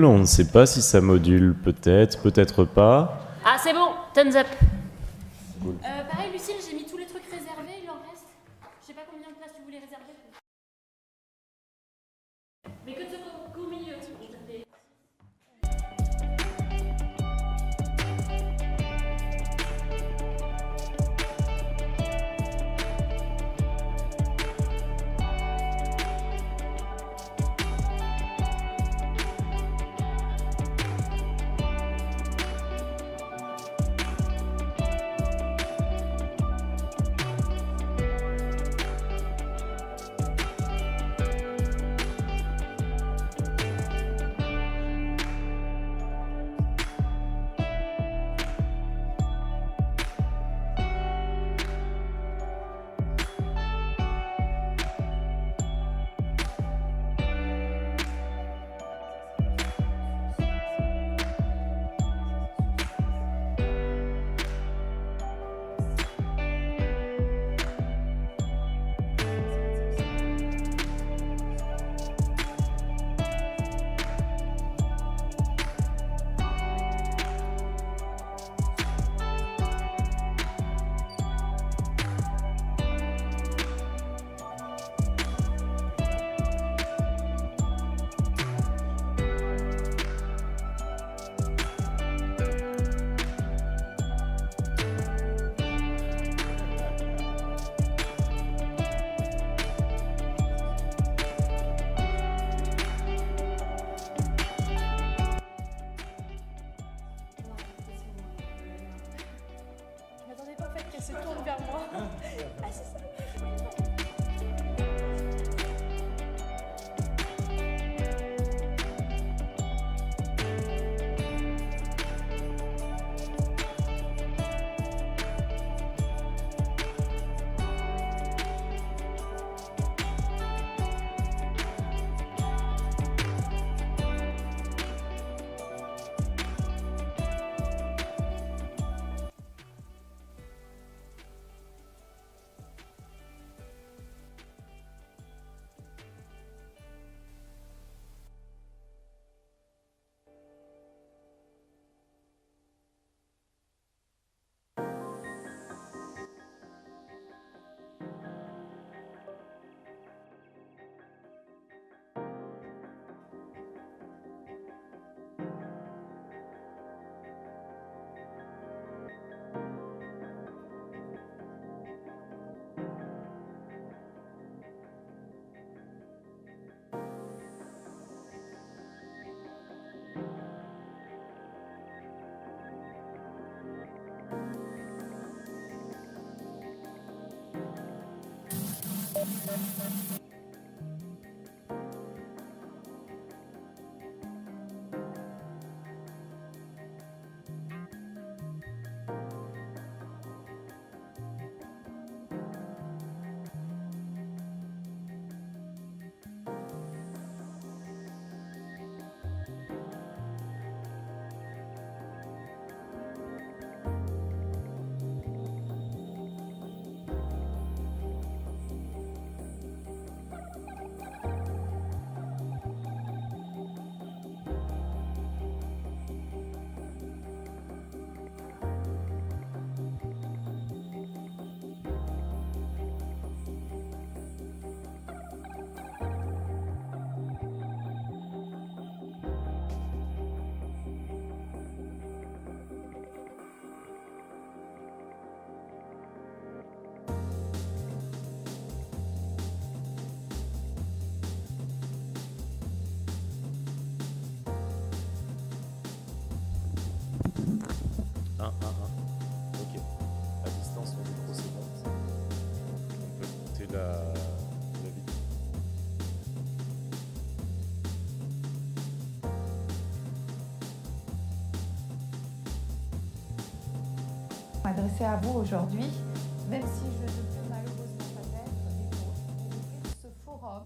On ne sait pas si ça module, peut-être, peut-être pas. Ah, c'est bon, thumbs up. Cool. Pareil, Lucille, j'ai mis tous les trucs réservés, il en reste. Je sais pas combien de places tu voulais réserver. Mais que tu qu'au milieu, s'il te plaît. Se tourne vers moi. Ah, c'est ça. Ok. À distance, mon micro, c'est bon. On peut écouter la vidéo. M'adresser à vous aujourd'hui, même si je ne peux malheureusement pas être des vôtres, pour ouvrir ce forum.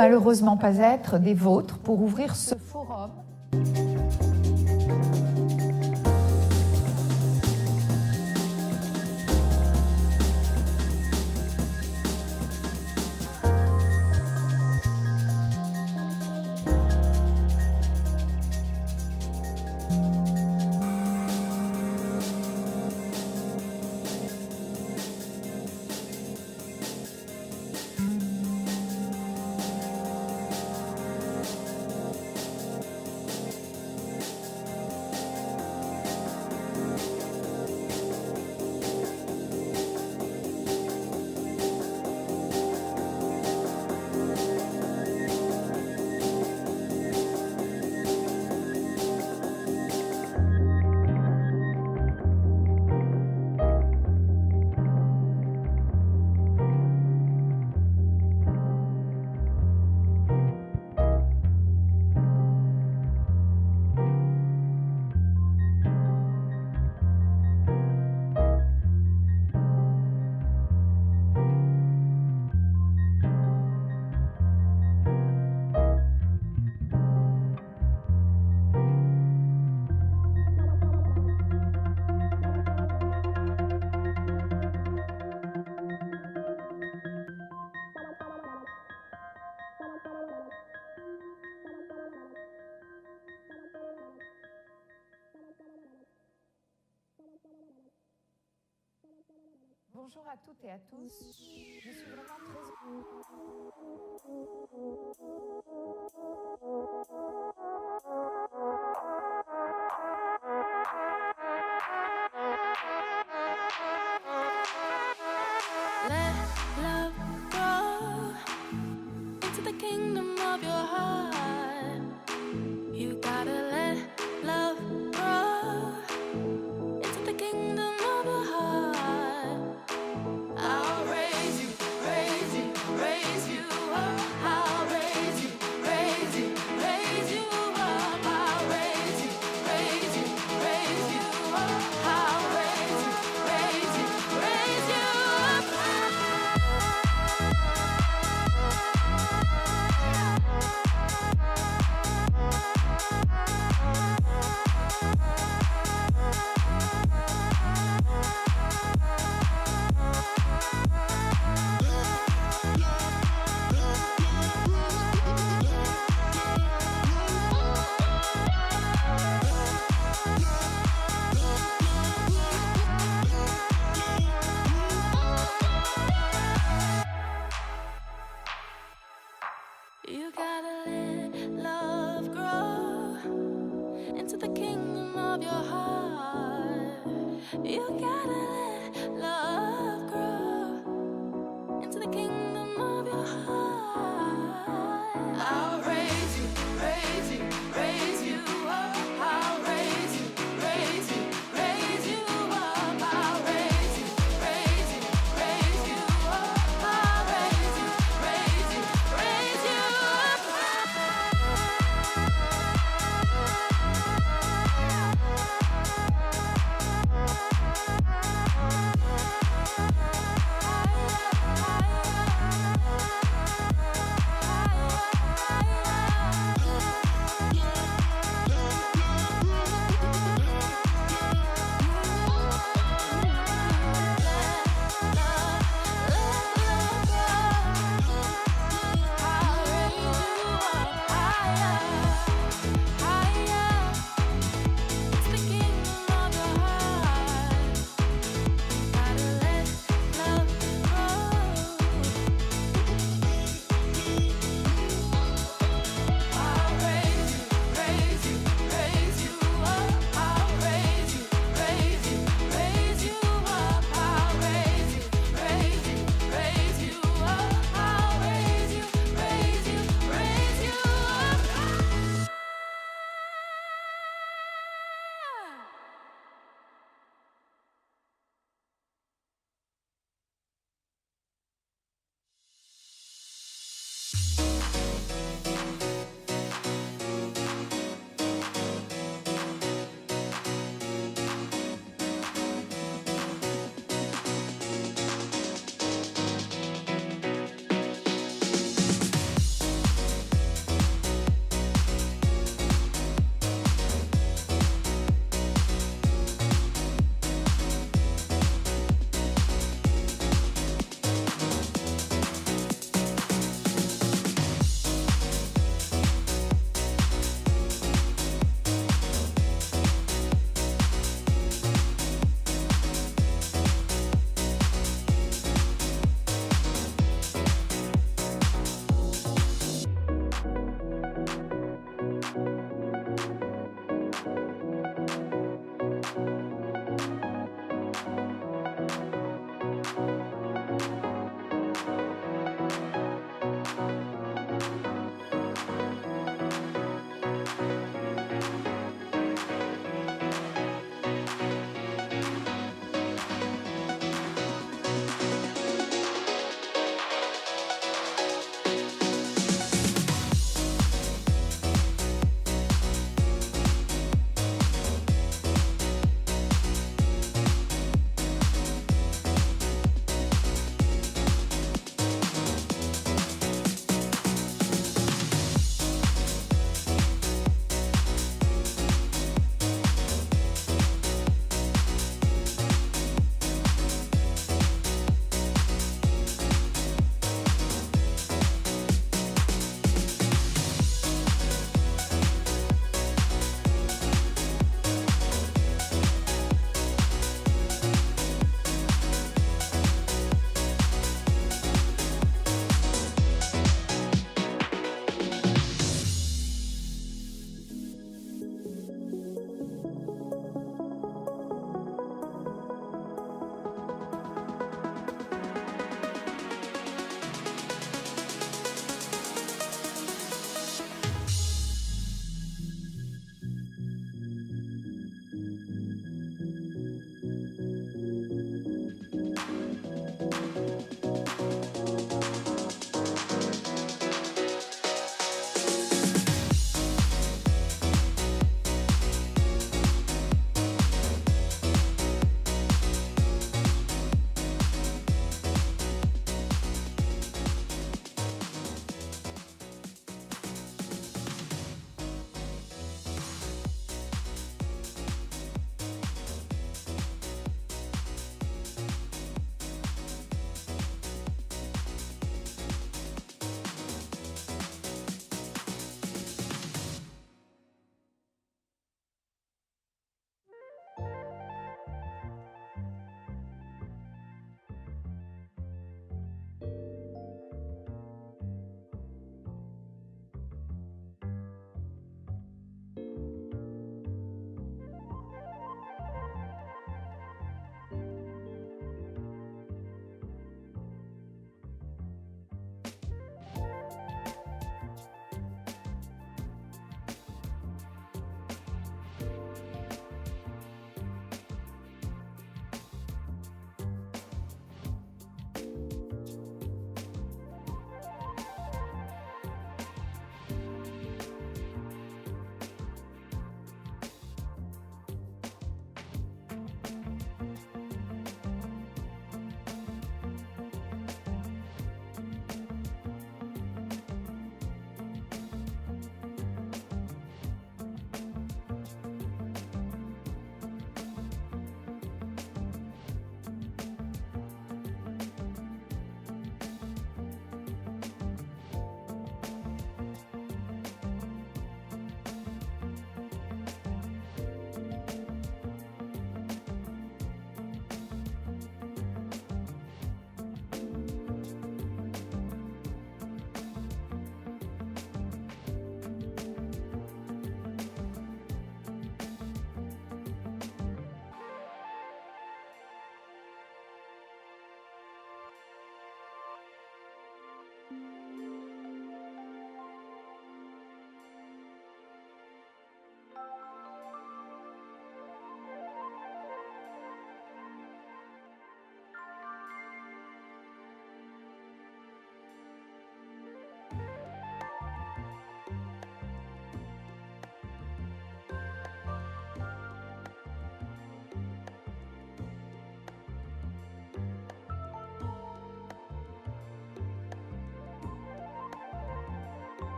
malheureusement pas être des vôtres pour ouvrir ce forum. Bonjour à toutes et à tous. Je suis vraiment Let love grow into the kingdom of your heart. You gotta let love grow into the kingdom of your heart. I'll raise you, raise you, raise you up. I'll raise you, raise you, raise you up. I'll raise you, raise you, raise you up. I'll raise you, raise you, raise you up. You gotta let love grow into the kingdom of your heart. You gotta let love grow into the kingdom of your heart. I'll raise you, raise you, raise you up. I'll raise you, raise you, raise you up. I'll raise you, raise you, raise you up. I'll raise you, raise you, raise you up.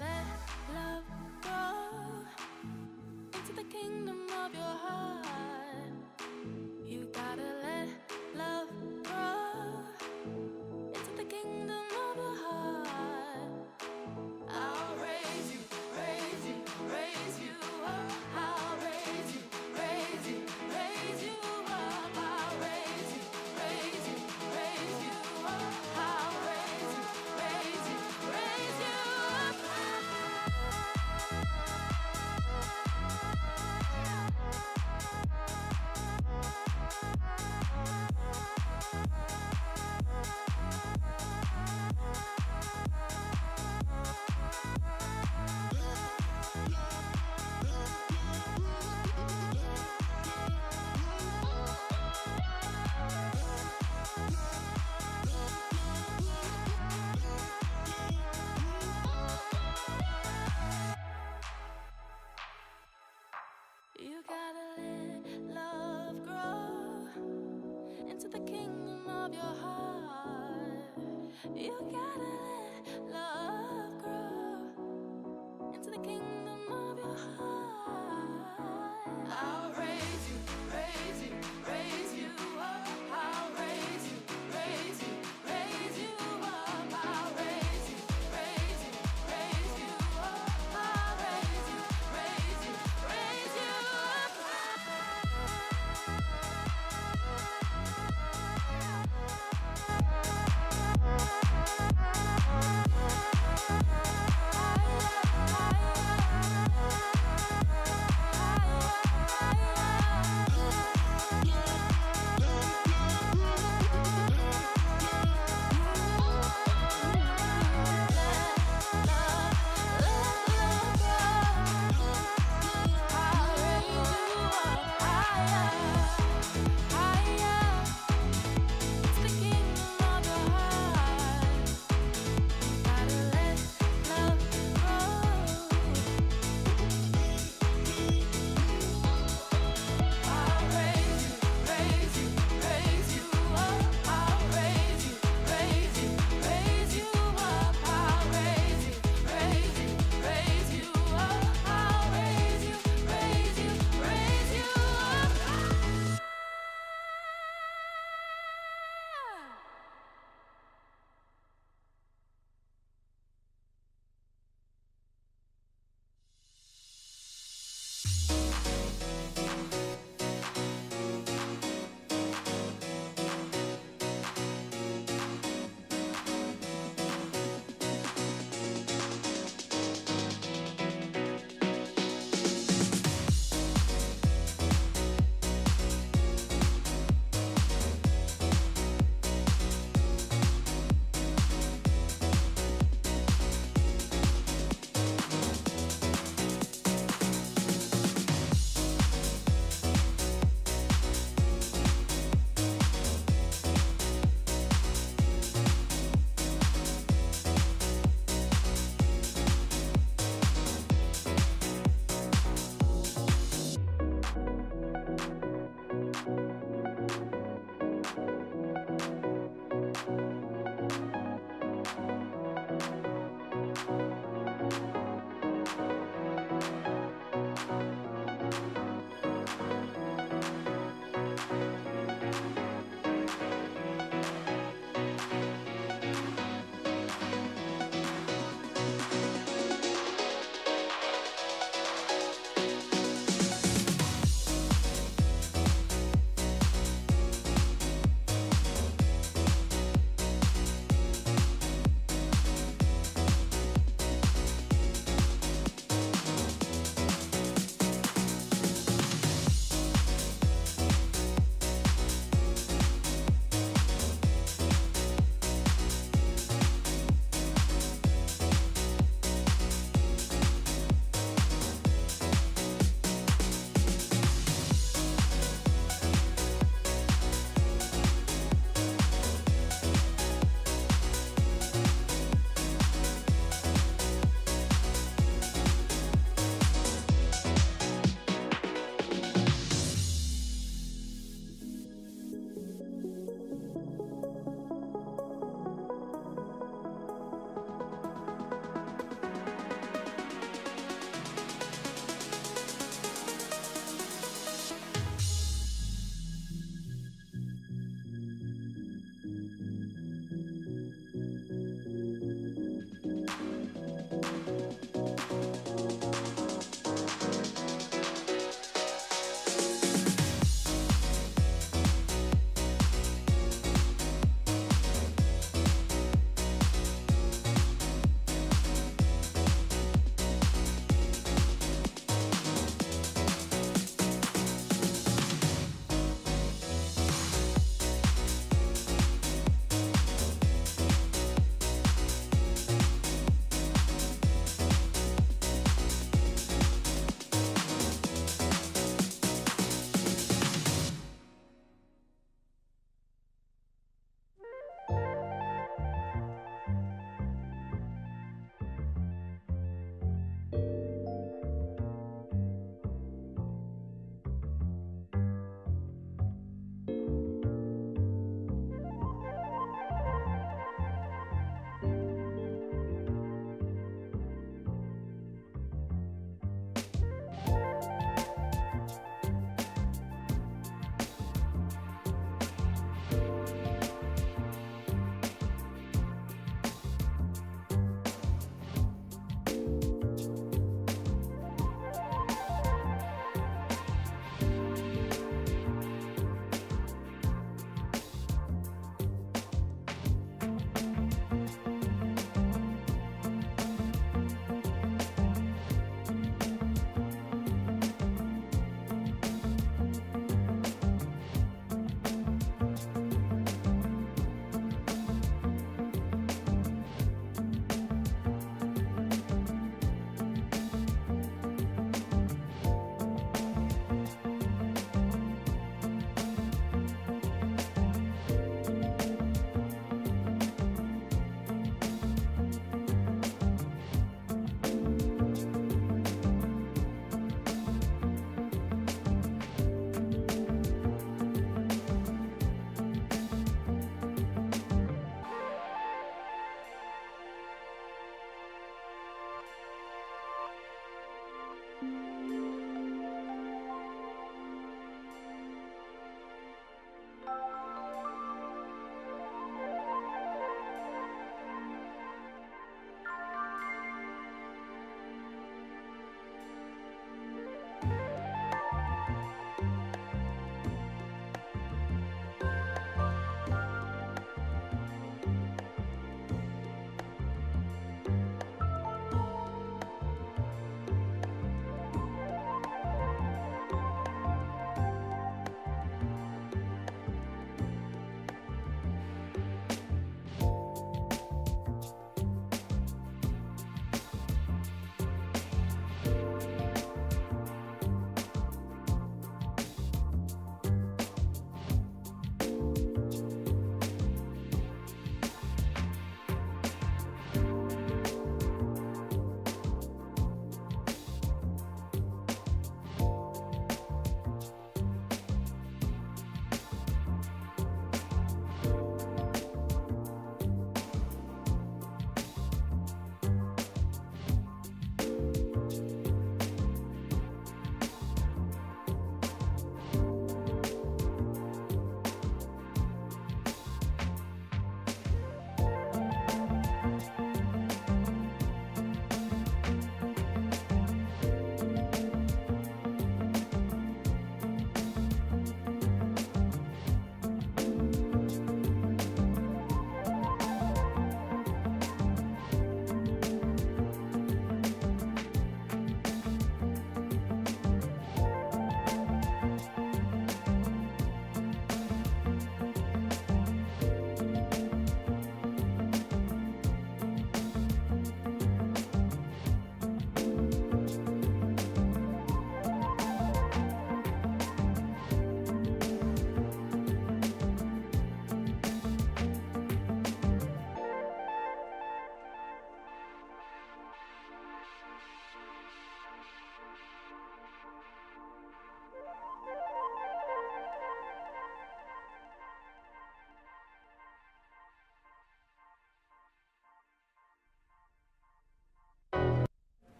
Let love grow into the kingdom of your heart. You gotta let love grow into the kingdom of your heart. I'll raise you, raise you, raise you up. I'll raise you, raise you, raise you up. I'll raise you, raise you, raise you up. I'll raise you, raise you, raise you up. You gotta let love grow into the kingdom of your heart. You gotta let love grow into the kingdom of your heart. I'll raise you, raise you, raise you up. I'll raise you, raise you, raise you up. I'll raise you, raise you, raise you up. I'll raise you, raise you, raise you up.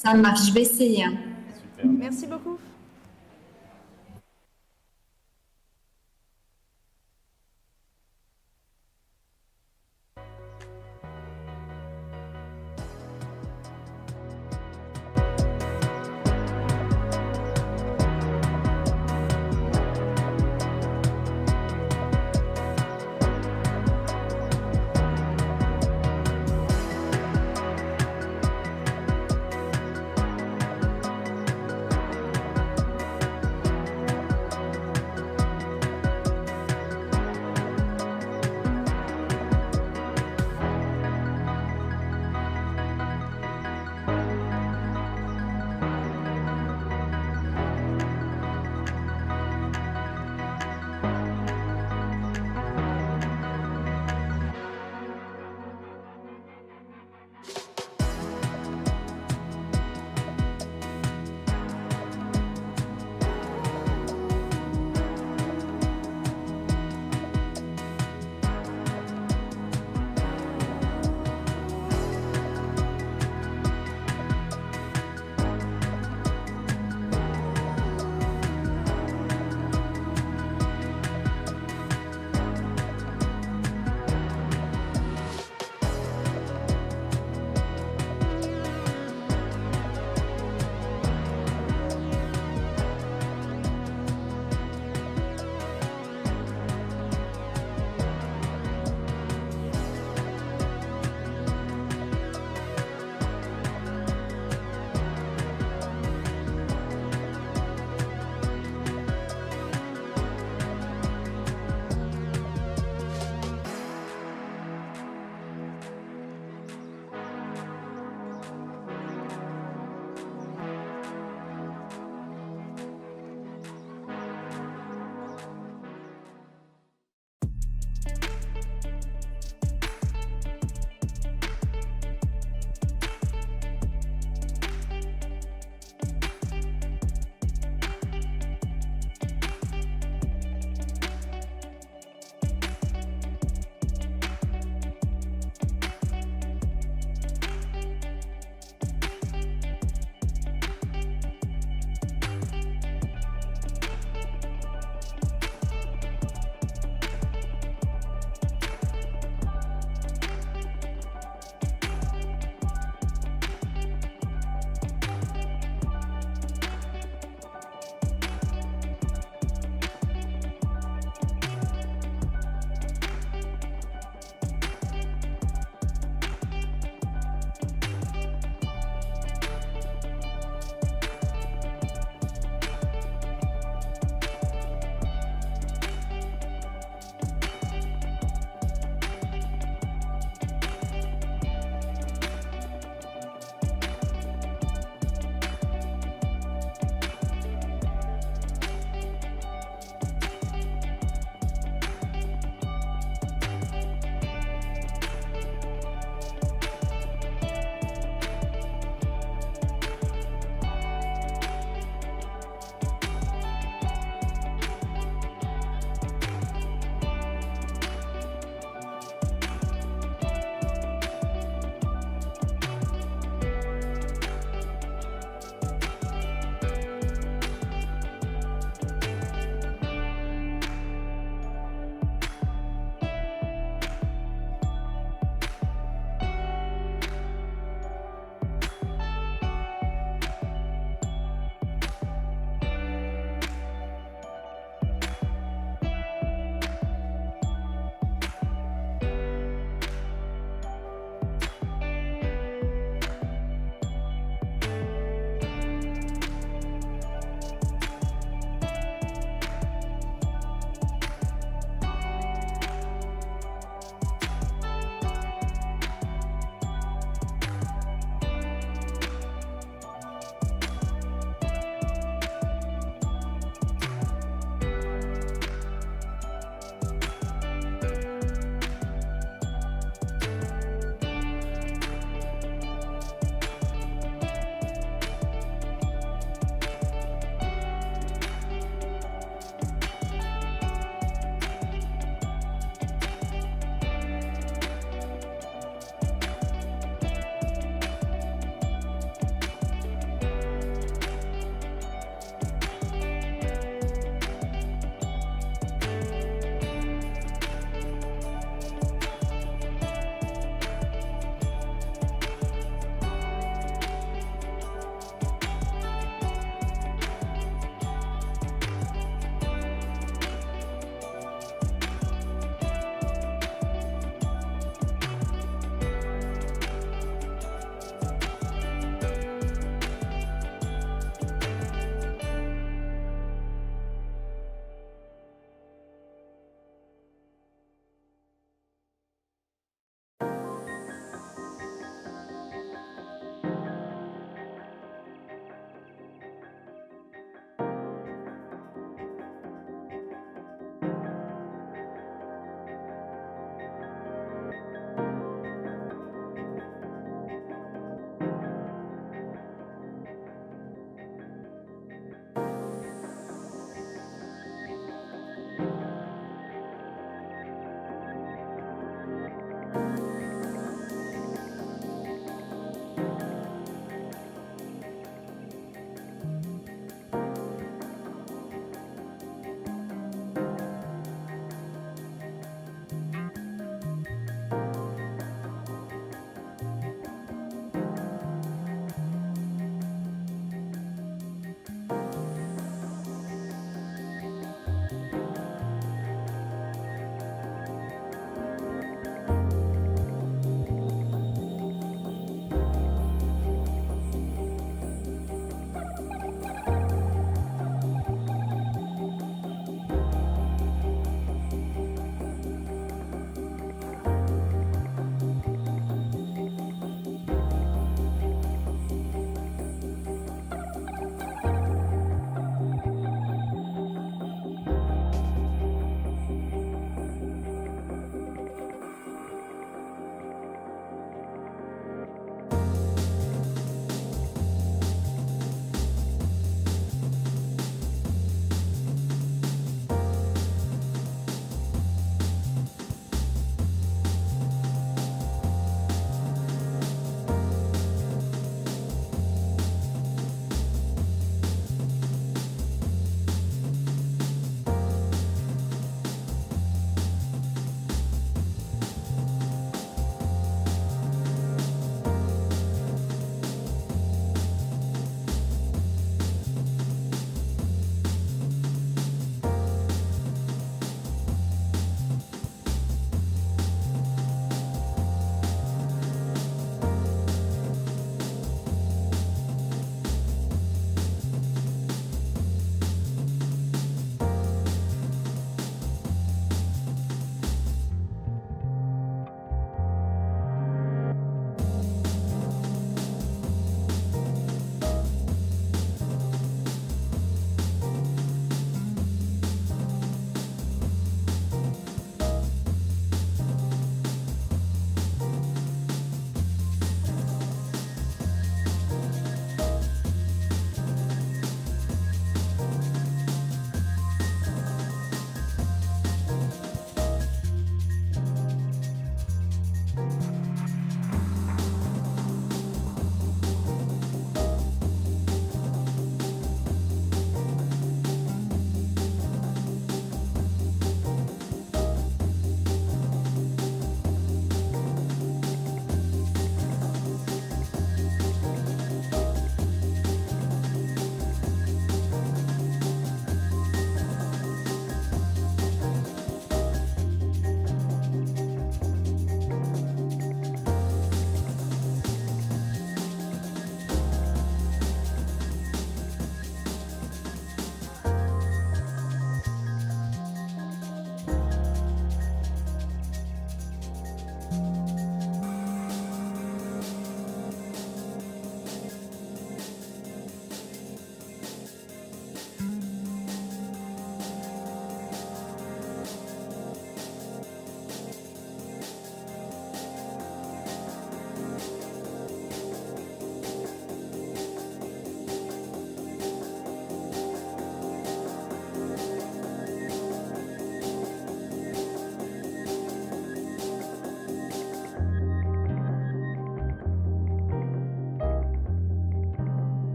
Ça marche, je vais essayer. Super. Merci beaucoup.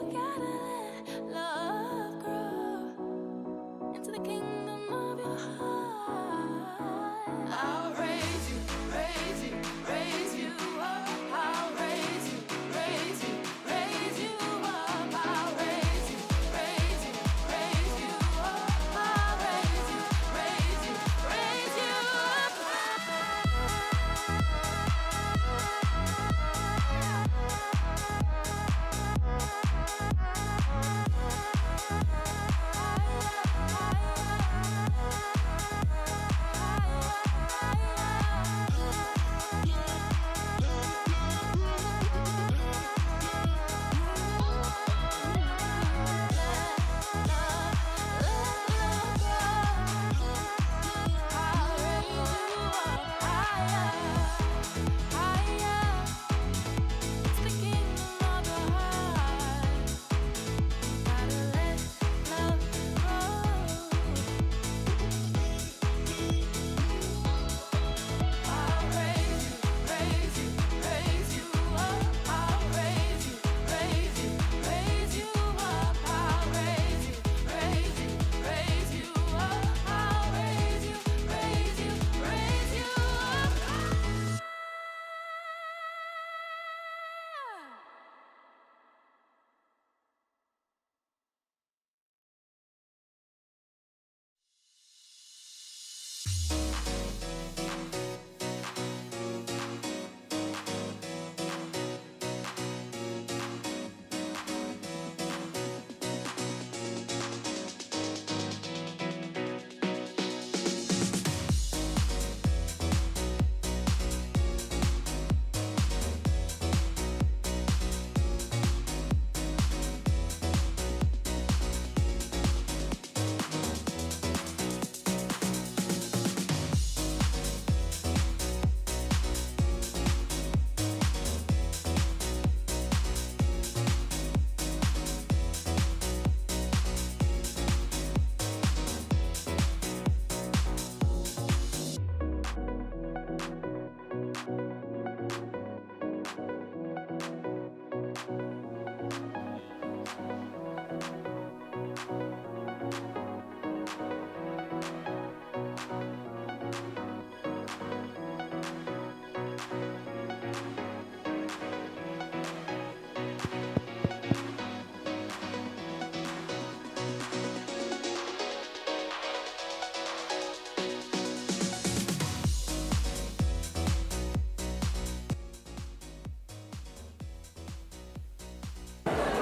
gotta let love grow into the kingdom of your heart. I'll raise you, raise you, raise you up. I'll raise you, raise you, raise you up. I'll raise you, raise you, raise you up. I'll raise you, raise you, raise you up.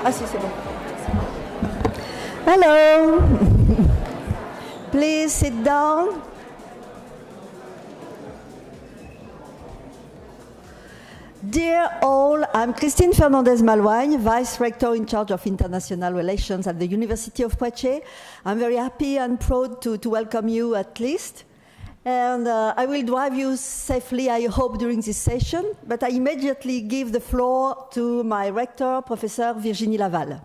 Ah si, c'est bon. Hello. Please sit down. Dear all, I'm Christine Fernandez-Malouagne, Vice Rector in charge of International Relations at the University of Poitiers. I'm very happy and proud to welcome you at least. And I will drive you safely, I hope, during this session, but I immediately give the floor to my rector, Professor Virginie Laval.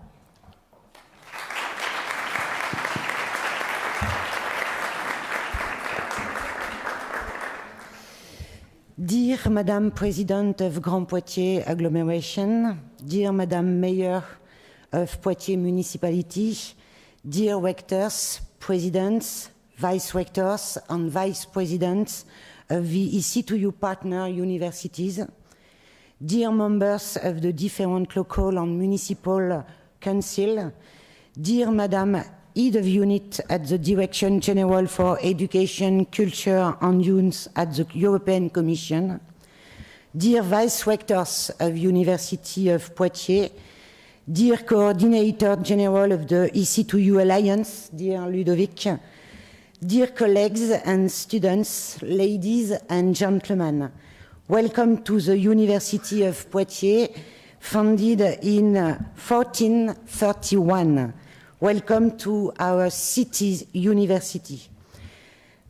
Dear Madame President of Grand Poitiers Agglomeration, dear Madame Mayor of Poitiers Municipality, dear rectors, presidents, vice rectors and vice presidents of the EC2U partner universities, dear members of the different local and municipal council, dear Madame Head of Unit at the Direction General for Education, Culture and Youth at the European Commission, dear vice rectors of University of Poitiers, dear Coordinator General of the EC2U Alliance, dear Ludovic, dear colleagues and students, ladies and gentlemen, welcome to the University of Poitiers, founded in 1431. Welcome to our city's university.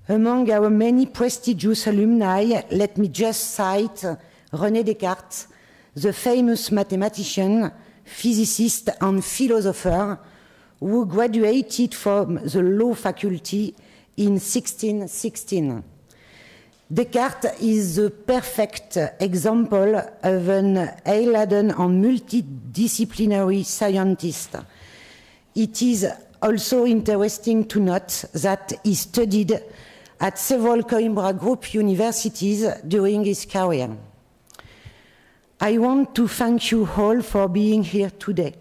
Among our many prestigious alumni, let me just cite René Descartes, the famous mathematician, physicist and philosopher who graduated from the law faculty in 1616. Descartes is the perfect example of an A-laden and multidisciplinary scientist. It is also interesting to note that he studied at several Coimbra Group universities during his career. I want to thank you all for being here today,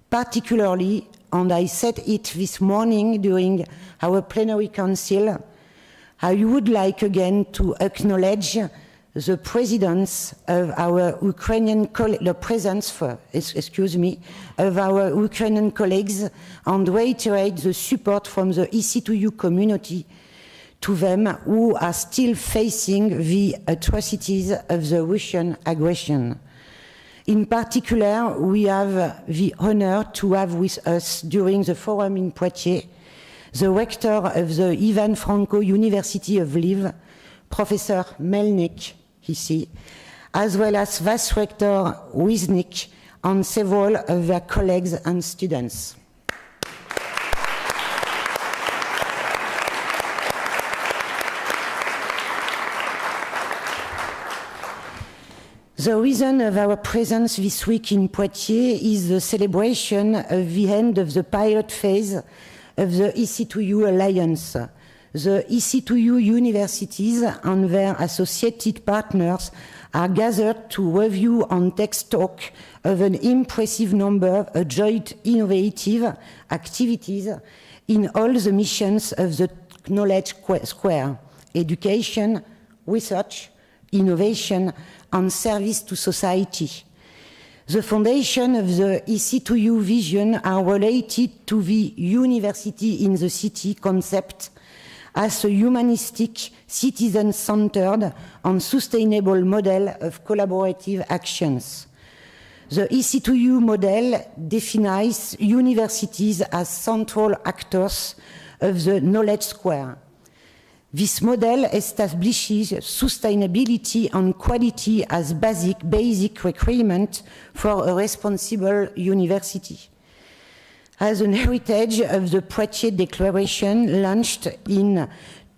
particularly, and I said it this morning during our plenary council, I would like again to acknowledge the presence of our Ukrainian colleagues and reiterate the support from the EC2U community to them who are still facing the atrocities of the Russian aggression. In particular, we have the honor to have with us during the forum in Poitiers the rector of the Ivan Franko University of Lviv, Professor Melnik, ici, as well as Vice Rector Wisnik and several of their colleagues and students. The reason of our presence this week in Poitiers is the celebration of the end of the pilot phase of the EC2U Alliance. The EC2U universities and their associated partners are gathered to review and take stock of an impressive number of joint innovative activities in all the missions of the Knowledge Square: education, research, innovation, and service to society. The foundation of the EC2U vision are related to the university in the city concept as a humanistic, citizen-centered, and sustainable model of collaborative actions. The EC2U model defines universities as central actors of the knowledge square. This model establishes sustainability and quality as basic requirement for a responsible university. As an heritage of the Poitiers Declaration launched in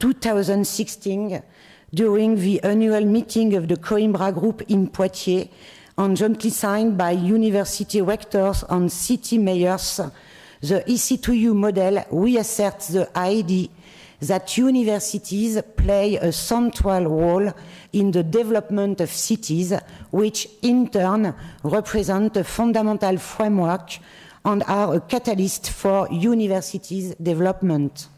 2016 during the annual meeting of the Coimbra Group in Poitiers and jointly signed by university rectors and city mayors, the EC2U model reasserts the idea that universities play a central role in the development of cities, which in turn represent a fundamental framework and are a catalyst for universities' development.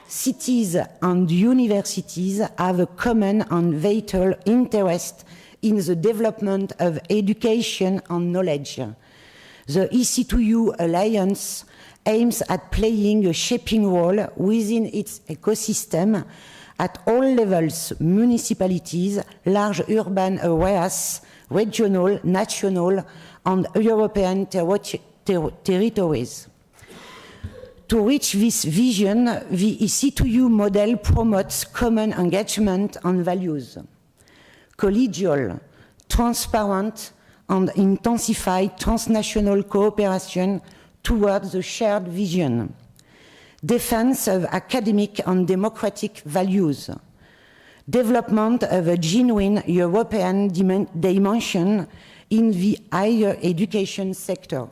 Cities and universities have a common and vital interest in the development of education and knowledge. The EC2U Alliance aims at playing a shaping role within its ecosystem at all levels: municipalities, large urban areas, regional, national, and European territories. To reach this vision, the EC2U model promotes common engagement and values: collegial, transparent, and intensified transnational cooperation towards the shared vision, defense of academic and democratic values, development of a genuine European dimension in the higher education sector,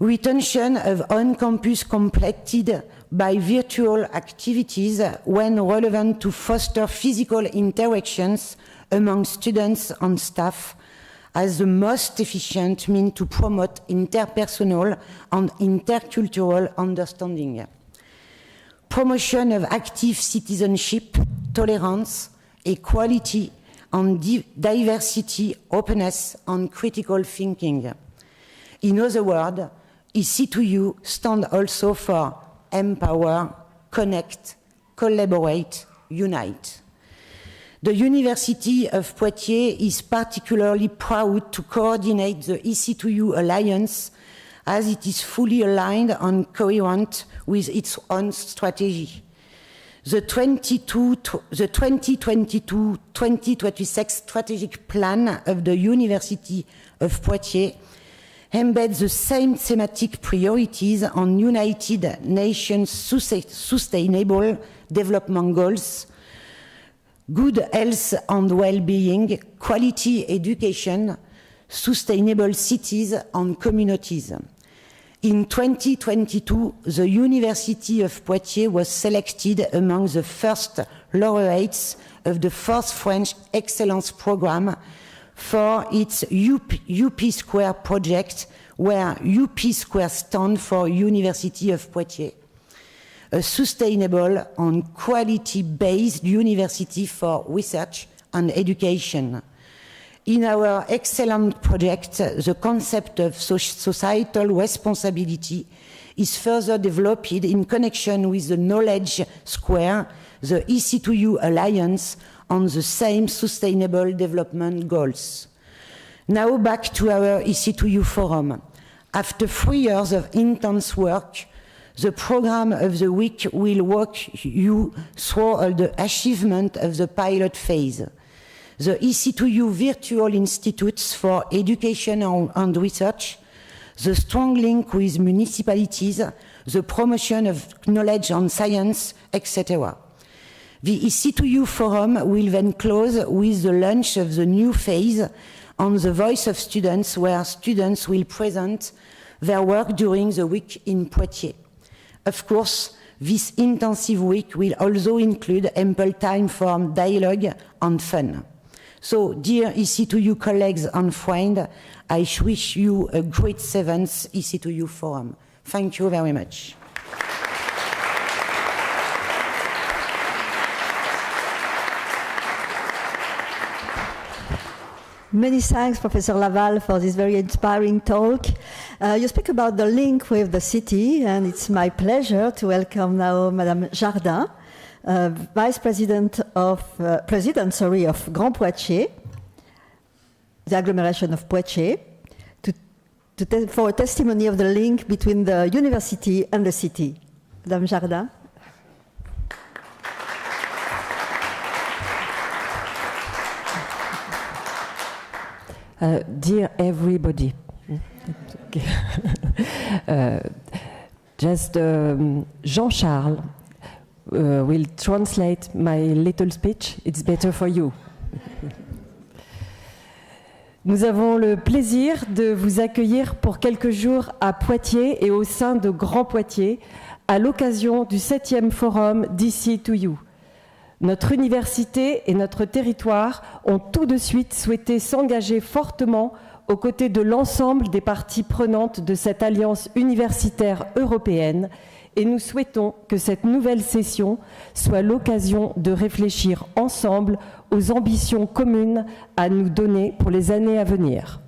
retention of on-campus completed by virtual activities when relevant to foster physical interactions among students and staff as the most efficient means to promote interpersonal and intercultural understanding. Promotion of active citizenship, tolerance, equality, and diversity, openness, and critical thinking. In other words, EC2U stands also for empower, connect, collaborate, unite. The University of Poitiers is particularly proud to coordinate the EC2U Alliance as it is fully aligned and coherent with its own strategy. The 2022-2026 strategic plan of the University of Poitiers embeds the same thematic priorities on United Nations Sustainable Development Goals good health and well-being, quality education, sustainable cities and communities. In 2022, the University of Poitiers was selected among the first laureates of the fourth French Excellence Programme for its UP Square project, where UP Square stands for University of Poitiers, a sustainable and quality-based university for research and education. In our excellent project, the concept of societal responsibility is further developed in connection with the Knowledge Square, the EC2U Alliance, on the same sustainable development goals. Now back to our EC2U forum. After 3 years of intense work, the program of the week will walk you through all the achievement of the pilot phase. The EC2U Virtual Institutes for Education and Research, the strong link with municipalities, the promotion of knowledge and science, etc. The EC2U Forum will then close with the launch of the new phase on the Voice of Students, where students will present their work during the week in Poitiers. Of course, this intensive week will also include ample time for dialogue and fun. So, dear EC2U colleagues and friends, I wish you a great 7th EC2U Forum. Thank you very much. Many thanks, Professor Laval, for this very inspiring talk. You speak about the link with the city, and it's my pleasure to welcome now Madame Jardin, Vice President of Grand Poitiers, the agglomeration of Poitiers, for a testimony of the link between the university and the city. Madame Jardin. Dear everybody, Jean-Charles will translate my little speech. It's better for you. Nous avons le plaisir de vous accueillir pour quelques jours à Poitiers et au sein de Grand Poitiers à l'occasion du 7e forum d'EC2U. Notre université et notre territoire ont tout de suite souhaité s'engager fortement aux côtés de l'ensemble des parties prenantes de cette alliance universitaire européenne et nous souhaitons que cette nouvelle session soit l'occasion de réfléchir ensemble aux ambitions communes à nous donner pour les années à venir.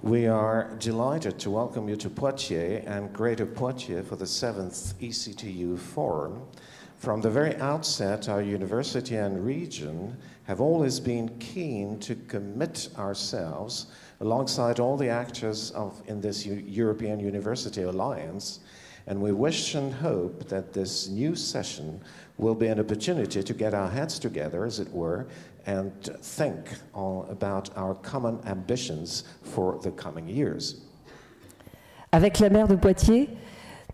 We are delighted to welcome you to Poitiers and Greater Poitiers for the 7th EC2U Forum. From the very outset, our university and region have always been keen to commit ourselves alongside all the actors in this European University Alliance, and we wish and hope that this new session will be an opportunity to get our heads together, as it were, and think about our common ambitions for the coming years. Avec la maire de Poitiers,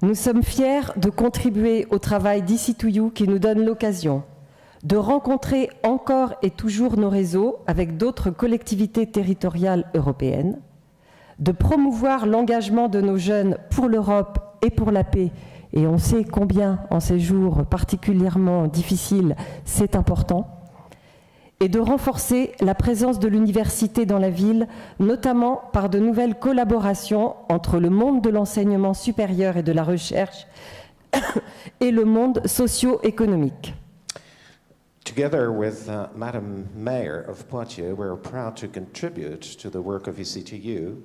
nous sommes fiers de contribuer au travail d'EC2U qui nous donne l'occasion de rencontrer encore et toujours nos réseaux avec d'autres collectivités territoriales européennes, de promouvoir l'engagement de nos jeunes pour l'Europe et pour la paix, et on sait combien en ces jours particulièrement difficiles c'est important, et de renforcer la présence de l'université dans la ville, notamment par de nouvelles collaborations entre le monde de l'enseignement supérieur et de la recherche et le monde socio-économique. Together with Madame Mayor of Poitiers, we're proud to contribute to the work of EC2U,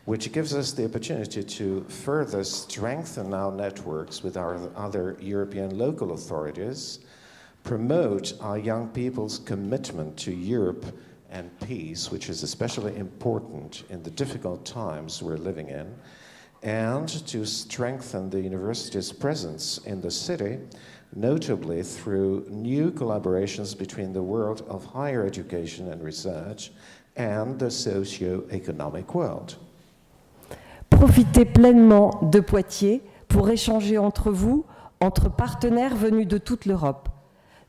which gives us the opportunity to further strengthen our networks with our other European local authorities, promote our young people's commitment to Europe and peace, which is especially important in the difficult times we're living in, and to strengthen the university's presence in the city, notably through new collaborations between the world of higher education and research and the socio-economic world. Profitez pleinement de Poitiers pour échanger entre vous, entre partenaires venus de toute l'Europe.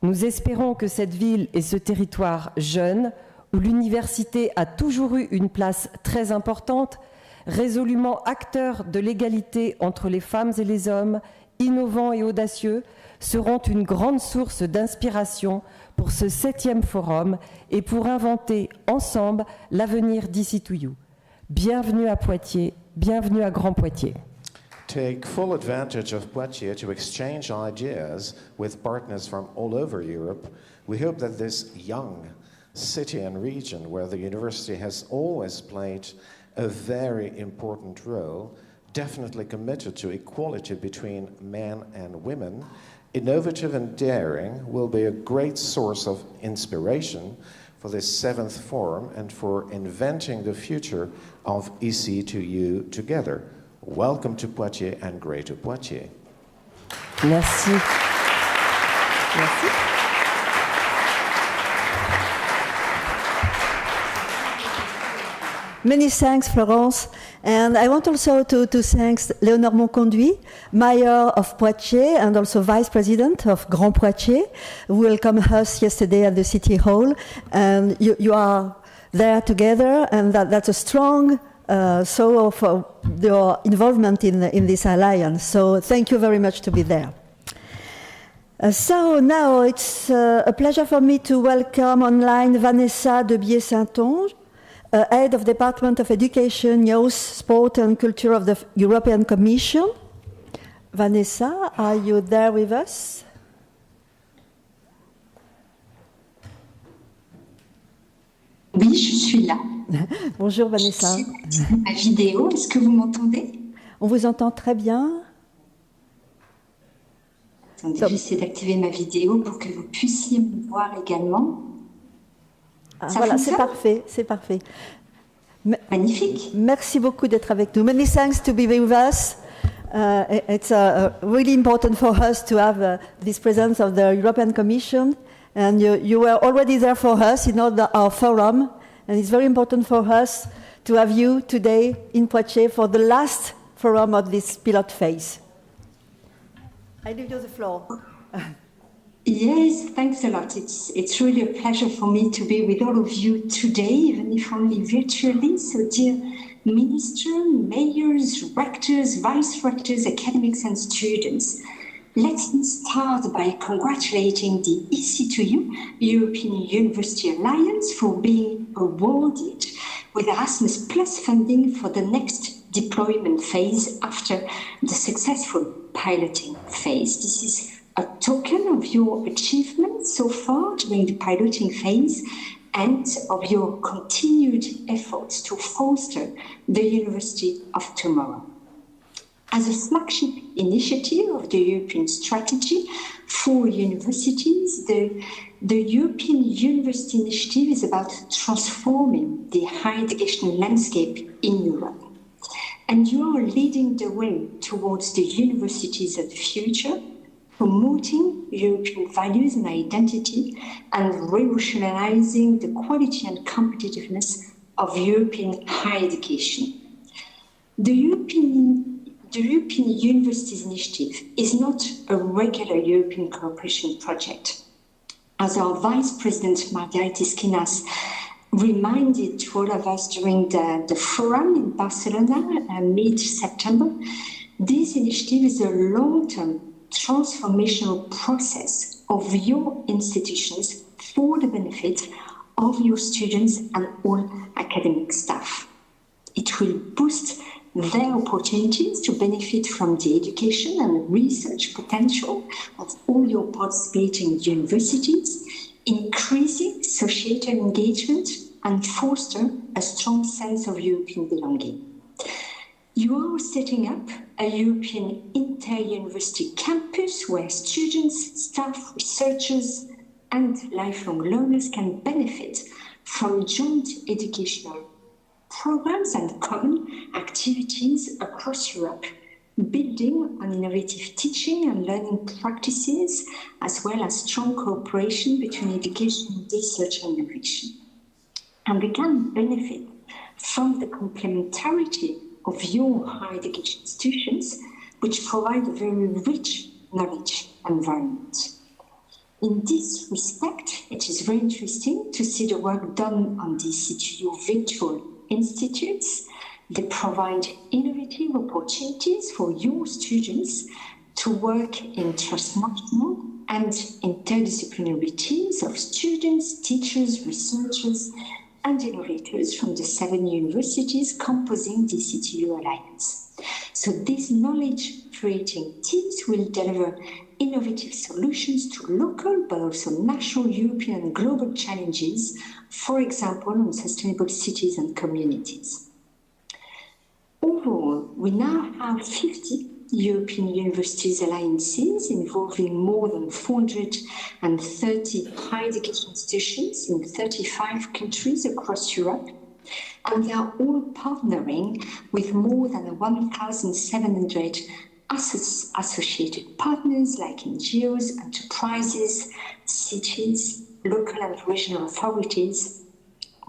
Nous espérons que cette ville et ce territoire jeune, où l'université a toujours eu une place très importante, résolument acteur de l'égalité entre les femmes et les hommes, innovants et audacieux, seront une grande source d'inspiration pour ce 7e forum et pour inventer ensemble l'avenir d'EC2U. Bienvenue à Poitiers, bienvenue à Grand Poitiers. Take full advantage of Poitiers to exchange ideas with partners from all over Europe. We hope that this young city and region where the university has always played a very important role, definitely committed to equality between men and women, innovative and daring, will be a great source of inspiration for this 7th forum and for inventing the future of EC2U together. Welcome to Poitiers and Greater Poitiers. Merci. Merci. Many thanks, Florence. And I want also to thank Léonore Monconduit, Mayor of Poitiers and also Vice President of Grand Poitiers, who welcomed us yesterday at the City Hall. And you are there together, and that's a strong show of your involvement in this alliance. So thank you very much to be there. So now it's a pleasure for me to welcome online Vanessa de Biais-Saintonge, Head of Department of Education, Youth, Sport and Culture of the European Commission. Vanessa, are you there with us? Oui, je suis là. Bonjour Vanessa. C'est ma vidéo, est-ce que vous m'entendez? On vous entend très bien. Attendez, j'essaie d'activer ma vidéo pour que vous puissiez me voir également. Voilà, c'est parfait, c'est parfait. Magnifique. Merci beaucoup d'être avec nous. Many thanks to be with us. It's really important for us to have this presence of the European Commission. And you were already there for us in our forum. And it's very important for us to have you today in Poitiers for the last forum of this pilot phase. I leave you the floor. Yes, thanks a lot. It's really a pleasure for me to be with all of you today, even if only virtually. So dear Minister, mayors, rectors, vice-rectors, academics and students, let me start by congratulating the EC2U, European University Alliance, for being awarded with Erasmus Plus funding for the next deployment phase after the successful piloting phase. This is a token of your achievements so far during the piloting phase and of your continued efforts to foster the University of Tomorrow. As a flagship initiative of the European strategy for universities, the European University Initiative is about transforming the higher education landscape in Europe. And you are leading the way towards the universities of the future, promoting European values and identity, and revolutionizing the quality and competitiveness of European higher education. The European Universities Initiative is not a regular European cooperation project. As our Vice President Margaritis Skinas reminded to all of us during the forum in Barcelona mid-September, this initiative is a long-term transformational process of your institutions for the benefit of your students and all academic staff. It will boost their opportunities to benefit from the education and research potential of all your participating universities, increasing societal engagement and foster a strong sense of European belonging. You are setting up a European inter-university campus where students, staff, researchers, and lifelong learners can benefit from joint educational programs and common activities across Europe, building on innovative teaching and learning practices, as well as strong cooperation between education, research, and innovation. And we can benefit from the complementarity of your higher education institutions, which provide a very rich knowledge environment. In this respect, it is very interesting to see the work done on the EC2U virtual institutes. They provide innovative opportunities for your students to work in transnational and interdisciplinary teams of students, teachers, researchers, and innovators from the 7 universities composing the EC2U Alliance. So these knowledge-creating teams will deliver innovative solutions to local, but also national, European, and global challenges, for example, on sustainable cities and communities. Overall, we now have 50 European Universities Alliances involving more than 430 higher education institutions in 35 countries across Europe. And they are all partnering with more than 1,700 associated partners like NGOs, enterprises, cities, local and regional authorities,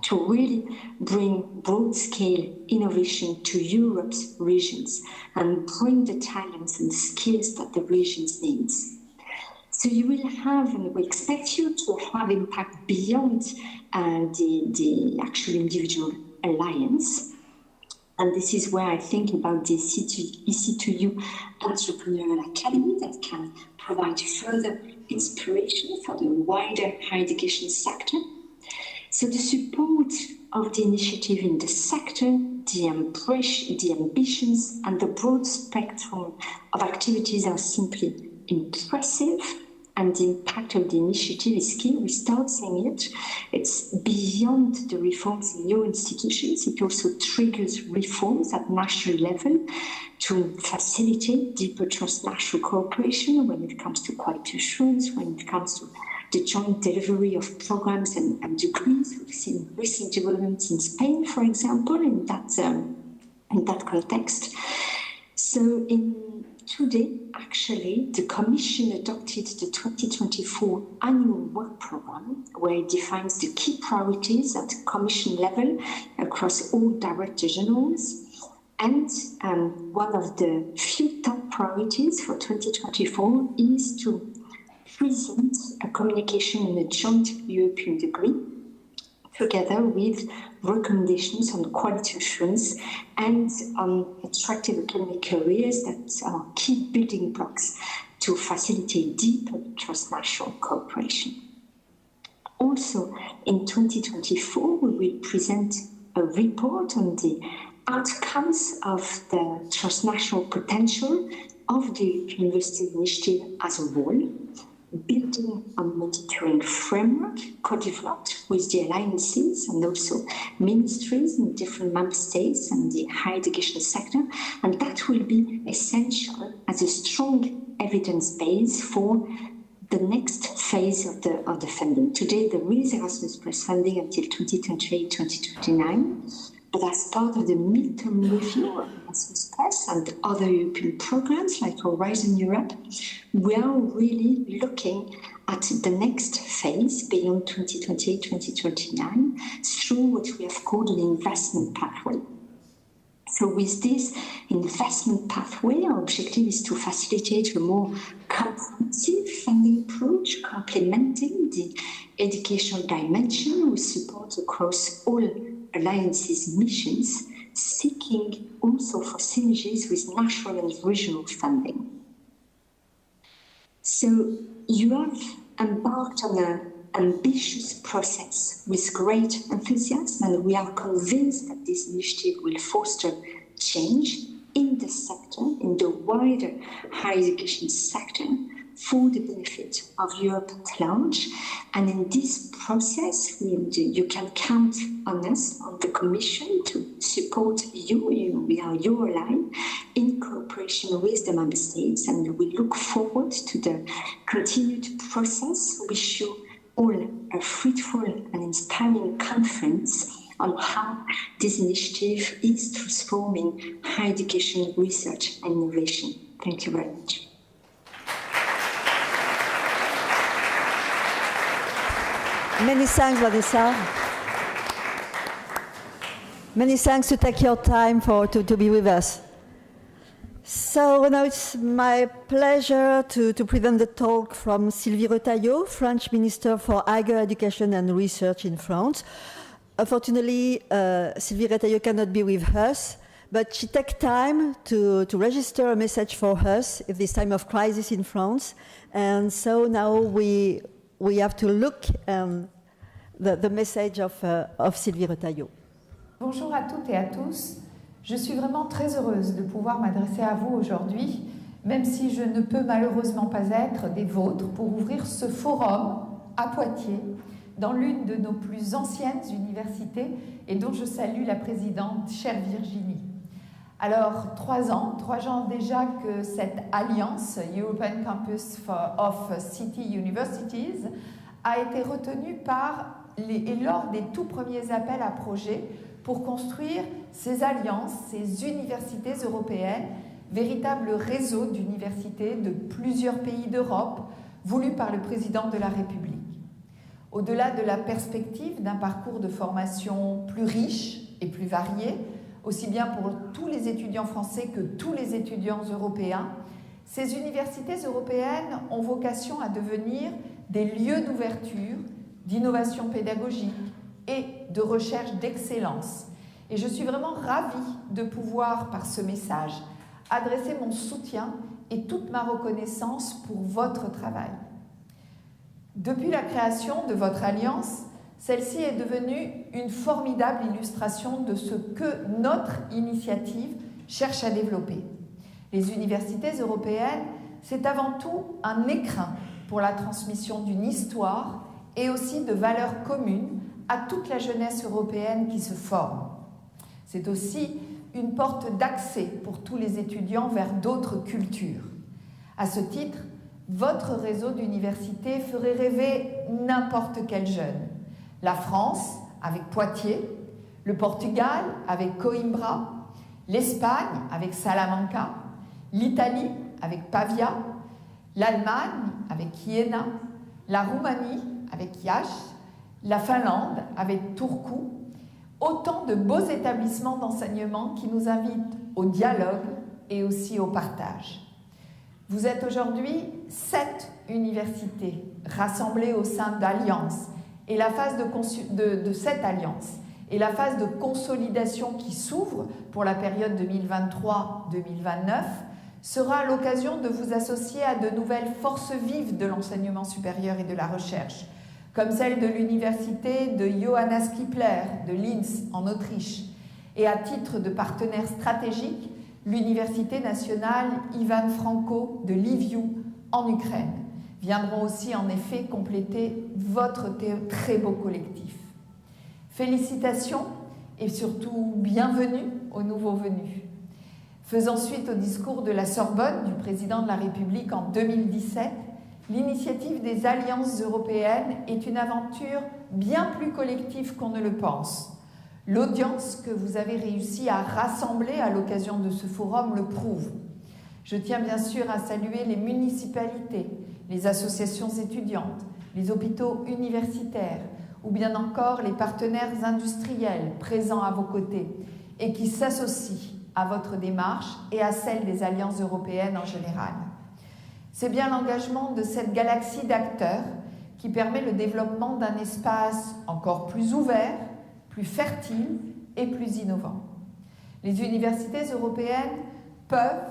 to really bring broad-scale innovation to Europe's regions and bring the talents and skills that the regions need. So you will have, and we expect you to have impact beyond the actual individual alliance. And this is where I think about the EC2U Entrepreneurial Academy that can provide further inspiration for the wider higher education sector. So the support of the initiative in the sector, the ambitions and the broad spectrum of activities are simply impressive, and the impact of the initiative is key. We start saying it. It's beyond the reforms in your institutions. It also triggers reforms at national level to facilitate deeper transnational cooperation when it comes to quality assurance, when it comes to the joint delivery of programs and degrees. We've seen recent developments in Spain, for example, in that context. So today, actually, the Commission adopted the 2024 annual work program, where it defines the key priorities at Commission level across all Director Generals. And one of the few top priorities for 2024 is to present a communication in a joint European degree, together with recommendations on quality assurance and on attractive academic careers that are key building blocks to facilitate deeper transnational cooperation. Also, in 2024, we will present a report on the outcomes of the transnational potential of the University Initiative as a whole, building a monitoring framework co-developed with the alliances and also ministries in different member states and the higher education sector, and that will be essential as a strong evidence base for the next phase of the funding. Today, there is Erasmus Plus funding until 2028-2029, but as part of the midterm review of Erasmus Plus and other European programs like Horizon Europe, we are really looking at the next phase beyond 2028-2029 through what we have called an investment pathway. So with this investment pathway, our objective is to facilitate a more comprehensive funding approach, complementing the educational dimension with support across all alliances' missions, seeking also for synergies with national and regional funding. So you have embarked on an ambitious process with great enthusiasm, and we are convinced that this initiative will foster change in the sector, in the wider higher education sector, for the benefit of Europe at large. And in this process, you can count on us, on the Commission, to support you. We are your ally in cooperation with the Member States, and we look forward to the continued process. Wish you all a fruitful and inspiring conference on how this initiative is transforming higher education research and innovation. Thank you very much. Many thanks, Vanessa. Many thanks to take your time to be with us. So now it's my pleasure to present the talk from Sylvie Retailleau, French Minister for Higher Education and Research in France. Unfortunately, Sylvie Retailleau cannot be with us, but she took time to register a message for us at this time of crisis in France. And so now we have to look the message of Sylvie Retailleau. Bonjour à toutes et à tous. Je suis vraiment très heureuse de pouvoir m'adresser à vous aujourd'hui, même si je ne peux malheureusement pas être des vôtres pour ouvrir ce forum à Poitiers, dans l'une de nos plus anciennes universités et dont je salue la présidente, chère Virginie. Alors, 3 ans déjà que cette alliance, European Campus of City Universities, a été retenue lors des tout premiers appels à projets pour construire ces alliances, ces universités européennes, véritable réseau d'universités de plusieurs pays d'Europe, voulu par le président de la République. Au-delà de la perspective d'un parcours de formation plus riche et plus varié, aussi bien pour tous les étudiants français que tous les étudiants européens, ces universités européennes ont vocation à devenir des lieux d'ouverture, d'innovation pédagogique et de recherche d'excellence. Et je suis vraiment ravie de pouvoir, par ce message, adresser mon soutien et toute ma reconnaissance pour votre travail. Depuis la création de votre alliance, celle-ci est devenue une formidable illustration de ce que notre initiative cherche à développer. Les universités européennes, c'est avant tout un écrin pour la transmission d'une histoire et aussi de valeurs communes à toute la jeunesse européenne qui se forme. C'est aussi une porte d'accès pour tous les étudiants vers d'autres cultures. À ce titre, votre réseau d'universités ferait rêver n'importe quel jeune. La France, avec Poitiers, le Portugal, avec Coimbra, l'Espagne, avec Salamanca, l'Italie, avec Pavia, l'Allemagne, avec Iéna, la Roumanie, avec Iași, la Finlande, avec Turku, autant de beaux établissements d'enseignement qui nous invitent au dialogue et aussi au partage. Vous êtes aujourd'hui 7 universités rassemblées au sein d'Alliance et la phase de cette alliance et la phase de consolidation qui s'ouvre pour la période 2023-2029 sera l'occasion de vous associer à de nouvelles forces vives de l'enseignement supérieur et de la recherche, comme celle de l'université de Johannes Kepler de Linz en Autriche, et à titre de partenaire stratégique, l'université nationale Ivan Franko de Lviv en Ukraine, viendront aussi en effet compléter votre très beau collectif. Félicitations et surtout bienvenue aux nouveaux venus. Faisant suite au discours de la Sorbonne du président de la République en 2017, l'initiative des alliances européennes est une aventure bien plus collective qu'on ne le pense. L'audience que vous avez réussi à rassembler à l'occasion de ce forum le prouve. Je tiens bien sûr à saluer les municipalités, les associations étudiantes, les hôpitaux universitaires ou bien encore les partenaires industriels présents à vos côtés et qui s'associent à votre démarche et à celle des alliances européennes en général. C'est bien l'engagement de cette galaxie d'acteurs qui permet le développement d'un espace encore plus ouvert, plus fertile et plus innovant. Les universités européennes peuvent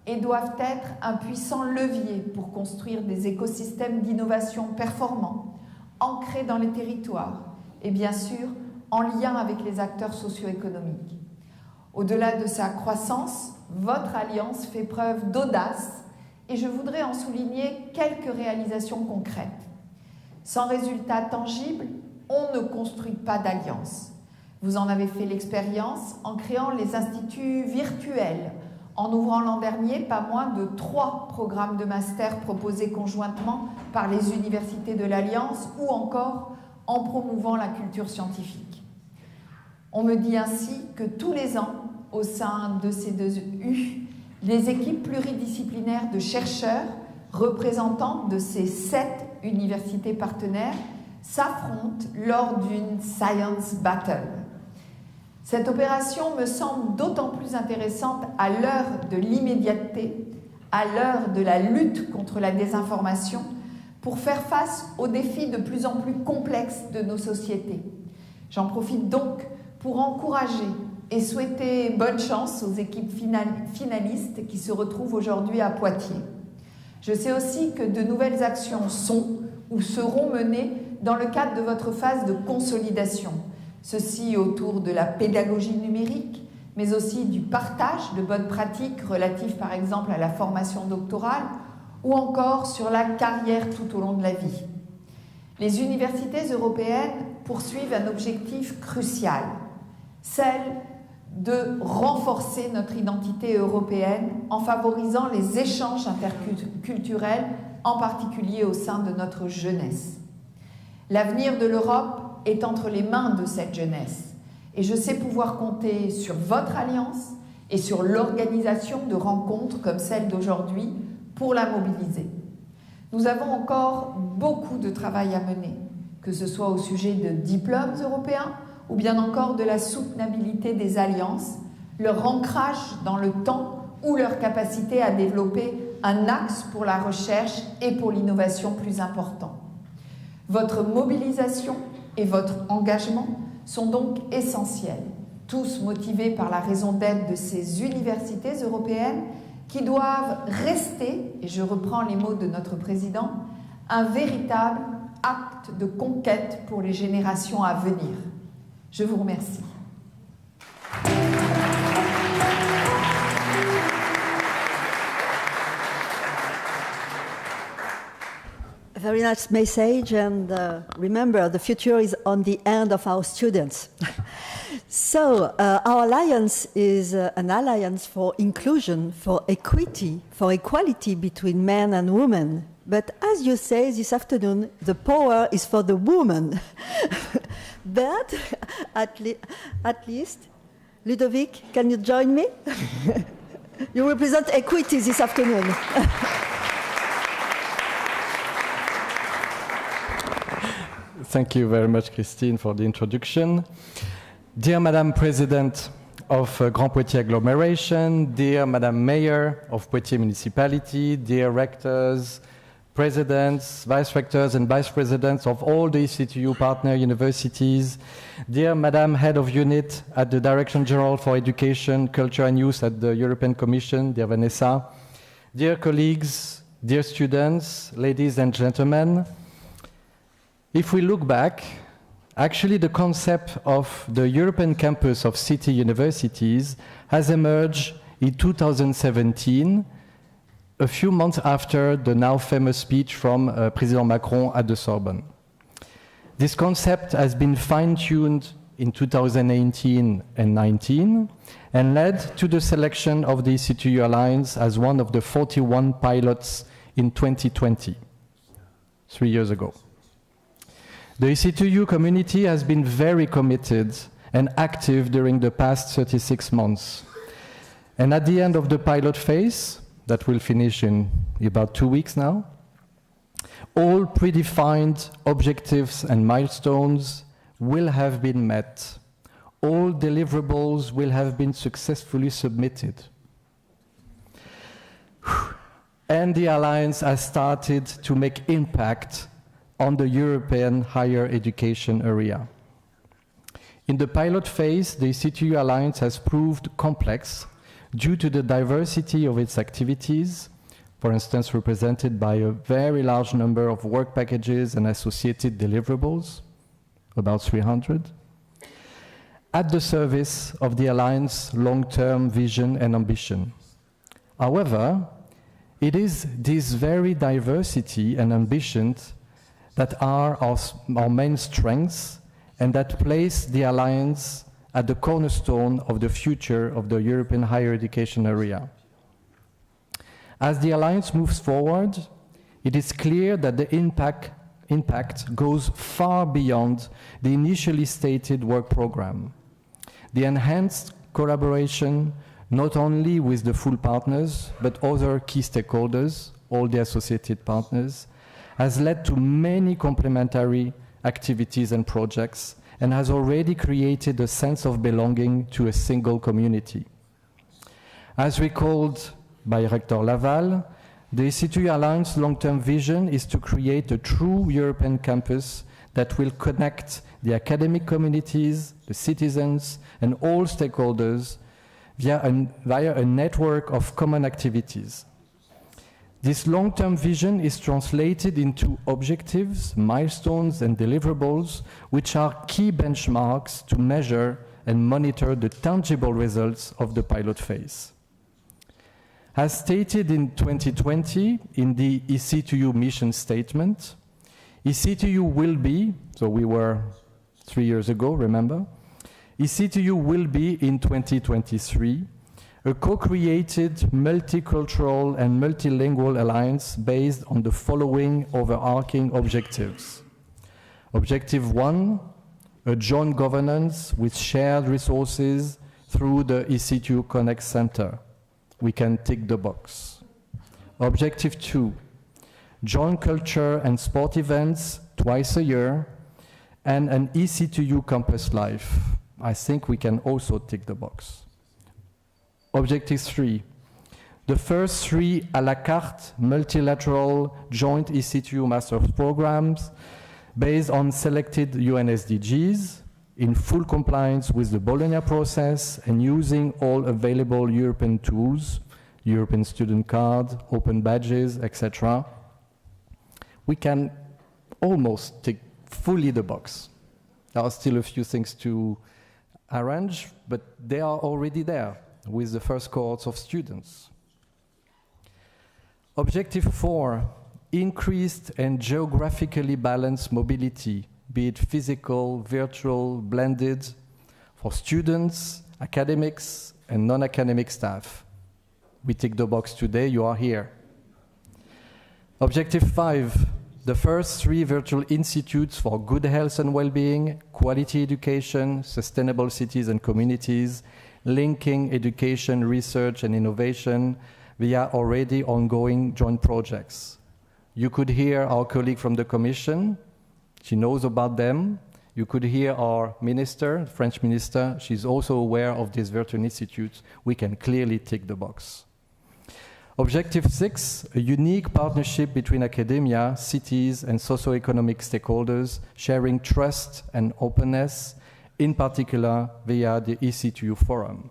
et doivent être un puissant levier pour construire des écosystèmes d'innovation performants, ancrés dans les territoires et bien sûr en lien avec les acteurs socio-économiques. Au-delà de sa croissance, votre alliance fait preuve d'audace et je voudrais en souligner quelques réalisations concrètes. Sans résultats tangibles, on ne construit pas d'alliance. Vous en avez fait l'expérience en créant les instituts virtuels, en ouvrant l'an dernier pas moins de 3 programmes de master proposés conjointement par les universités de l'Alliance ou encore en promouvant la culture scientifique. On me dit ainsi que tous les ans, au sein de ces 2 U, les équipes pluridisciplinaires de chercheurs représentant de ces 7 universités partenaires s'affrontent lors d'une Science Battle. Cette opération me semble d'autant plus intéressante à l'heure de l'immédiateté, à l'heure de la lutte contre la désinformation, pour faire face aux défis de plus en plus complexes de nos sociétés. J'en profite donc pour encourager et souhaiter bonne chance aux équipes finalistes qui se retrouvent aujourd'hui à Poitiers. Je sais aussi que de nouvelles actions sont ou seront menées dans le cadre de votre phase de consolidation. Ceci autour de la pédagogie numérique, mais aussi du partage de bonnes pratiques relatives par exemple à la formation doctorale ou encore sur la carrière tout au long de la vie. Les universités européennes poursuivent un objectif crucial, celle de renforcer notre identité européenne en favorisant les échanges interculturels, en particulier au sein de notre jeunesse. L'avenir de l'Europe est entre les mains de cette jeunesse et je sais pouvoir compter sur votre alliance et sur l'organisation de rencontres comme celle d'aujourd'hui pour la mobiliser. Nous avons encore beaucoup de travail à mener, que ce soit au sujet de diplômes européens ou bien encore de la soutenabilité des alliances, leur ancrage dans le temps ou leur capacité à développer un axe pour la recherche et pour l'innovation plus important. Votre mobilisation et votre engagement sont donc essentiels, tous motivés par la raison d'être de ces universités européennes qui doivent rester, et je reprends les mots de notre président, un véritable acte de conquête pour les générations à venir. Je vous remercie. A very nice message, and remember, the future is on the hand of our students. So, our alliance is an alliance for inclusion, for equality between men and women. But as you say this afternoon, the power is for the woman. But at least, Ludovic, can you join me? You represent equity this afternoon. Thank you very much, Christine, for the introduction. Dear Madam President of Grand Poitiers Agglomeration, dear Madam Mayor of Poitiers Municipality, dear rectors, presidents, vice-rectors and vice-presidents of all the EC2U partner universities, dear Madam Head of Unit at the Direction General for Education, Culture and Youth at the European Commission, dear Vanessa, dear colleagues, dear students, ladies and gentlemen, if we look back, actually the concept of the European campus of city universities has emerged in 2017, a few months after the now famous speech from President Macron at the Sorbonne. This concept has been fine-tuned in 2018 and 19 and led to the selection of the EC2U Alliance as one of the 41 pilots in 2020, 3 years ago. The EC2U community has been very committed and active during the past 36 months. And at the end of the pilot phase, that will finish in about 2 weeks now, all predefined objectives and milestones will have been met. All deliverables will have been successfully submitted. And the Alliance has started to make impact on the European higher education area. In the pilot phase, the EC2U Alliance has proved complex due to the diversity of its activities, for instance, represented by a very large number of work packages and associated deliverables, about 300, at the service of the Alliance's long-term vision and ambition. However, it is this very diversity and ambition that are our main strengths and that place the Alliance at the cornerstone of the future of the European higher education area. As the Alliance moves forward, it is clear that the impact goes far beyond the initially stated work program. The enhanced collaboration, not only with the full partners, but other key stakeholders, all the associated partners, has led to many complementary activities and projects, and has already created a sense of belonging to a single community. As recalled by Rector Laval, the EC2U Alliance long-term vision is to create a true European campus that will connect the academic communities, the citizens, and all stakeholders via a network of common activities. This long-term vision is translated into objectives, milestones, and deliverables, which are key benchmarks to measure and monitor the tangible results of the pilot phase. As stated in 2020 in the EC2U mission statement, EC2U will be, so we were 3 years ago, remember? EC2U will be in 2023 a co-created multicultural and multilingual alliance based on the following overarching objectives. Objective 1, a joint governance with shared resources through the EC2U Connect Center. We can tick the box. Objective 2, joint culture and sport events twice a year, and an EC2U campus life. I think we can also tick the box. Objective 3, the first 3 à la carte multilateral joint EC2U master's programs based on selected UN SDGs in full compliance with the Bologna process and using all available European tools, European student card, open badges, etc. We can almost tick fully the box. There are still a few things to arrange, but they are already there with the first cohorts of students. Objective 4, increased and geographically balanced mobility, be it physical, virtual, blended, for students, academics, and non-academic staff. We tick the box today, you are here. Objective 5, the first 3 virtual institutes for good health and well-being, quality education, sustainable cities and communities, linking education, research, and innovation via already ongoing joint projects. You could hear our colleague from the Commission. She knows about them. You could hear our minister, French minister. She's also aware of these virtual institutes. We can clearly tick the box. Objective 6, a unique partnership between academia, cities, and socioeconomic stakeholders, sharing trust and openness, in particular via the EC2U Forum.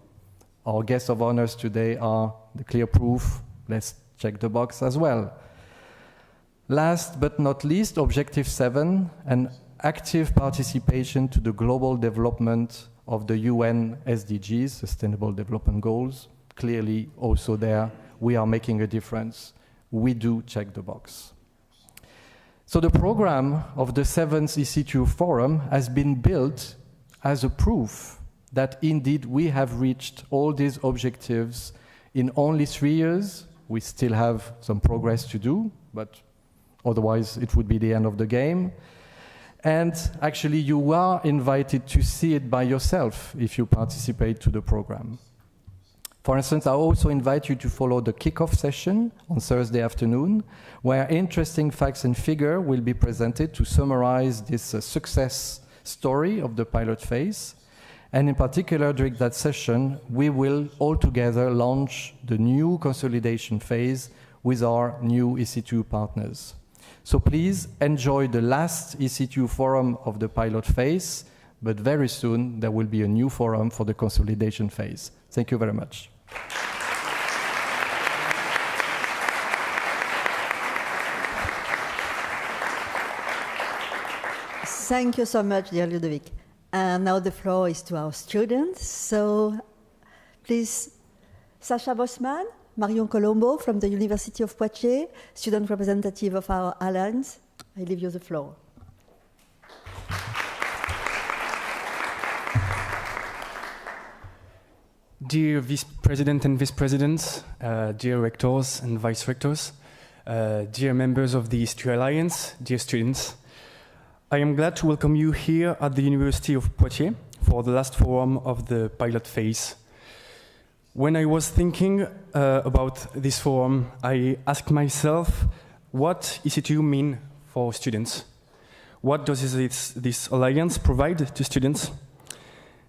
Our guests of honors today are the clear proof. Let's check the box as well. Last but not least, Objective 7, an active participation to the global development of the UN SDGs, Sustainable Development Goals. Clearly also there, we are making a difference. We do check the box. So the program of the 7th EC2U Forum has been built as a proof that indeed we have reached all these objectives in only 3 years. We still have some progress to do, but otherwise it would be the end of the game. And actually you are invited to see it by yourself if you participate to the program. For instance, I also invite you to follow the kickoff session on Thursday afternoon, where interesting facts and figures will be presented to summarize this success story of the pilot phase. And in particular, during that session, we will all together launch the new consolidation phase with our new EC2 partners. So please enjoy the last EC2 forum of the pilot phase, but very soon there will be a new forum for the consolidation phase. Thank you very much. Thank you so much, dear Ludovic. And now the floor is to our students. So please, Sacha Bosman, Marion Colombo from the University of Poitiers, student representative of our alliance. I leave you the floor. Dear Vice President and Vice Presidents, dear rectors and vice rectors, dear members of the EC2U Alliance, dear students, I am glad to welcome you here at the University of Poitiers for the last forum of the pilot phase. When I was thinking about this forum, I asked myself, what EC2U mean for students? What does this alliance provide to students?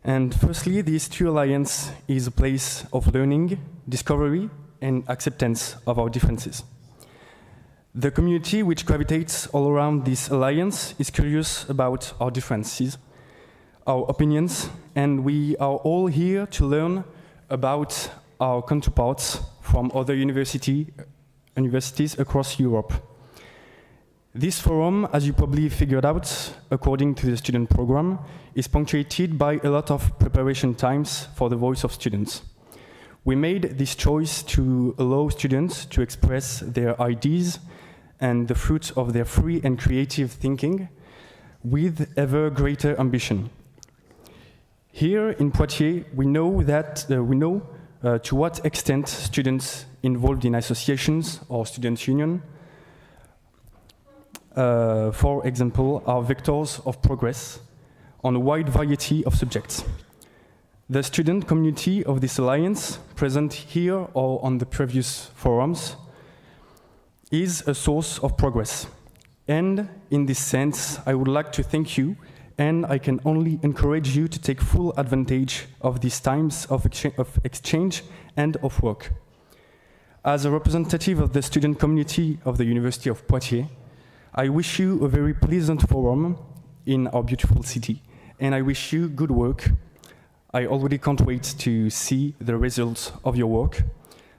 And firstly, the EC2U Alliance is a place of learning, discovery, and acceptance of our differences. The community which gravitates all around this alliance is curious about our differences, our opinions, and we are all here to learn about our counterparts from other universities across Europe. This forum, as you probably figured out, according to the student program, is punctuated by a lot of preparation times for the voice of students. We made this choice to allow students to express their ideas and the fruit of their free and creative thinking with ever greater ambition. Here in Poitiers, we know to what extent students involved in associations or student union, for example, are vectors of progress on a wide variety of subjects. The student community of this alliance, present here or on the previous forums, is a source of progress. And in this sense, I would like to thank you, and I can only encourage you to take full advantage of these times of exchange and of work. As a representative of the student community of the University of Poitiers, I wish you a very pleasant forum in our beautiful city, and I wish you good work. I already can't wait to see the results of your work.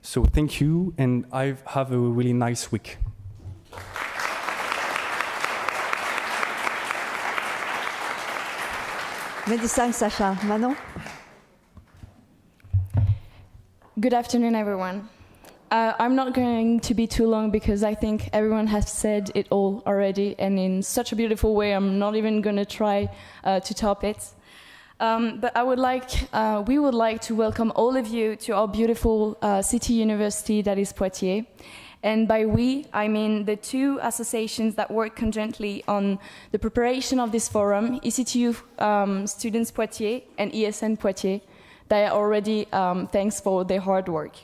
So thank you, and have a really nice week. Many thanks, Sasha. Manon? Good afternoon, everyone. I'm not going to be too long because I think everyone has said it all already, and in such a beautiful way, I'm not even going to try to top it. But we would like to welcome all of you to our beautiful city university that is Poitiers. And by we, I mean the two associations that work conjointly on the preparation of this forum, EC2U Students Poitiers and ESN Poitiers. They are already thanks for their hard work.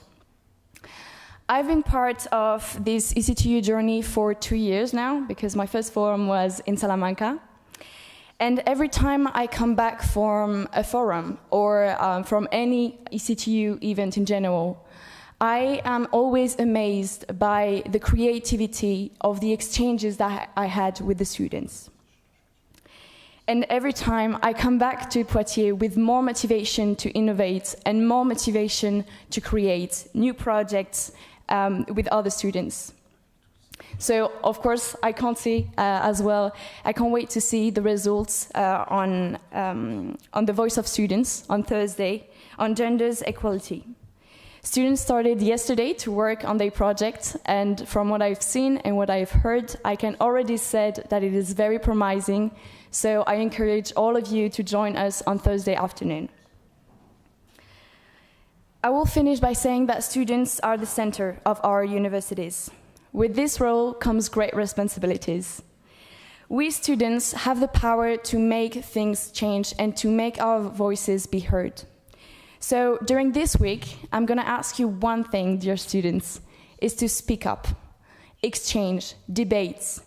I've been part of this EC2U journey for 2 years now, because my first forum was in Salamanca. And every time I come back from a forum or from any EC2U event in general, I am always amazed by the creativity of the exchanges that I had with the students. And every time I come back to Poitiers with more motivation to innovate and more motivation to create new projects with other students. So, of course, I can't wait to see the results on the Voice of Students on Thursday on genders equality. Students started yesterday to work on their project, and from what I've seen and what I've heard, I can already say that it is very promising. So I encourage all of you to join us on Thursday afternoon. I will finish by saying that students are the center of our universities. With this role comes great responsibilities. We students have the power to make things change and to make our voices be heard. So during this week, I'm going to ask you one thing, dear students, is to speak up, exchange, debates.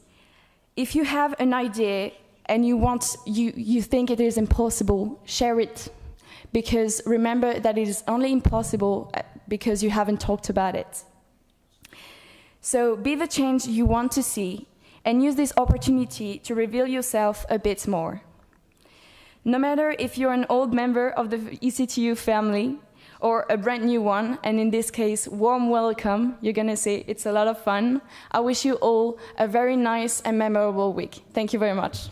If you have an idea and you think it is impossible, share it. Because remember that it is only impossible because you haven't talked about it. So be the change you want to see and use this opportunity to reveal yourself a bit more. No matter if you're an old member of the EC2U family or a brand new one, and in this case, warm welcome, you're gonna say it's a lot of fun. I wish you all a very nice and memorable week. Thank you very much.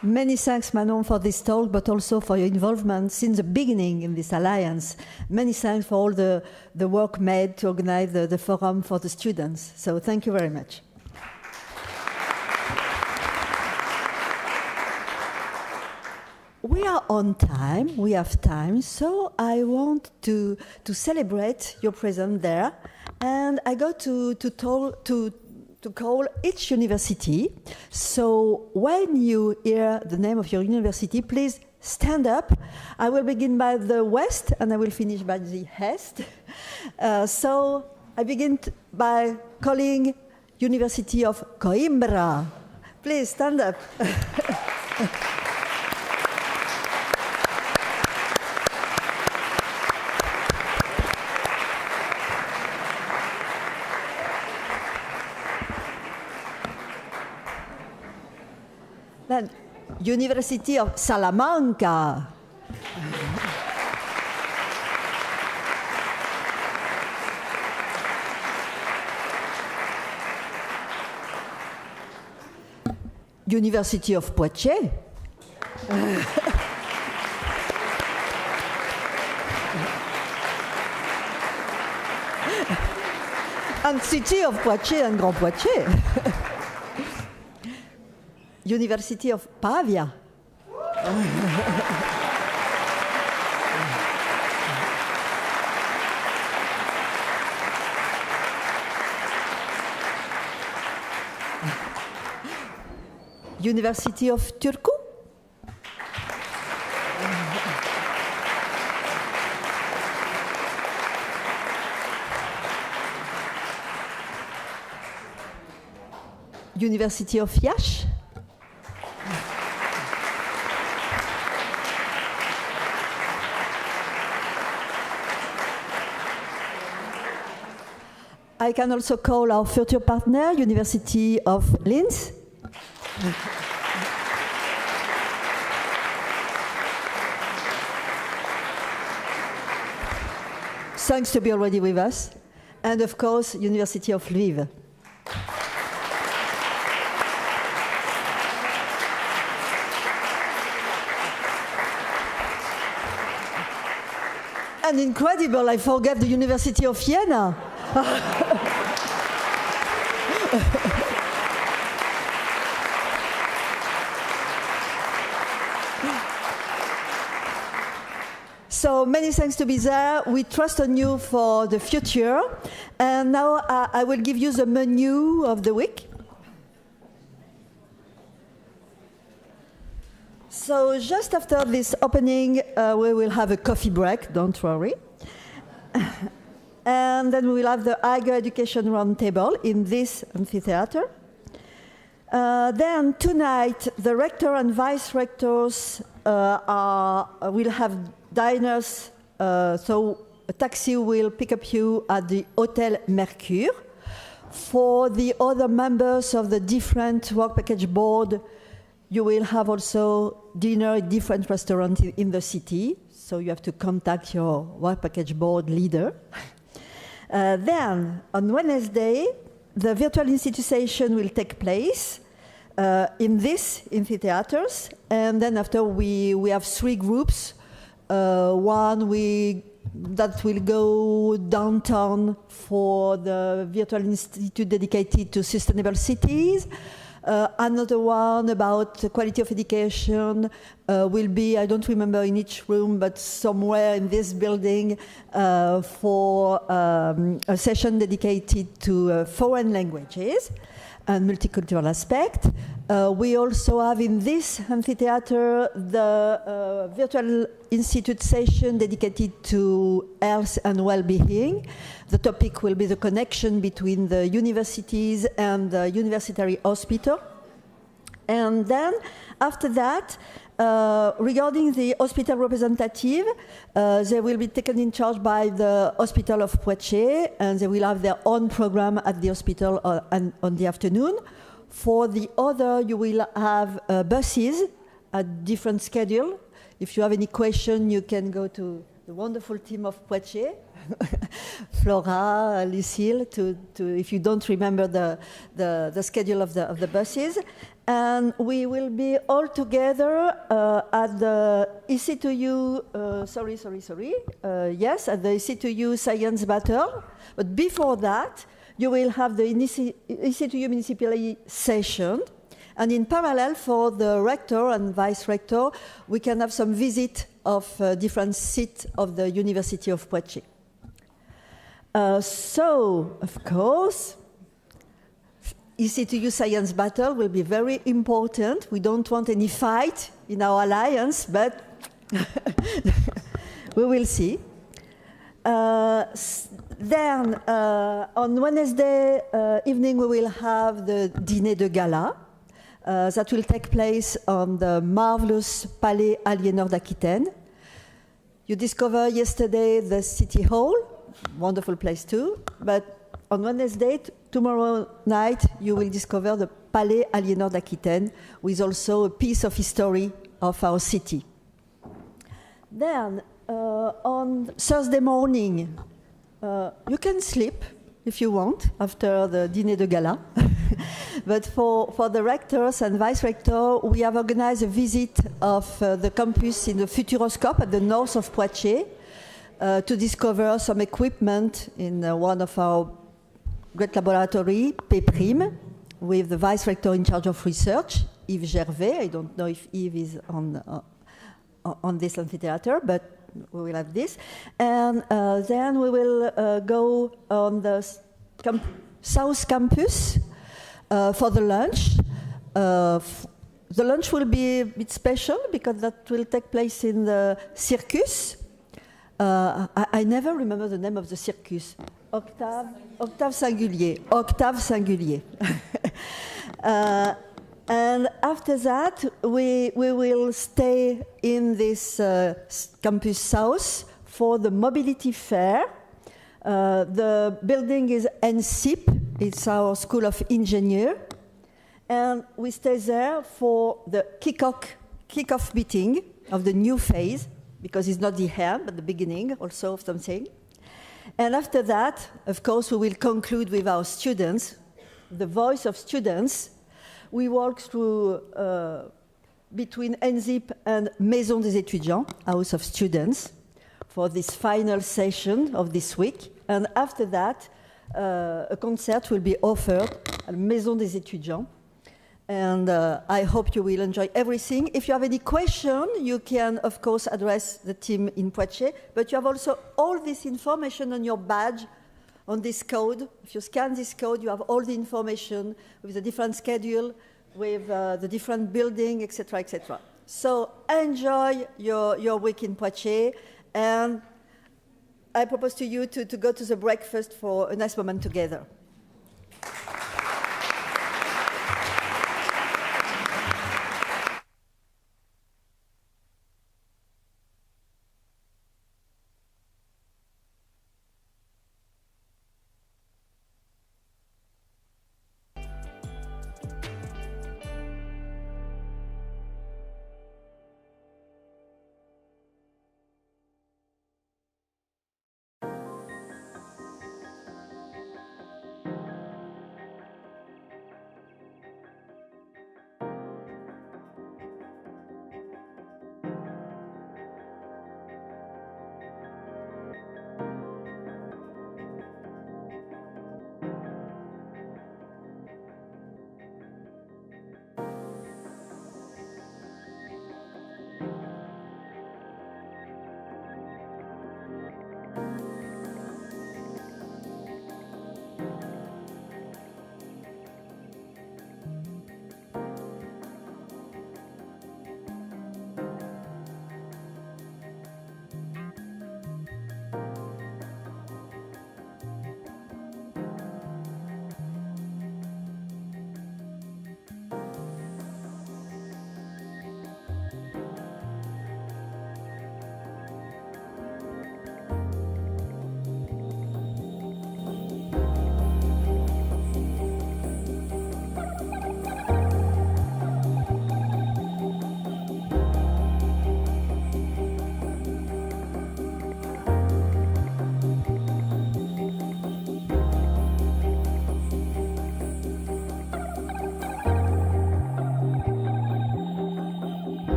Many thanks, Manon, for this talk, but also for your involvement since the beginning in this alliance. Many thanks for all the work made to organize the forum for the students. So thank you very much. We are on time, we have time, so I want to celebrate your presence there. And I go to call each university. So when you hear the name of your university, please stand up. I will begin by the west and I will finish by the east. So I begin by calling University of Coimbra. Please stand up. Then University of Salamanca. University of Poitiers. And city of Poitiers and Grand Poitiers. University of Pavia. University of Turku. University of Yash. I can also call our future partner, University of Linz. Thanks to be already with us. And of course, University of Lviv. And incredible, I forgot the University of Vienna. So many thanks to be there. We trust on you for the future. And now I will give you the menu of the week. So just after this opening, we will have a coffee break, don't worry. And then we will have the higher education roundtable in this amphitheater. Then tonight, the rector and vice rectors will have diners, so a taxi will pick up you at the Hotel Mercure. For the other members of the different work package board, you will have also dinner at different restaurants in the city, so you have to contact your work package board leader. Then, on Wednesday, the virtual institute session will take place in this amphitheaters, and then after we have three groups. One that will go downtown for the virtual institute dedicated to sustainable cities. Another one about quality of education will be, I don't remember in each room, but somewhere in this building for a session dedicated to foreign languages and multicultural aspect. We also have in this amphitheater the virtual institute session dedicated to health and well-being. The topic will be the connection between the universities and the university hospital. And then after that, regarding the hospital representative, they will be taken in charge by the Hospital of Poitiers, and they will have their own program at the hospital on the afternoon. For the other, you will have buses at different schedule. If you have any question, you can go to the wonderful team of Poitiers, Flora, Lucille, if you don't remember the schedule of the buses. And we will be all together at the EC2U, at the EC2U Science Battle. But before that, you will have the EC2U municipality session. And in parallel, for the rector and vice rector, we can have some visit of different seats of the University of Poitiers. So, of course, EC2U Science Battle will be very important. We don't want any fight in our alliance, but We will see. Then on Wednesday evening we will have the Dîner de Gala that will take place on the marvelous Palais Aliénor d'Aquitaine. You discovered yesterday the City Hall, wonderful place too, but on Wednesday, tomorrow night, you will discover the Palais Aliénor d'Aquitaine with also a piece of history of our city. Then on Thursday morning, you can sleep if you want after the Dîner de Gala. But for the rectors and vice rector, we have organized a visit of the campus in the Futuroscope at the north of Poitiers to discover some equipment in one of our great laboratory, P', with the vice rector in charge of research, Yves Gervais. I don't know if Yves is on this amphitheater, but we will have this. And then we will go on the South Campus for the lunch. The lunch will be a bit special because that will take place in the Circus. I never remember the name of the circus. Octave Singulier. Octave Singulier. And after that, we will stay in this Campus South for the Mobility Fair. The building is NCIP. It's our School of Engineer. And we stay there for the kick-off meeting of the new phase, because it's not the end, but the beginning also of something. And after that, of course, we will conclude with our students, the voice of students. We walk through between NZIP and Maison des Étudiants, House of Students, for this final session of this week. And after that, a concert will be offered at Maison des Étudiants. And I hope you will enjoy everything. If you have any question, you can, of course, address the team in Poitiers. But you have also all this information on your badge, on this code. If you scan this code, you have all the information with the different schedule, with the different building, etc., etc. So enjoy your week in Poitiers. And I propose to you to go to the breakfast for a nice moment together.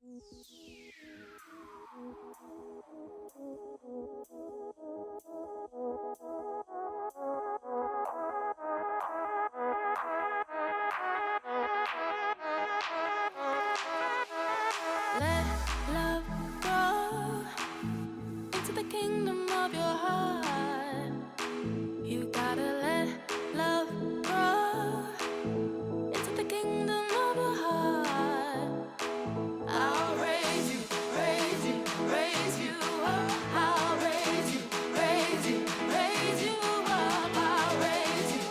Let love grow into the kingdom of your heart. You gotta let love grow into the kingdom of your heart. I'll raise you, raise you, raise you up. I'll raise you, raise you, raise you up. I'll raise you,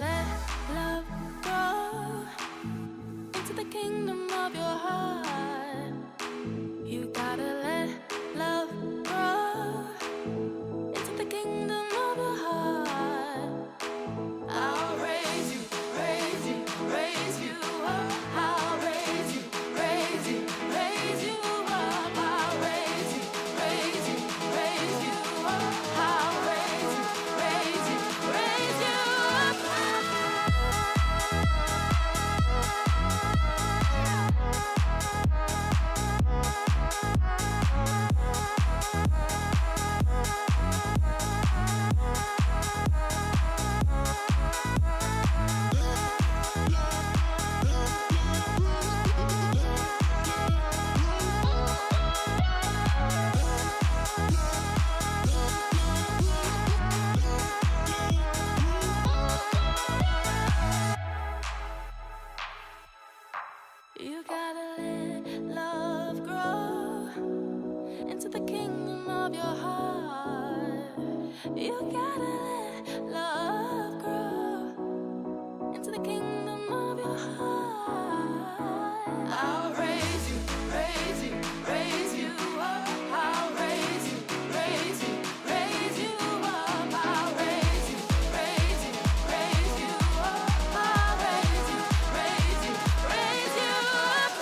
Let love grow into the kingdom of your heart. You gotta let love grow into the kingdom of your heart. I'll raise you, raise you, raise you up. I'll raise you, raise you, raise you up. I'll raise you, raise you, raise you up. I'll raise you, raise you, raise you up. You gotta let love grow into the kingdom of your heart. You gotta let love grow into the kingdom of your heart. I'll raise you, raise you, raise you up. I'll raise you, raise you, raise you up. I'll raise you, raise you, raise you up. I'll raise you, raise you, raise you up.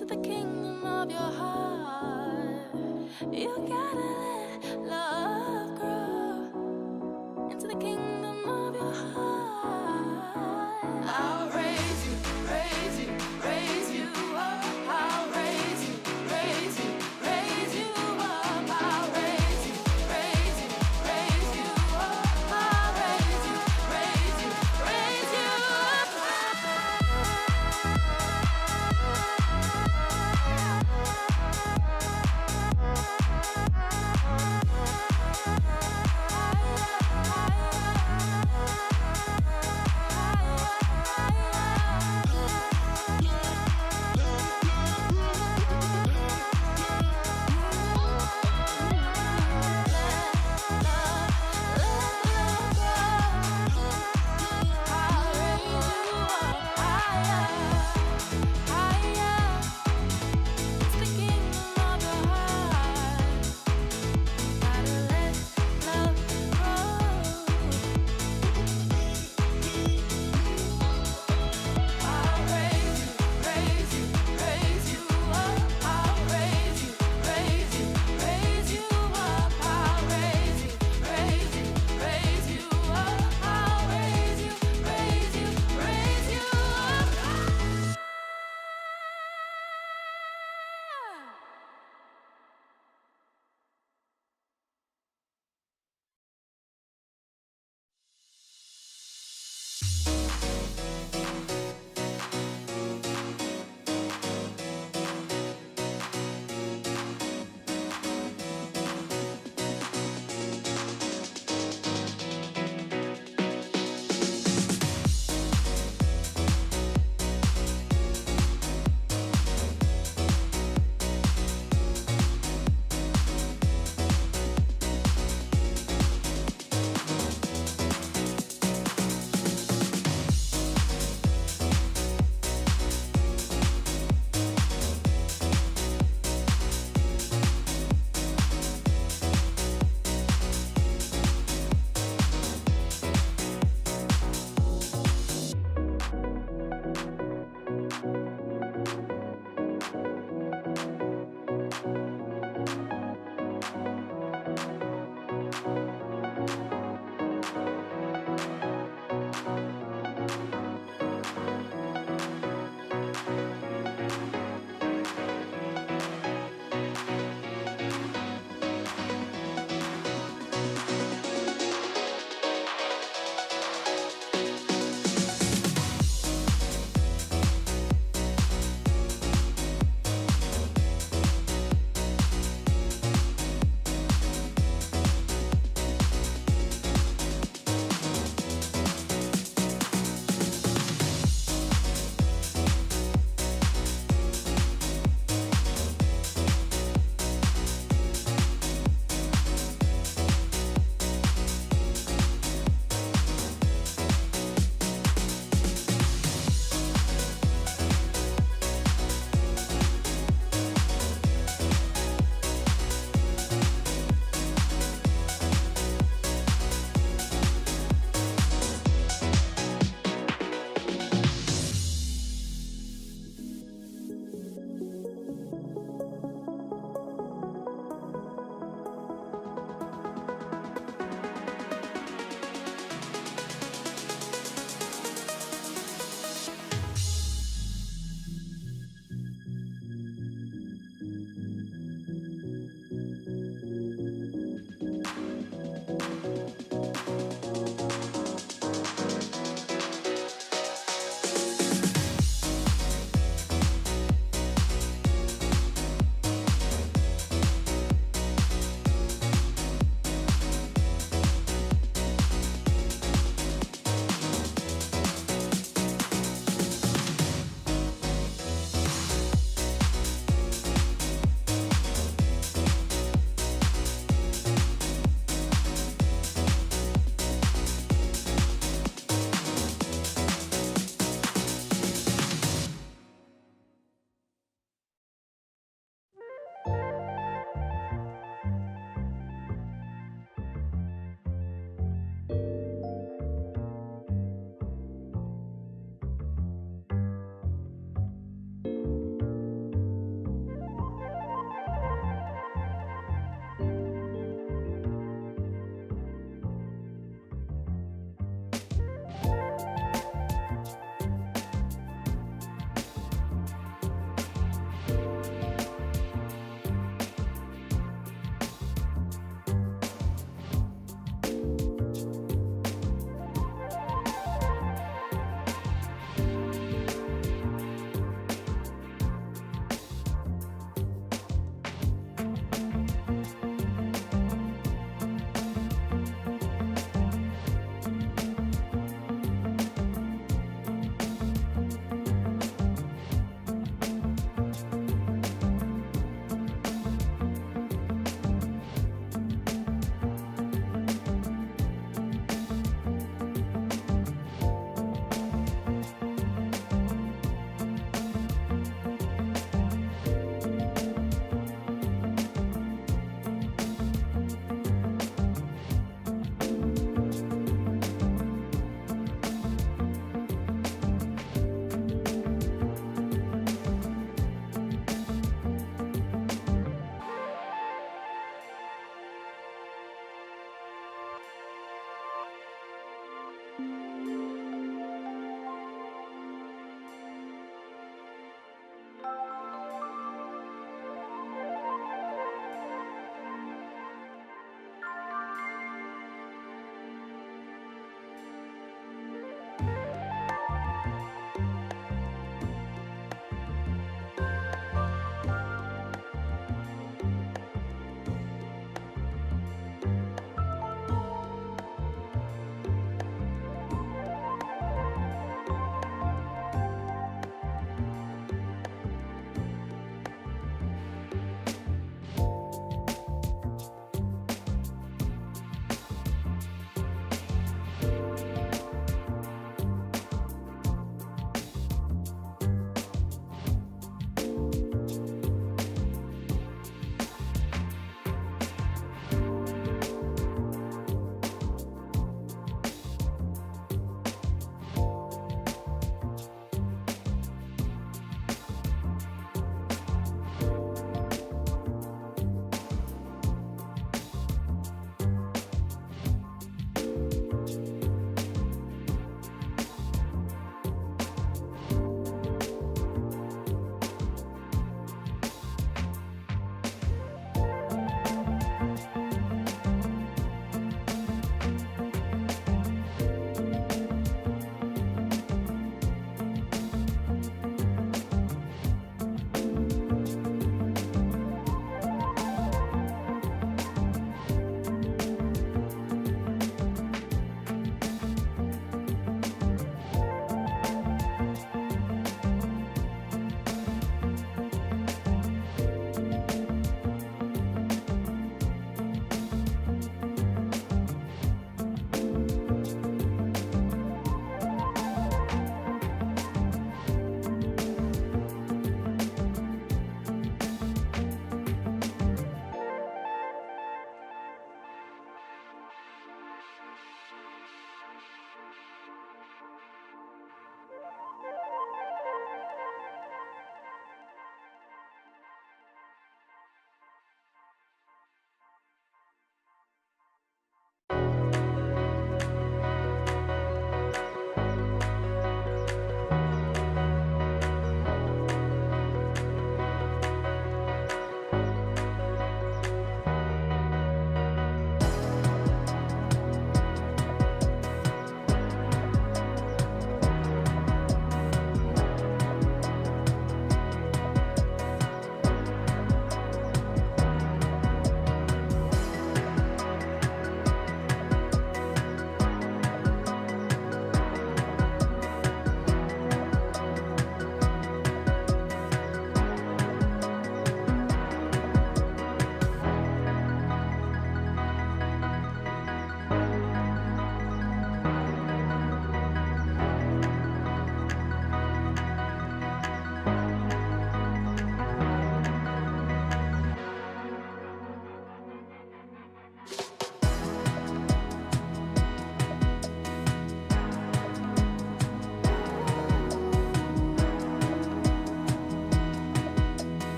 into the kingdom of your heart. You gotta let love grow into the kingdom of your heart. I'll raise you, raise you, raise you up. I'll raise you, raise you, raise you up. I'll raise you, raise you, raise you up. I'll raise you, raise you, raise you up.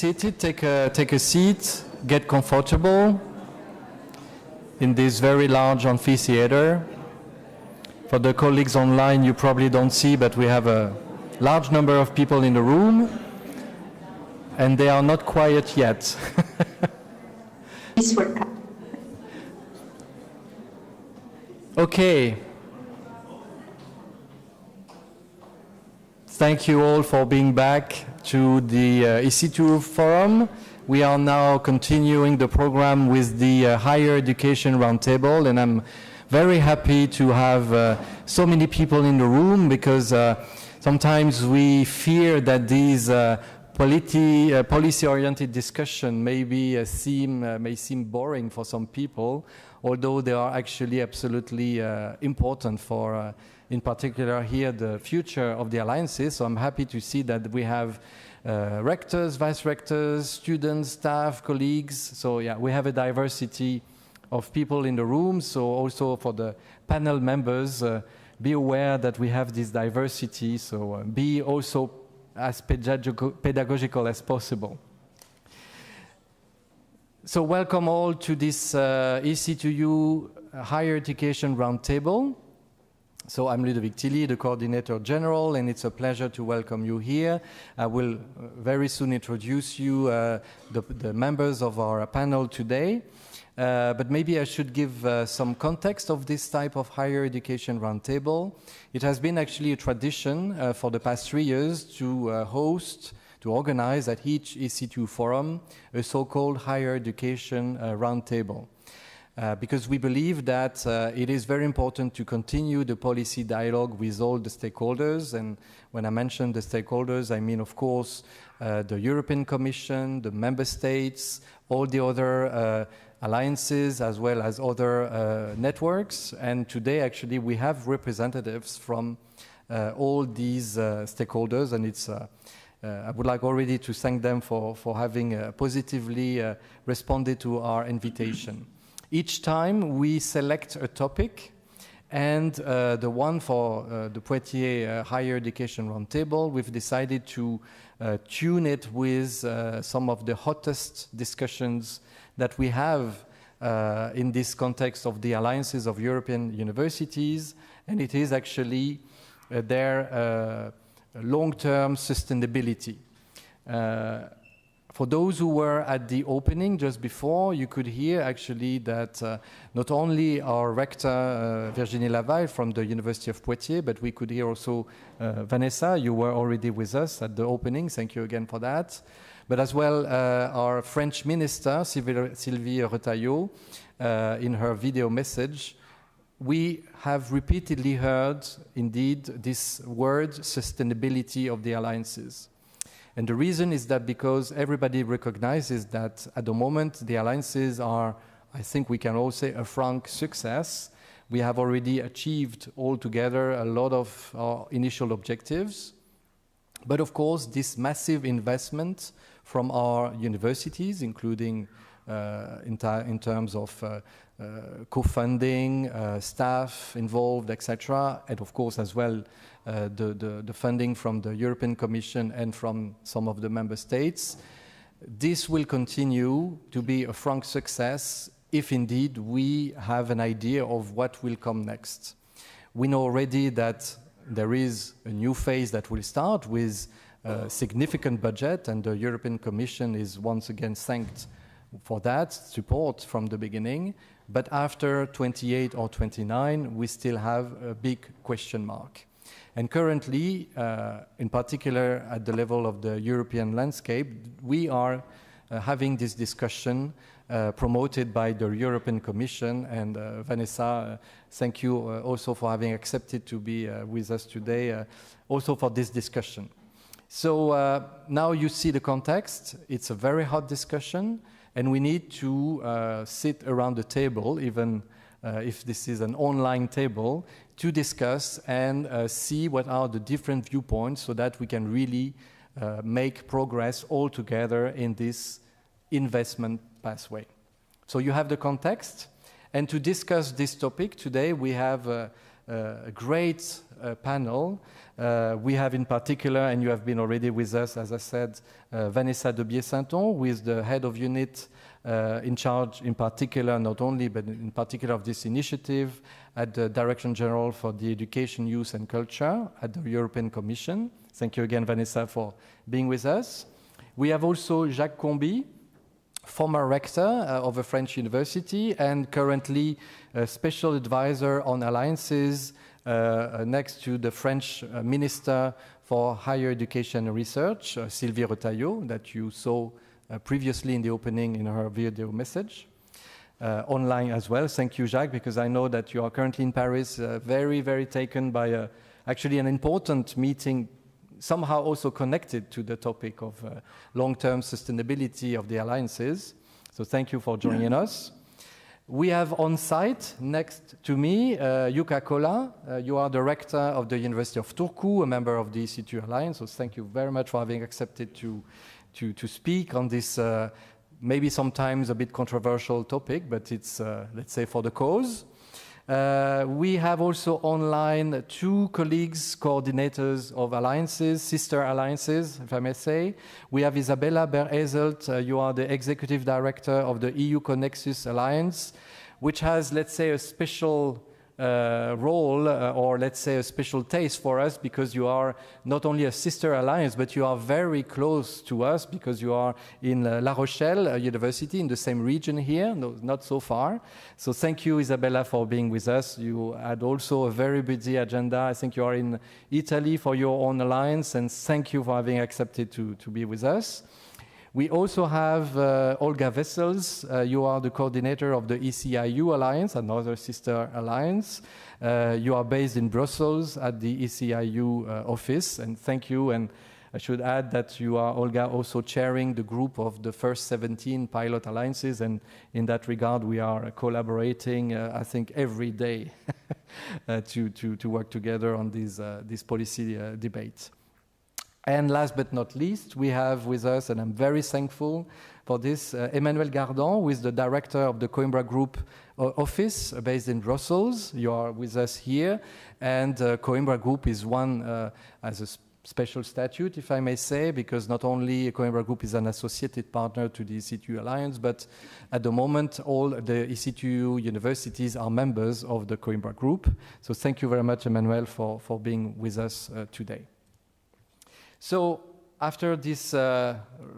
seated, take a seat, get comfortable in this very large amphitheater. For the colleagues online, you probably don't see, but we have a large number of people in the room, and they are not quiet yet. Okay. Thank you all for being back to the EC2U Forum. We are now continuing the program with the Higher Education Roundtable, and I'm very happy to have so many people in the room, because sometimes we fear that these policy-oriented discussion may seem boring for some people, although they are actually absolutely important for, in particular here, the future of the alliances. So I'm happy to see that we have rectors, vice-rectors, students, staff, colleagues. So yeah, we have a diversity of people in the room. So also for the panel members, be aware that we have this diversity. So be also as pedagogical as possible. So welcome all to this EC2U Higher Education Roundtable. So I'm Ludovic Tilly, the Coordinator General, and it's a pleasure to welcome you here. I will very soon introduce you the members of our panel today. But maybe I should give some context of this type of higher education roundtable. It has been actually a tradition for the past 3 years to organize at each EC2 forum a so-called higher education roundtable. Because we believe that it is very important to continue the policy dialogue with all the stakeholders. And when I mention the stakeholders, I mean, of course, the European Commission, the member states, all the other alliances, as well as other networks. And today, actually, we have representatives from all these stakeholders. And it's I would like already to thank them for having positively responded to our invitation. Each time we select a topic, and the one for the Poitiers Higher Education Roundtable, we've decided to tune it with some of the hottest discussions that we have in this context of the alliances of European universities, and it is actually their long-term sustainability. For those who were at the opening just before, you could hear actually that not only our rector, Virginie Lavalle from the University of Poitiers, but we could hear also Vanessa, you were already with us at the opening, thank you again for that. But as well our French minister, Sylvie Retailleau, in her video message, we have repeatedly heard indeed this word sustainability of the alliances. And the reason is that because everybody recognizes that at the moment the alliances are, I think we can all say, a frank success. We have already achieved altogether a lot of our initial objectives. But of course, this massive investment from our universities, including in terms of co-funding, staff involved, etc., and of course as well the funding from the European Commission and from some of the member states. This will continue to be a frank success if indeed we have an idea of what will come next. We know already that there is a new phase that will start with a significant budget, and the European Commission is once again thanked for that support from the beginning. But after 28 or 29, we still have a big question mark. And currently, in particular at the level of the European landscape, we are having this discussion promoted by the European Commission. And Vanessa, thank you also for having accepted to be with us today, also for this discussion. So now you see the context. It's a very hot discussion, and we need to sit around the table, even if this is an online table, to discuss and see what are the different viewpoints so that we can really make progress all together in this investment pathway. So you have the context, and to discuss this topic today we have a great panel. We have in particular, and you have been already with us, as I said, Vanessa de Bier-Sainton, who is the head of unit in charge in particular, not only, but in particular of this initiative at the Direction General for the Education, Youth and Culture at the European Commission. Thank you again, Vanessa, for being with us. We have also Jacques Combi, former rector of a French university and currently a special advisor on alliances next to the French Minister for Higher Education and Research, Sylvie Retailleau, that you saw previously in the opening in her video message. Online as well. Thank you, Jacques, because I know that you are currently in Paris, very, very taken by actually an important meeting, somehow also connected to the topic of long-term sustainability of the alliances. So thank you for joining us. We have on site next to me, Yuka Kola. You are the rector of the University of Turku, a member of the EC2U Alliance. So thank you very much for having accepted to speak on this maybe sometimes a bit controversial topic, but it's, let's say, for the cause. We have also online two colleagues, coordinators of alliances, sister alliances, if I may say. We have Isabella Ber-Ezelt. You are the executive director of the EU Connexus Alliance, which has, let's say, a special role or let's say a special taste for us, because you are not only a sister alliance, but you are very close to us because you are in La Rochelle University in the same region here, no, not so far. So thank you, Isabella, for being with us. You had also a very busy agenda. I think you are in Italy for your own alliance, and thank you for having accepted to be with us. We also have Olga Vessels. You are the coordinator of the EC2U Alliance, another sister alliance. You are based in Brussels at the EC2U office, and thank you. And I should add that you are, Olga, also chairing the group of the first 17 pilot alliances, and in that regard, we are collaborating, I think, every day to work together on this policy debate. And last but not least, we have with us, and I'm very thankful for this, Emmanuel Gardon, who is the director of the Coimbra Group office based in Brussels. You are with us here, and Coimbra Group is one as a special statute, if I may say, because not only Coimbra Group is an associated partner to the EC2U Alliance, but at the moment all the EC2U universities are members of the Coimbra Group. So thank you very much, Emmanuel, for being with us today. So after this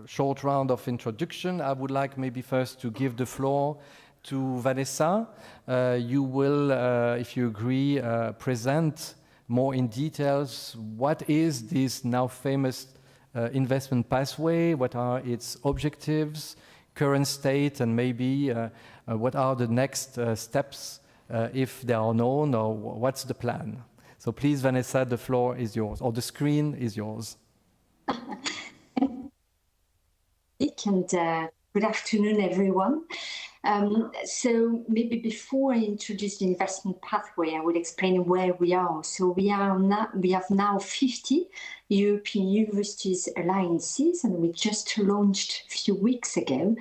short round of introduction, I would like maybe first to give the floor to Vanessa. You will, if you agree, present more in details what is this now famous investment pathway, what are its objectives, current state, and maybe what are the next steps if they are known, or what's the plan. So please, Vanessa, the floor is yours, or the screen is yours. And good afternoon, everyone. So maybe before I introduce the investment pathway, I will explain where we are. So we have now 50 European universities alliances, and we just launched a few weeks ago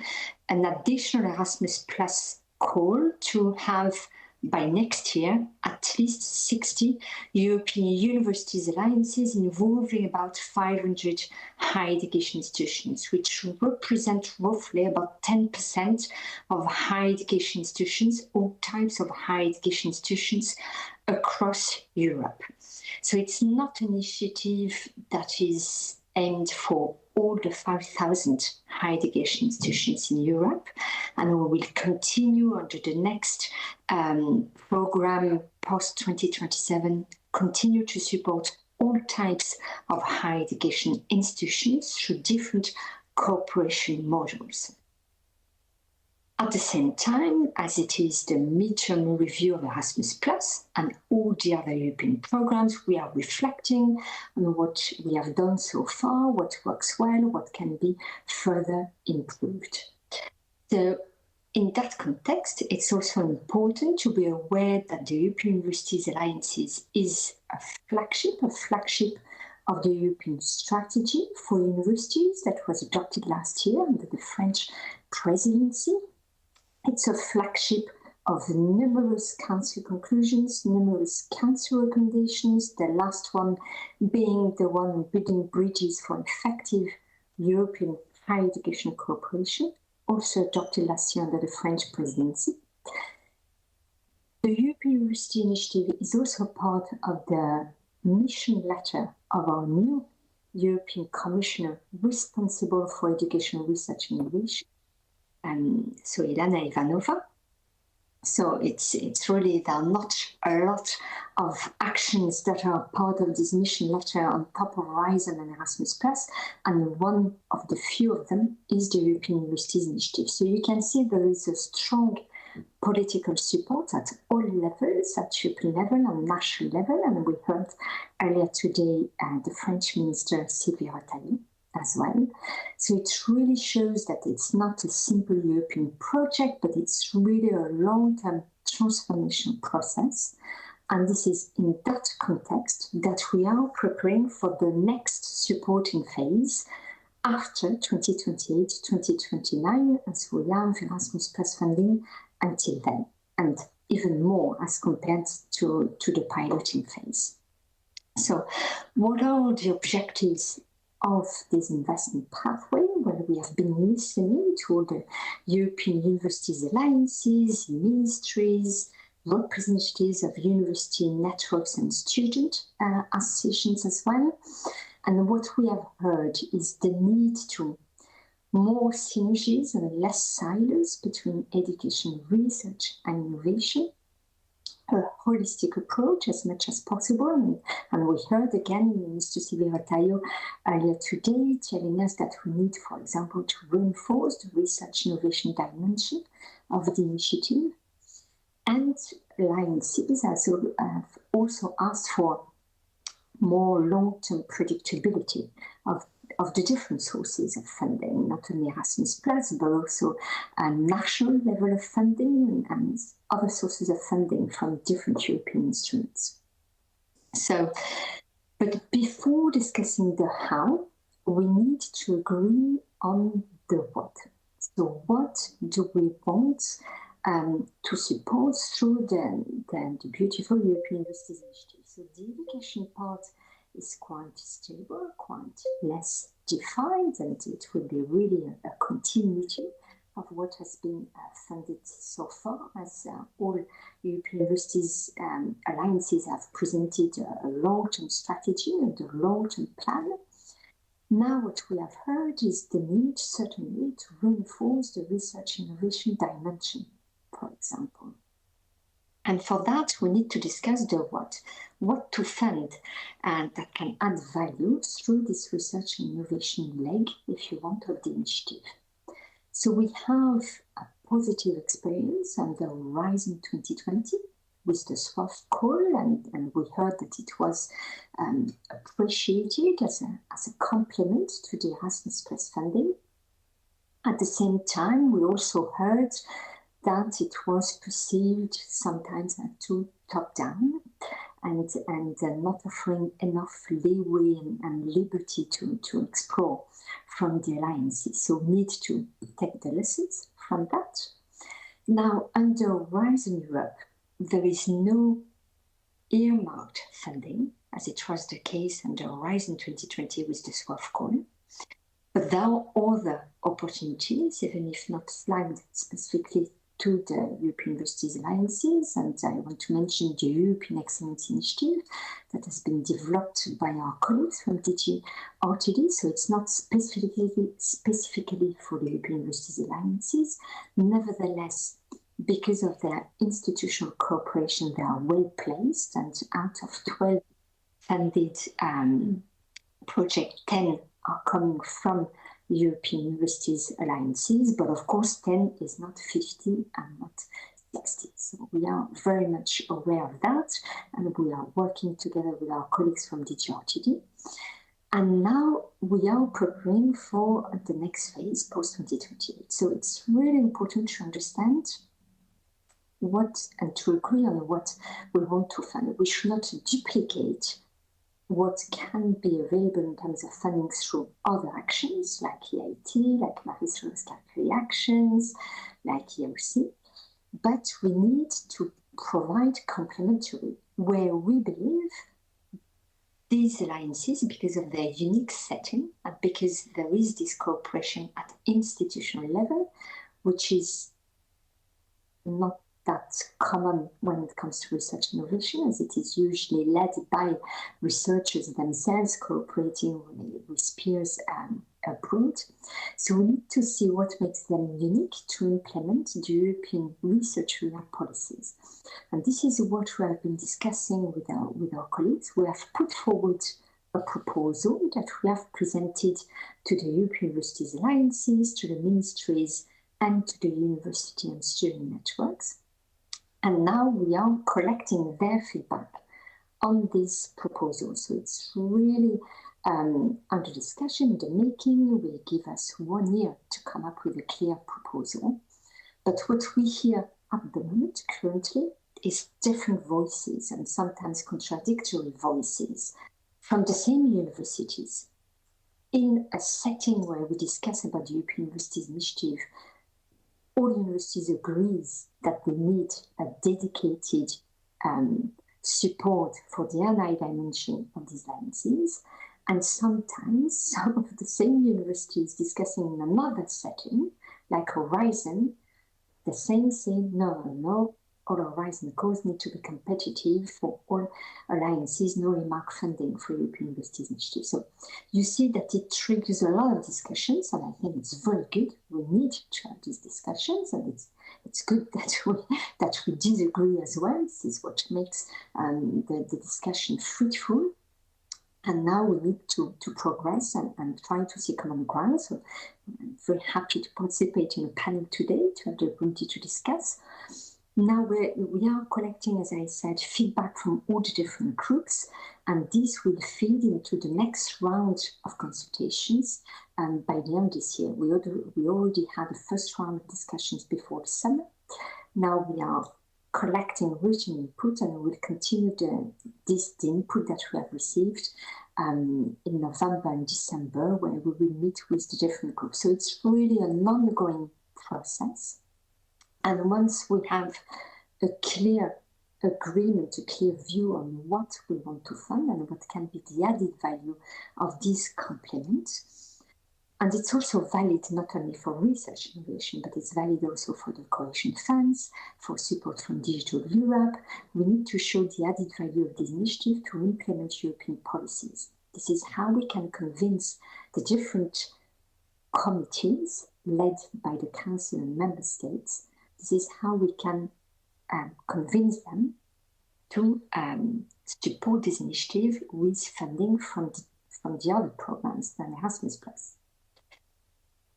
an additional Erasmus Plus call to have by next year at least 60 European universities alliances involving about 500 higher education institutions, which represent roughly about 10% of higher education institutions, all types of higher education institutions across Europe. So it's not an initiative that is aimed for all the 5,000 higher education institutions in Europe, and we will continue under the next program post-2027, continue to support all types of higher education institutions through different cooperation models. At the same time, as it is the midterm review of Erasmus Plus and all the other European programs, we are reflecting on what we have done so far, what works well, what can be further improved. So in that context, it's also important to be aware that the European Universities Alliances is a flagship of the European strategy for universities that was adopted last year under the French presidency. It's a flagship of numerous council conclusions, numerous council recommendations, the last one being the one on building bridges for effective European higher education cooperation, also adopted last year under the French presidency. The European University Initiative is also part of the mission letter of our new European Commissioner responsible for educational research and innovation, so Ilana Ivanova. So it's really, there are not a lot of actions that are part of this mission letter on top of Horizon and Erasmus+, and one of the few of them is the European Universities Initiative. So you can see there is a strong political support at all levels, at European level and national level, and we heard earlier today the French Minister Sylvie Retailleau as well. So it really shows that it's not a simple European project, but it's really a long-term transformation process. And this is in that context that we are preparing for the next supporting phase after 2028-2029, as we have Erasmus Plus funding until then, and even more as compared to the piloting phase. So what are the objectives of this investment pathway? Well, we have been listening to all the European Universities Alliances, ministries, representatives of university networks and student associations as well. And what we have heard is the need to more synergies and less silos between education, research and innovation, a holistic approach as much as possible. And we heard again Mr. Sylvie Retailleau earlier today telling us that we need, for example, to reinforce the research innovation dimension of the initiative. And alliances have also asked for more long-term predictability of the different sources of funding, not only Erasmus+, but also a national level of funding and other sources of funding from different European instruments. So, but before discussing the how, we need to agree on the what. So what do we want to support through the beautiful European Universities Initiative? So the education part is quite stable, quite less defined, and it will be really a continuity of what has been funded so far, as all European universities alliances have presented a long-term strategy and a long-term plan. Now what we have heard is the need certainly to reinforce the research innovation dimension, for example. And for that, we need to discuss the what to fund, and that can add value through this research and innovation leg, if you want, of the initiative. So we have a positive experience under Horizon 2020 with the SWOF call, and we heard that it was appreciated as a complement to the Erasmus Plus funding. At the same time, we also heard that it was perceived sometimes too top-down and not offering enough leeway and liberty to explore from the alliances. So we need to take the lessons from that. Now, under Horizon Europe, there is no earmarked funding, as it was the case under Horizon 2020 with the SWOF call. But there are other opportunities, even if not flagged specifically to the European Universities Alliances, and I want to mention the European Excellence Initiative that has been developed by our colleagues from DG RTD, so it's not specifically for the European Universities Alliances. Nevertheless, because of their institutional cooperation, they are well placed, and out of 12 funded projects, 10 are coming from European Universities Alliances, but of course 10 is not 50 and not 60. So we are very much aware of that, and we are working together with our colleagues from DG RTD. And now we are preparing for the next phase, post-2028. So it's really important to understand what, and to agree on what we want to fund. We should not duplicate what can be available in terms of funding through other actions like EIT, like Marie-Thérèse Carcueil actions, like EOC. but we need to provide complementary, where we believe these alliances, because of their unique setting and because there is this cooperation at institutional level, which is not that common when it comes to research innovation, as it is usually led by researchers themselves cooperating with peers abroad. So we need to see what makes them unique to implement the European research area policies. And this is what we have been discussing with our colleagues. We have put forward a proposal that we have presented to the European Universities Alliances, to the ministries, and to the university and student networks. And now we are collecting their feedback on this proposal. So it's really under discussion, the making. Will give us 1 year to come up with a clear proposal. But what we hear at the moment currently is different voices and sometimes contradictory voices from the same universities. In a setting where we discuss about the European Universities Initiative, all universities agrees that we need a dedicated support for the allied dimension of these alliances. And sometimes some of the same universities discussing in another setting, like Horizon, the same say, no, all Horizon goals need to be competitive for all alliances, no remark funding for European Universities Initiative. So you see that it triggers a lot of discussions, and I think it's very good. We need to have these discussions, and it's good that we disagree as well. This is what makes the discussion fruitful. And now we need to progress and try to see common ground. So I'm very happy to participate in a panel today to have the opportunity to discuss. Now we are collecting, as I said, feedback from all the different groups, and this will feed into the next round of consultations by the end of this year. We already had the first round of discussions before the summer. Now we are collecting written input, and we will continue the input that we have received in November and December, where we will meet with the different groups. So it's really an ongoing process. And once we have a clear agreement, a clear view on what we want to fund and what can be the added value of this complement, and it's also valid not only for research innovation, but it's valid also for the cohesion funds, for support from Digital Europe. We need to show the added value of this initiative to implement European policies. This is how we can convince the different committees led by the Council and Member States. This is how we can convince them to support this initiative with funding from the other programs than Erasmus+.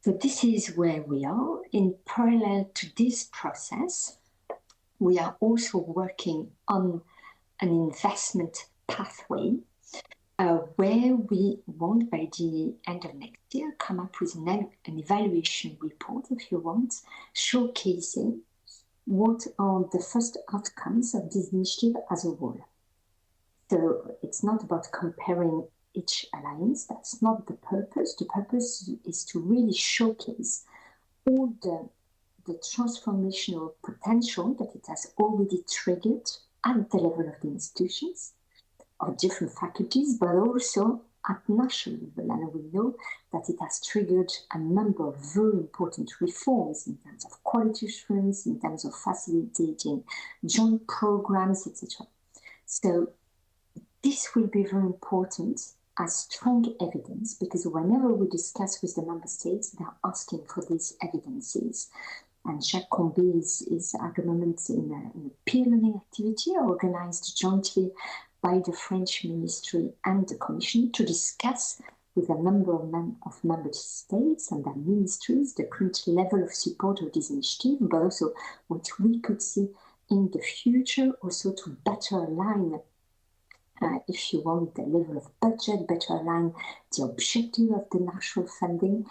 So this is where we are. In parallel to this process, we are also working on an investment pathway where we want, by the end of next year, come up with an evaluation report, if you want, showcasing what are the first outcomes of this initiative as a whole. So it's not about comparing each alliance. That's not the purpose. The purpose is to really showcase all the transformational potential that it has already triggered at the level of the institutions, of different faculties, but also at national level. And we know that it has triggered a number of very important reforms in terms of quality assurance, in terms of facilitating joint programs, etc. So this will be very important as strong evidence, because whenever we discuss with the member states, they are asking for these evidences. And Jacques Combet is at the moment in a peer learning activity organized jointly by the French Ministry and the Commission to discuss with a number of member states and their ministries the current level of support of this initiative, but also what we could see in the future, also to better align, if you want, the level of budget, better align the objective of the national funding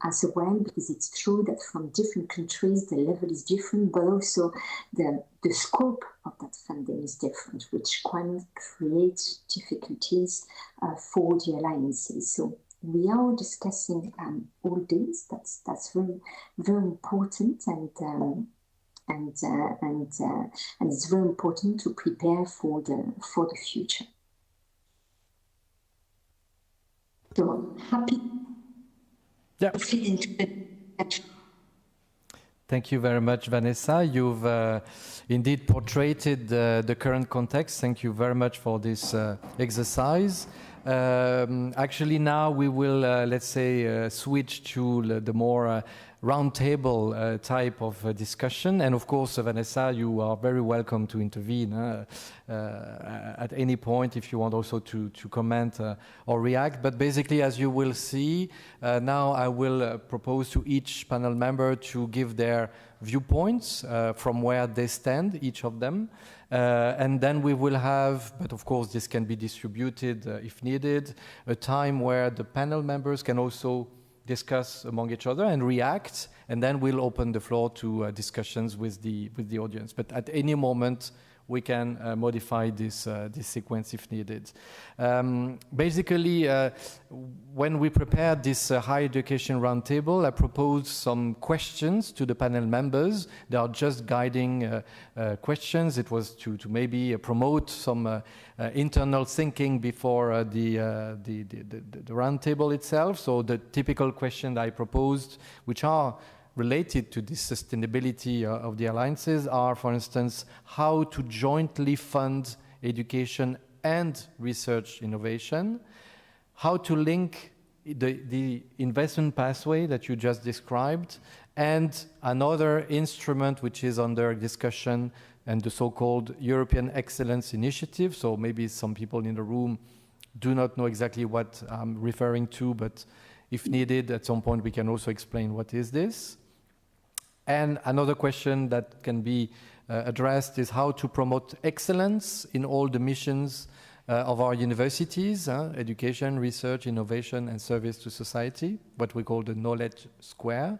as well, because it's true that from different countries the level is different, but also the scope of that funding is different, which can create difficulties for the alliances. So we are discussing all this. That's very, very important, and and it's very important to prepare for the future. So I'm happy to fit into the. Thank you very much, Vanessa. You've indeed portrayed the current context. Thank you very much for this exercise. Actually, now we will, let's say, switch to the more roundtable type of discussion. And of course, Vanessa, you are very welcome to intervene at any point if you want also to comment or react. But basically, as you will see, now I will propose to each panel member to give their viewpoints from where they stand, each of them. And then we will have, but of course this can be distributed if needed, a time where the panel members can also discuss among each other and react, and then we'll open the floor to discussions with the audience. But at any moment, we can modify this sequence if needed. Basically, when we prepared this higher education roundtable, I proposed some questions to the panel members. They are just guiding questions. It was to maybe promote some internal thinking before the roundtable itself. So the typical question I proposed, which are related to the sustainability of the alliances, are, for instance, how to jointly fund education and research innovation, how to link the investment pathway that you just described, and another instrument which is under discussion, and the so-called European Excellence Initiative. So maybe some people in the room do not know exactly what I'm referring to, but if needed, at some point we can also explain what is this. And another question that can be addressed is how to promote excellence in all the missions of our universities, education, research, innovation, and service to society, what we call the knowledge square.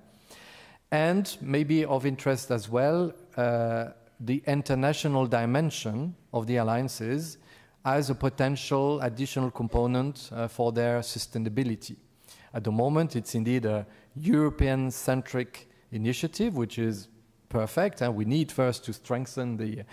And maybe of interest as well, the international dimension of the alliances as a potential additional component for their sustainability. At the moment, it's indeed a European-centric initiative, which is perfect, and we need first to strengthen the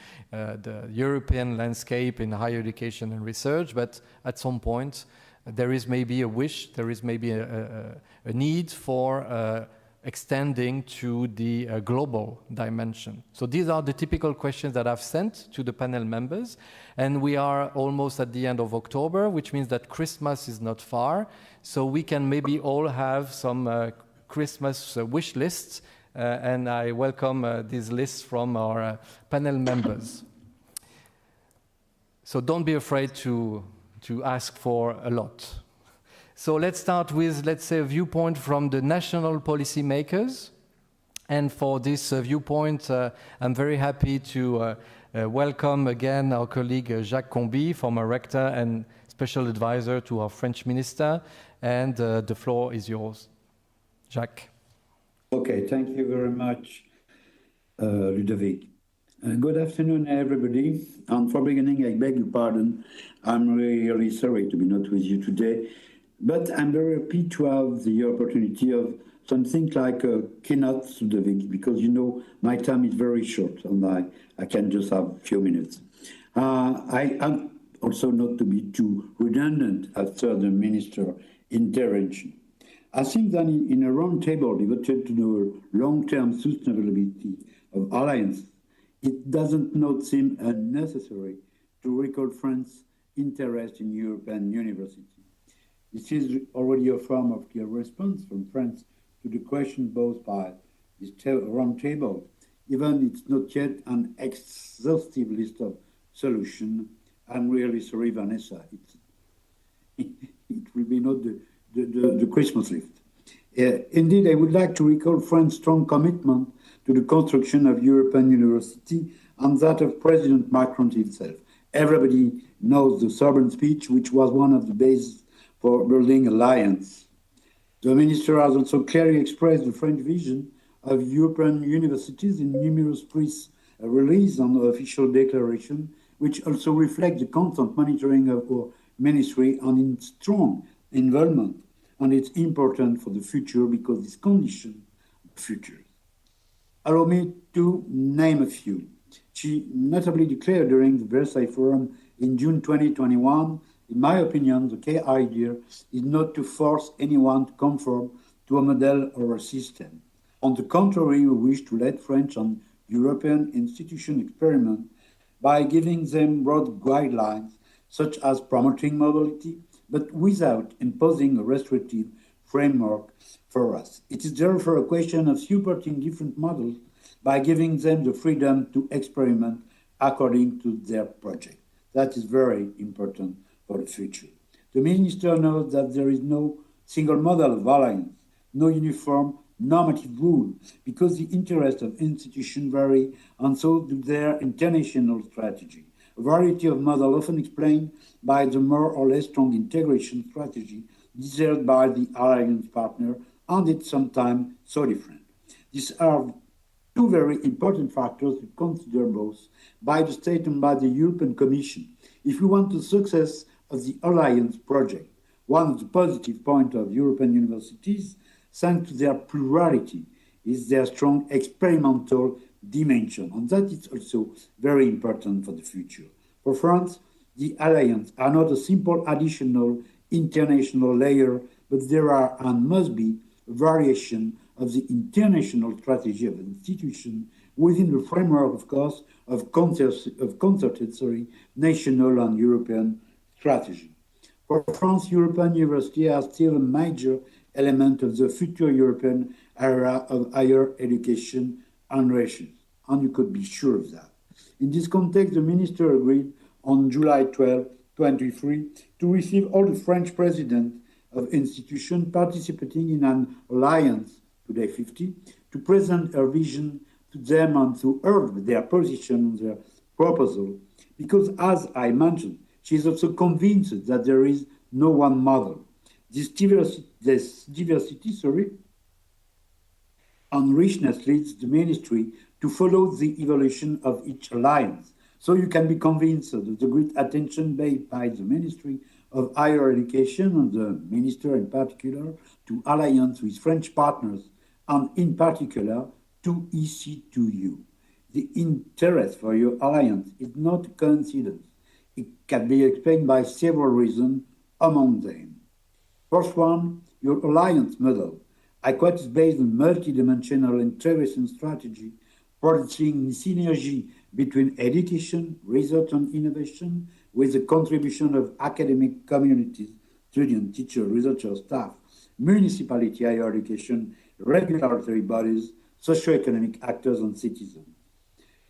European landscape in higher education and research, but at some point there is maybe a wish, there is maybe a need for extending to the global dimension. So these are the typical questions that I've sent to the panel members, and we are almost at the end of October, which means that Christmas is not far, so we can maybe all have some Christmas wish lists, and I welcome these lists from our panel members. So don't be afraid to ask for a lot. So let's start with, let's say, a viewpoint from the national policy makers. And for this viewpoint, I'm very happy to welcome again our colleague Jacques Comby, former rector and special advisor to our French minister. And the floor is yours, Jacques. Okay, thank you very much, Ludovic. Good afternoon, everybody. And for beginning, I beg your pardon. I'm really sorry to be not with you today, but I'm very happy to have the opportunity of something like a keynote, Ludovic, because you know my time is very short and I can just have a few minutes. I am also not to be too redundant after the minister intervention. I think that in a roundtable devoted to the long-term sustainability of alliance, it doesn't not seem unnecessary to recall France's interest in European university. This is already a form of clear response from France to the question posed by this roundtable, even it's not yet an exhaustive list of solutions. I'm really sorry, Vanessa. It will be not the Christmas list. Indeed, I would like to recall France's strong commitment to the construction of European university and that of President Macron himself. Everybody knows the Sorbonne speech, which was one of the bases for building alliance. The minister has also clearly expressed the French vision of European universities in numerous press releases and official declaration, which also reflect the constant monitoring of our ministry and in strong involvement. And it's important for the future because this condition the future. Allow me to name a few. She notably declared during the Versailles Forum in June 2021, in my opinion, the key idea is not to force anyone to conform to a model or a system. On the contrary, we wish to let French and European institutions experiment by giving them broad guidelines, such as promoting mobility, but without imposing a restrictive framework for us. It is therefore a question of supporting different models by giving them the freedom to experiment according to their project. That is very important for the future. The Minister knows that there is no single model of alliance, no uniform normative rule, because the interests of institutions vary, and so do their international strategy. A variety of models often explained by the more or less strong integration strategy desired by the alliance partner, and it's sometimes so different. These are two very important factors to consider both by the state and by the European Commission. If we want the success of the alliance project, one of the positive points of European universities, thanks to their plurality, is their strong experimental dimension, and that is also very important for the future. For France, the alliance are not a simple additional international layer, but there are and must be a variation of the international strategy of an institution within the framework, of course, of concerted national and European strategy. For France, European universities are still a major element of the future European era of higher education and research, and you could be sure of that. In this context, the Minister agreed on July 12, 2023, to receive all the French presidents of institutions participating in an alliance, today 50, to present her vision to them and to urge their position on their proposal, because, as I mentioned, she is also convinced that there is no one model. This diversity and richness leads the ministry to follow the evolution of each alliance. So you can be convinced of the great attention paid by the Ministry of Higher Education and the Minister in particular to alliance with French partners and in particular to EC2U. The interest for your alliance is not a coincidence. It can be explained by several reasons, among them. First one, your alliance model. IQUAT is based on multidimensional integration strategy, producing synergy between education, research, and innovation, with the contribution of academic communities, students, teachers, researchers, staff, municipality, higher education, regulatory bodies, socioeconomic actors, and citizens.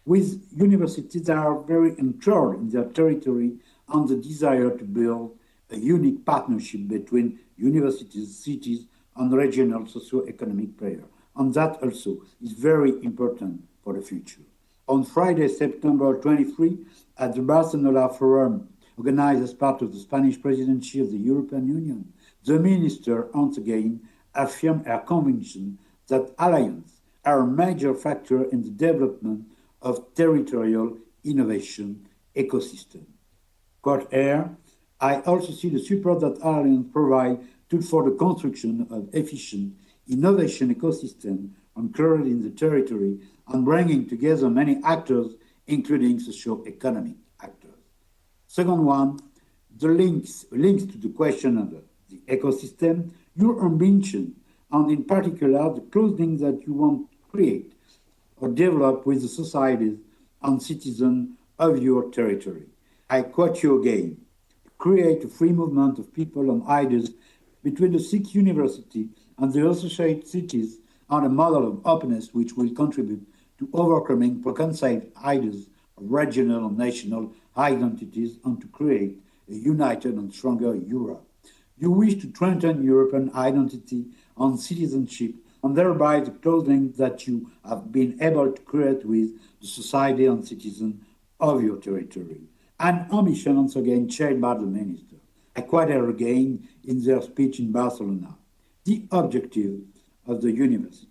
With universities that are very enthralled in their territory and the desire to build a unique partnership between universities, cities, and regional socio-economic players. And that also is very important for the future. On Friday, September 23, at the Barcelona Forum, organized as part of the Spanish presidency of the European Union, the minister once again affirmed her conviction that alliances are a major factor in the development of territorial innovation ecosystem. Quote here, I also see the support that alliances provide for the construction of efficient innovation ecosystem anchored in the territory and bringing together many actors, including socio-economic actors. Second one, the links to the question of the ecosystem, your ambition, and in particular, the close links that you want to create or develop with the societies and citizens of your territory. I quote you again, create a free movement of people and ideas between the 6 universities and the associated cities on a model of openness which will contribute to overcoming preconceived ideas of regional and national identities and to create a united and stronger Europe. You wish to strengthen European identity and citizenship and thereby the close link that you have been able to create with the society and citizens of your territory. An ambition once again shared by the minister. I quote her again in their speech in Barcelona. The objective of the university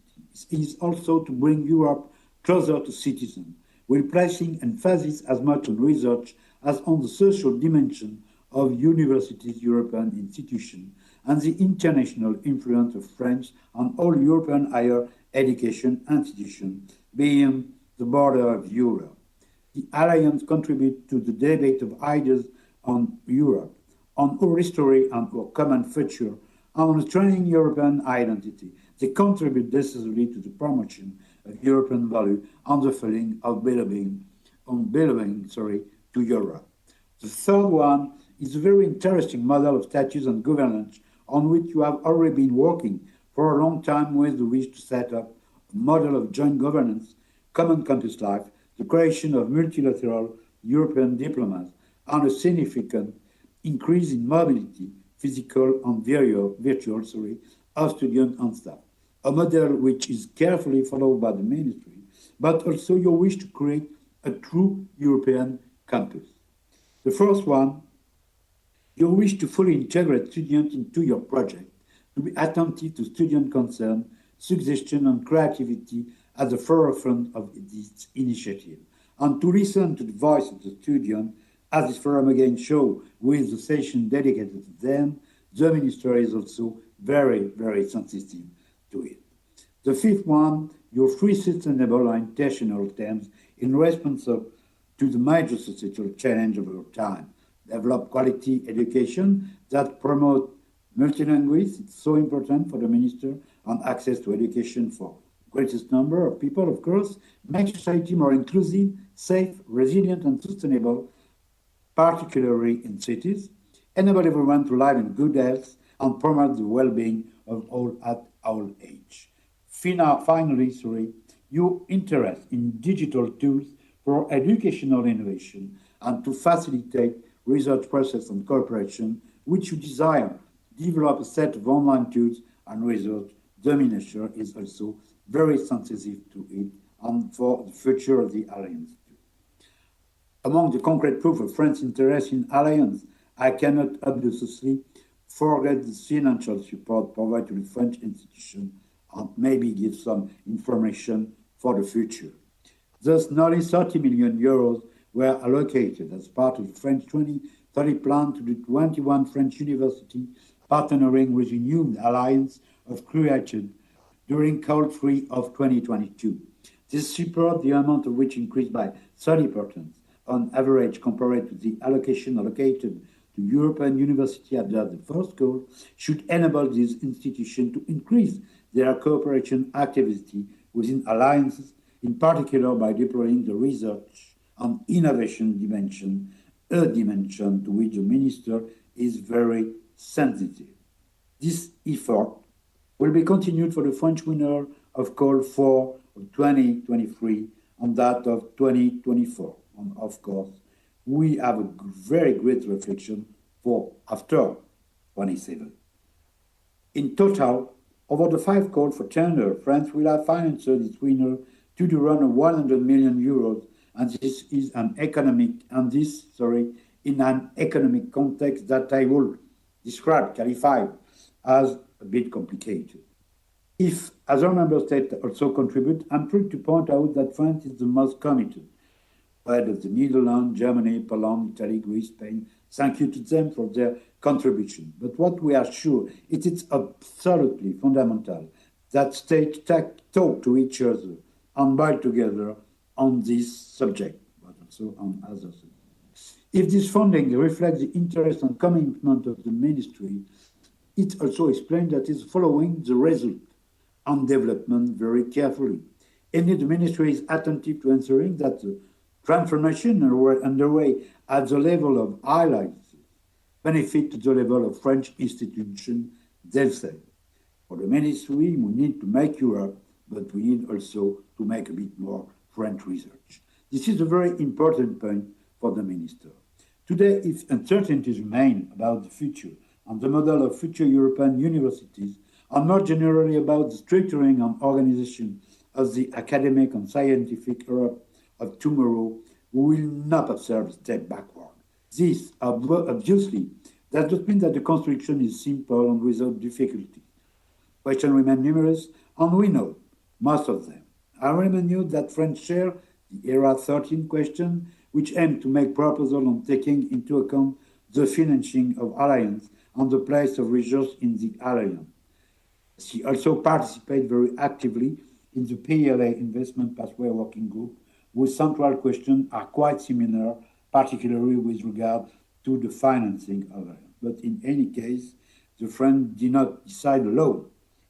is also to bring Europe closer to citizens, while placing emphasis as much on research as on the social dimension of universities, European institutions, and the international influence of French and all European higher education institutions beyond the border of Europe. The Alliance contributes to the debate of ideas on Europe, on our history and our common future, and on strengthening European identity. They contribute decisively to the promotion of European value and the feeling of belonging to Europe. The third one is a very interesting model of statutes and governance on which you have already been working for a long time with the wish to set up a model of joint governance, common campus life, the creation of multilateral European diplomats, and a significant increase in mobility, physical and virtual, of students and staff. A model which is carefully followed by the ministry, but also your wish to create a true European campus. The first one, your wish to fully integrate students into your project, to be attentive to student concern, suggestion and creativity at the forefront of this initiative, and to listen to the voice of the student, as this forum again shows with the session dedicated to them. The minister is also very, very sensitive to it. The fifth one, your free, sustainable and intentional terms in response to the major societal challenge of our time. Develop quality education that promote multilingualism. It's so important for the minister, and access to education for greatest number of people, of course. Make society more inclusive, safe, resilient and sustainable, particularly in cities. Enable everyone to live in good health and promote the well-being of all at all age. Finally, your interest in digital tools for educational innovation and to facilitate research process and cooperation, which you desire develop a set of online tools and research. The minister is also very sensitive to it and for the future of the Alliance. Among the concrete proof of France's interest in Alliance, I cannot obviously forget the financial support provided to the French institution and maybe give some information for the future. Thus, nearly 30 million euros were allocated as part of the French 2030 plan to the 21 French universities partnering with the new alliance of created during Cold Free of 2022. This support, the amount of which increased by 30% on average compared to the allocation allocated to European university after the first call, should enable these institutions to increase their cooperation activity within alliances, in particular by deploying the research and innovation dimension, a dimension to which the minister is very sensitive. This effort will be continued for the French winner of Call 4 of 2023 and that of 2024. And of course, we have a very great reflection for after 27. In total, over the 5 calls for tender, France will have financed its winner to the run of 100 million euros, and this is in an economic context that I will qualify as a bit complicated. If other member states also contribute, I'm proud to point out that France is the most committed, ahead of the Netherlands, Germany, Poland, Italy, Greece, Spain. Thank you to them for their contribution. But what we are sure, it is absolutely fundamental that states talk to each other and bind together on this subject, but also on others. If this funding reflects the interest and commitment of the ministry, it also explains that it's following the result and development very carefully. Indeed, the ministry is attentive to ensuring that the transformation underway at the level of alliances benefit to the level of French institutions themselves. For the ministry, we need to make Europe, but we need also to make a bit more French research. This is a very important point for the minister. Today, if uncertainties remain about the future and the model of future European universities, and more generally about the structuring and organization of the academic and scientific Europe of tomorrow, we will not observe a step backward. This, obviously, does not mean that the construction is simple and without difficulty. Questions remain numerous, and we know most of them. I remind you that French share the ERA 13 question, which aimed to make proposals on taking into account the financing of alliance and the place of research in the alliance. She also participated very actively in the PLA Investment Pathway Working Group, whose central questions are quite similar, particularly with regard to the financing of it. But in any case, the French did not decide alone.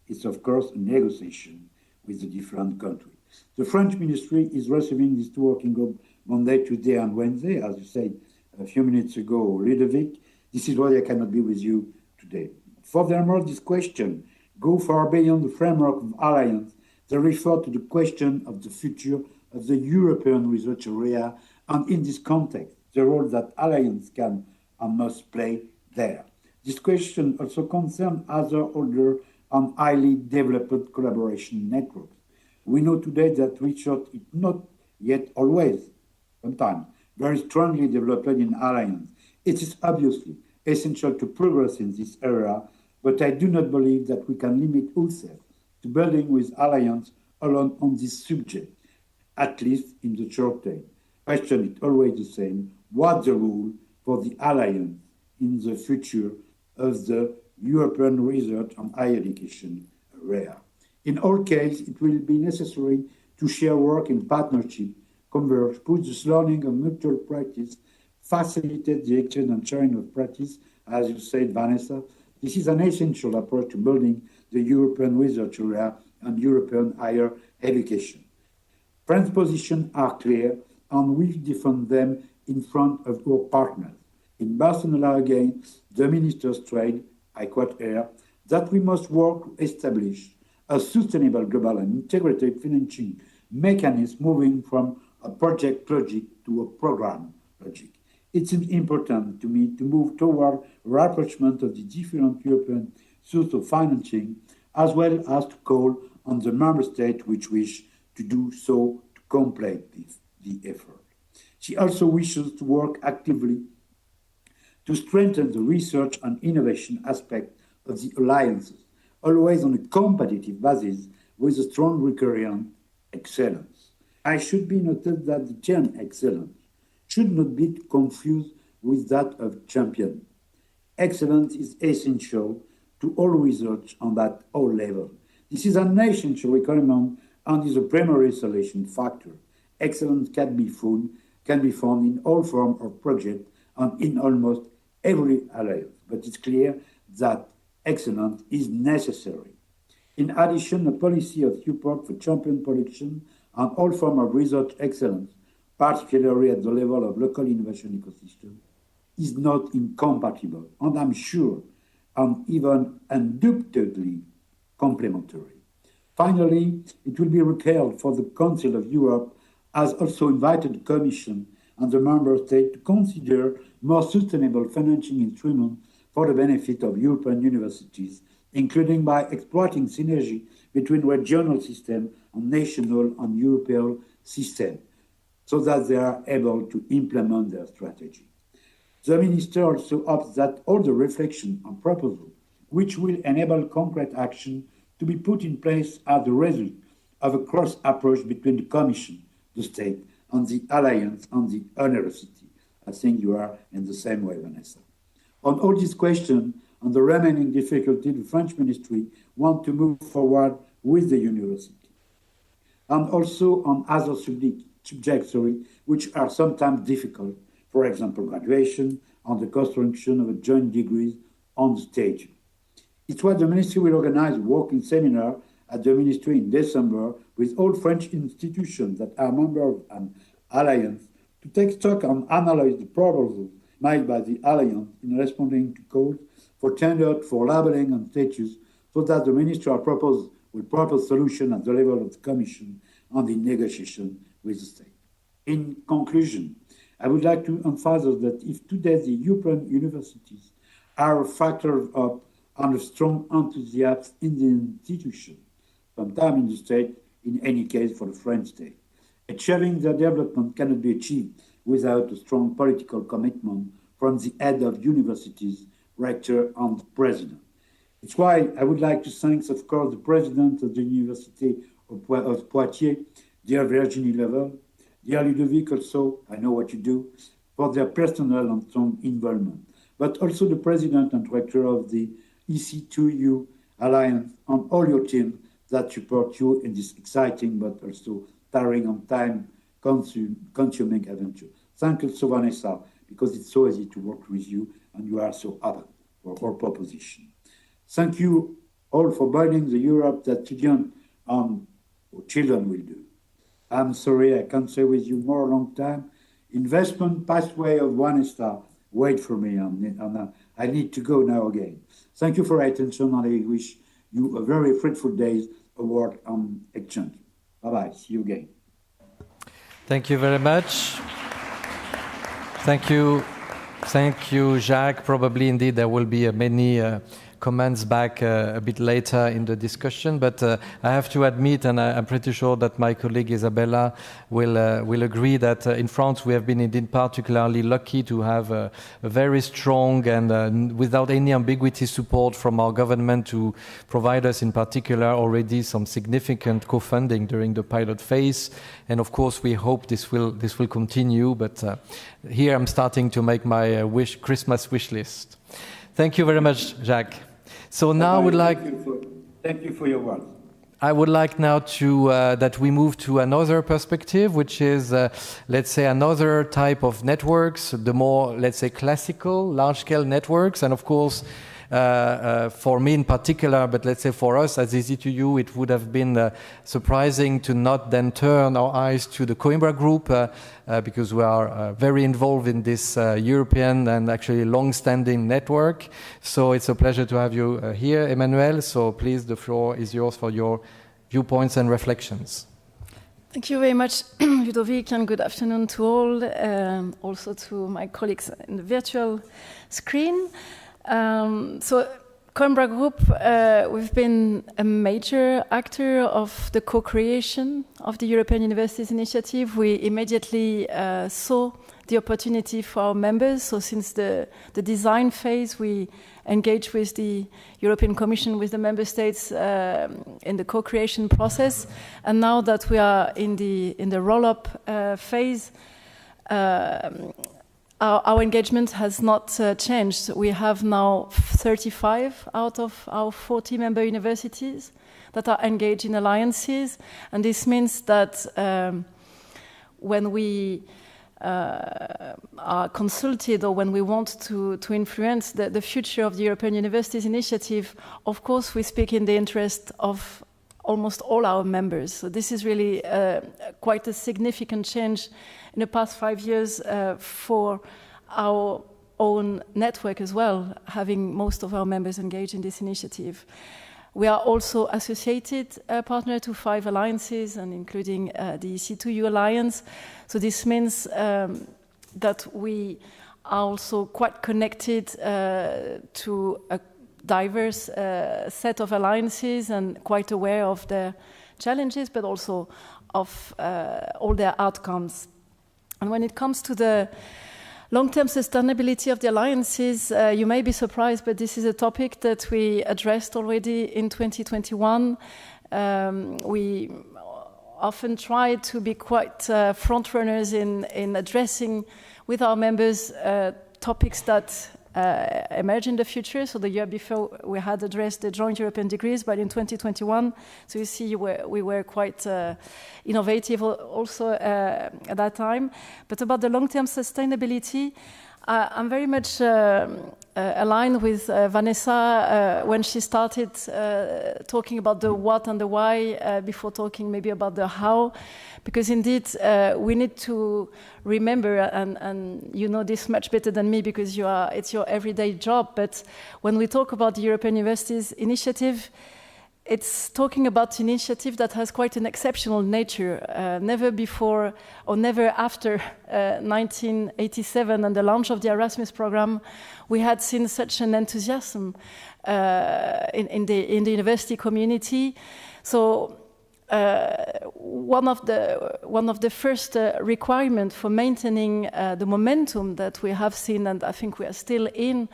It's, of course, a negotiation with the different countries. The French ministry is receiving these two working groups Monday, Tuesday, and Wednesday, as you said a few minutes ago, Ludovic. This is why I cannot be with you today. Furthermore, this question go far beyond the framework of alliance. They refer to the question of the future of the European research area, and in this context, the role that alliance can and must play there. This question also concerns other older and highly developed collaboration networks. We know today that research is not yet always, sometimes, very strongly developed in alliance. It is obviously essential to progress in this area, but I do not believe that we can limit ourselves to building with alliance alone on this subject, at least in the short term. Question is always the same: what's the rule for the alliance in the future of the European research and higher education area? In all cases, it will be necessary to share work in partnership, converge, push this learning of mutual practice, facilitate the exchange and sharing of practice, as you said, Vanessa. This is an essential approach to building the European research area and European higher education. France's positions are clear, and we defend them in front of our partners. In Barcelona again, the ministers trade, I quote here, that we must work to establish a sustainable global and integrated financing mechanism moving from a project logic to a program logic. It's important to me to move toward rapprochement of the different European sources of financing, as well as to call on the member states which wish to do so to complete the effort. She also wishes to work actively to strengthen the research and innovation aspect of the alliances, always on a competitive basis with a strong recurrent excellence. I should be noted that the term excellence should not be confused with that of champion. Excellence is essential to all research and at all levels. This is an essential requirement and is a primary selection factor. Excellence can be found in all forms of project and in almost every alliance, but it's clear that excellence is necessary. In addition, a policy of support for champion production and all forms of research excellence, particularly at the level of local innovation ecosystem, is not incompatible, and I'm sure, and even undoubtedly complementary. Finally, it will be recalled for the Council of Europe has also invited the Commission and the Member States to consider more sustainable financing instruments for the benefit of European universities, including by exploiting synergy between regional systems and national and European systems, so that they are able to implement their strategy. The Minister also hopes that all the reflection and proposals which will enable concrete action to be put in place are the result of a cross approach between the Commission, the State, and the Alliance and the University. I think you are in the same way, Vanessa. On all these questions and the remaining difficulty, the French ministry want to move forward with the university. And also on other subjects, which are sometimes difficult, for example, graduation and the construction of a joint degrees on the stage. It's why the ministry will organize a working seminar at the ministry in December with all French institutions that are members of an alliance to take stock and analyze the proposals made by the alliance in responding to calls for tender for labeling and status, so that the ministry will propose solutions at the level of the Commission and in negotiation with the state. In conclusion, I would like to emphasize that if today the European universities are a factor of and a strong enthusiasm in the institution, sometimes in the state, in any case for the French state, achieving their development cannot be achieved without a strong political commitment from the head of universities, rector, and president. It's why I would like to thank, of course, the president of the University of Poitiers, dear Virginie Level, dear Ludovic also, I know what you do, for their personal and strong involvement, but also the president and rector of the EC2U Alliance and all your team that support you in this exciting but also tiring and time-consuming adventure. Thank you so, Vanessa, because it's so easy to work with you and you are so open for our proposition. Thank you all for building the Europe that children will do. I'm sorry I can't stay with you more long time. Investment pathway of Vanessa wait for me, and I need to go now again. Thank you for your attention, and I wish you a very fruitful day of work and exchange. Bye-bye. See you again. Thank you very much. Thank you, Jacques. Probably, indeed, there will be many comments back a bit later in the discussion, but I have to admit, and I'm pretty sure that my colleague Isabella will agree that in France we have been indeed particularly lucky to have a very strong and without any ambiguity support from our government to provide us in particular already some significant co-funding during the pilot phase, and of course we hope this will continue, but here I'm starting to make my Christmas wish list. Thank you very much, Jacques. So now I would like... Thank you for your work. I would like now to that we move to another perspective, which is, let's say, another type of networks, the more, let's say, classical, large-scale networks. And of course, for me in particular, but let's say for us as EC2U, it would have been surprising to not then turn our eyes to the Coimbra Group, because we are very involved in this European and actually long-standing network. So it's a pleasure to have you here, Emmanuel. So please, the floor is yours for your viewpoints and reflections. Thank you very much, Ludovic, and good afternoon to all, also to my colleagues in the virtual screen. So Coimbra Group, we've been a major actor of the co-creation of the European Universities Initiative. We immediately saw the opportunity for our members. So since the design phase, we engaged with the European Commission, with the member states in the co-creation process. And now that we are in the roll-up phase, our engagement has not changed. We have now 35 out of our 40 member universities that are engaged in alliances. And this means that when we are consulted or when we want to influence the future of the European Universities Initiative, of course we speak in the interest of almost all our members. So this is really quite a significant change in the past 5 years for our own network as well, having most of our members engaged in this initiative. We are also associated partner to 5 alliances, and including the EC2U alliance. So this means that we are also quite connected to a diverse set of alliances and quite aware of their challenges, but also of all their outcomes. And when it comes to the long-term sustainability of the alliances, you may be surprised, but this is a topic that we addressed already in 2021. We often try to be quite front-runners in addressing with our members topics that emerge in the future. So the year before we had addressed the joint European degrees, but in 2021, so you see we were quite innovative also at that time. But about the long-term sustainability, I'm very much aligned with Vanessa when she started talking about the what and the why before talking maybe about the how, because indeed we need to remember, and you know this much better than me because it's your everyday job, but when we talk about the European Universities Initiative, it's talking about an initiative that has quite an exceptional nature. Never before or never after 1987 and the launch of the Erasmus program, we had seen such an enthusiasm in the university community. So one of the first requirements for maintaining the momentum that we have seen, and I think we are still in,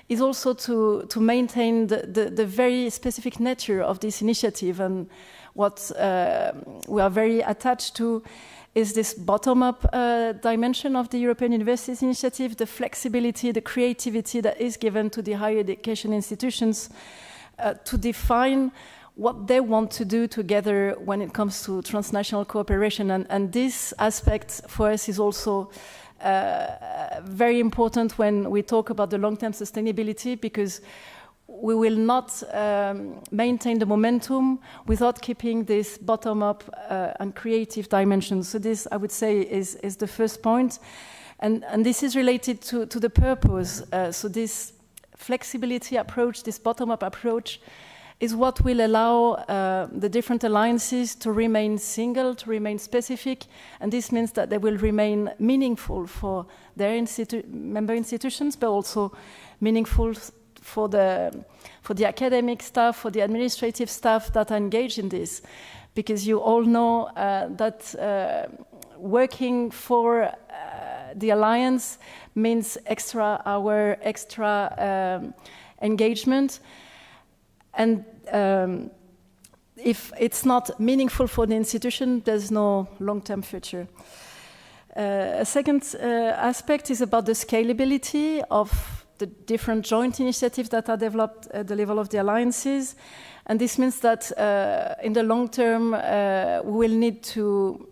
is also to maintain the very specific nature of this initiative. And what we are very attached to is this bottom-up dimension of the European Universities Initiative, the flexibility, the creativity that is given to the higher education institutions to define what they want to do together when it comes to transnational cooperation. And this aspect for us is also very important when we talk about the long-term sustainability, because we will not maintain the momentum without keeping this bottom-up and creative dimension. So this, I would say, is the first point. And this is related to the purpose. So this flexibility approach, this bottom-up approach, is what will allow the different alliances to remain single, to remain specific, and this means that they will remain meaningful for their member institutions, but also meaningful for the academic staff, for the administrative staff that are engaged in this. Because you all know that working for the alliance means extra hour, extra engagement. And if it's not meaningful for the institution, there's no long-term future. A second aspect is about the scalability of the different joint initiatives that are developed at the level of the alliances. And this means that in the long term, we will need to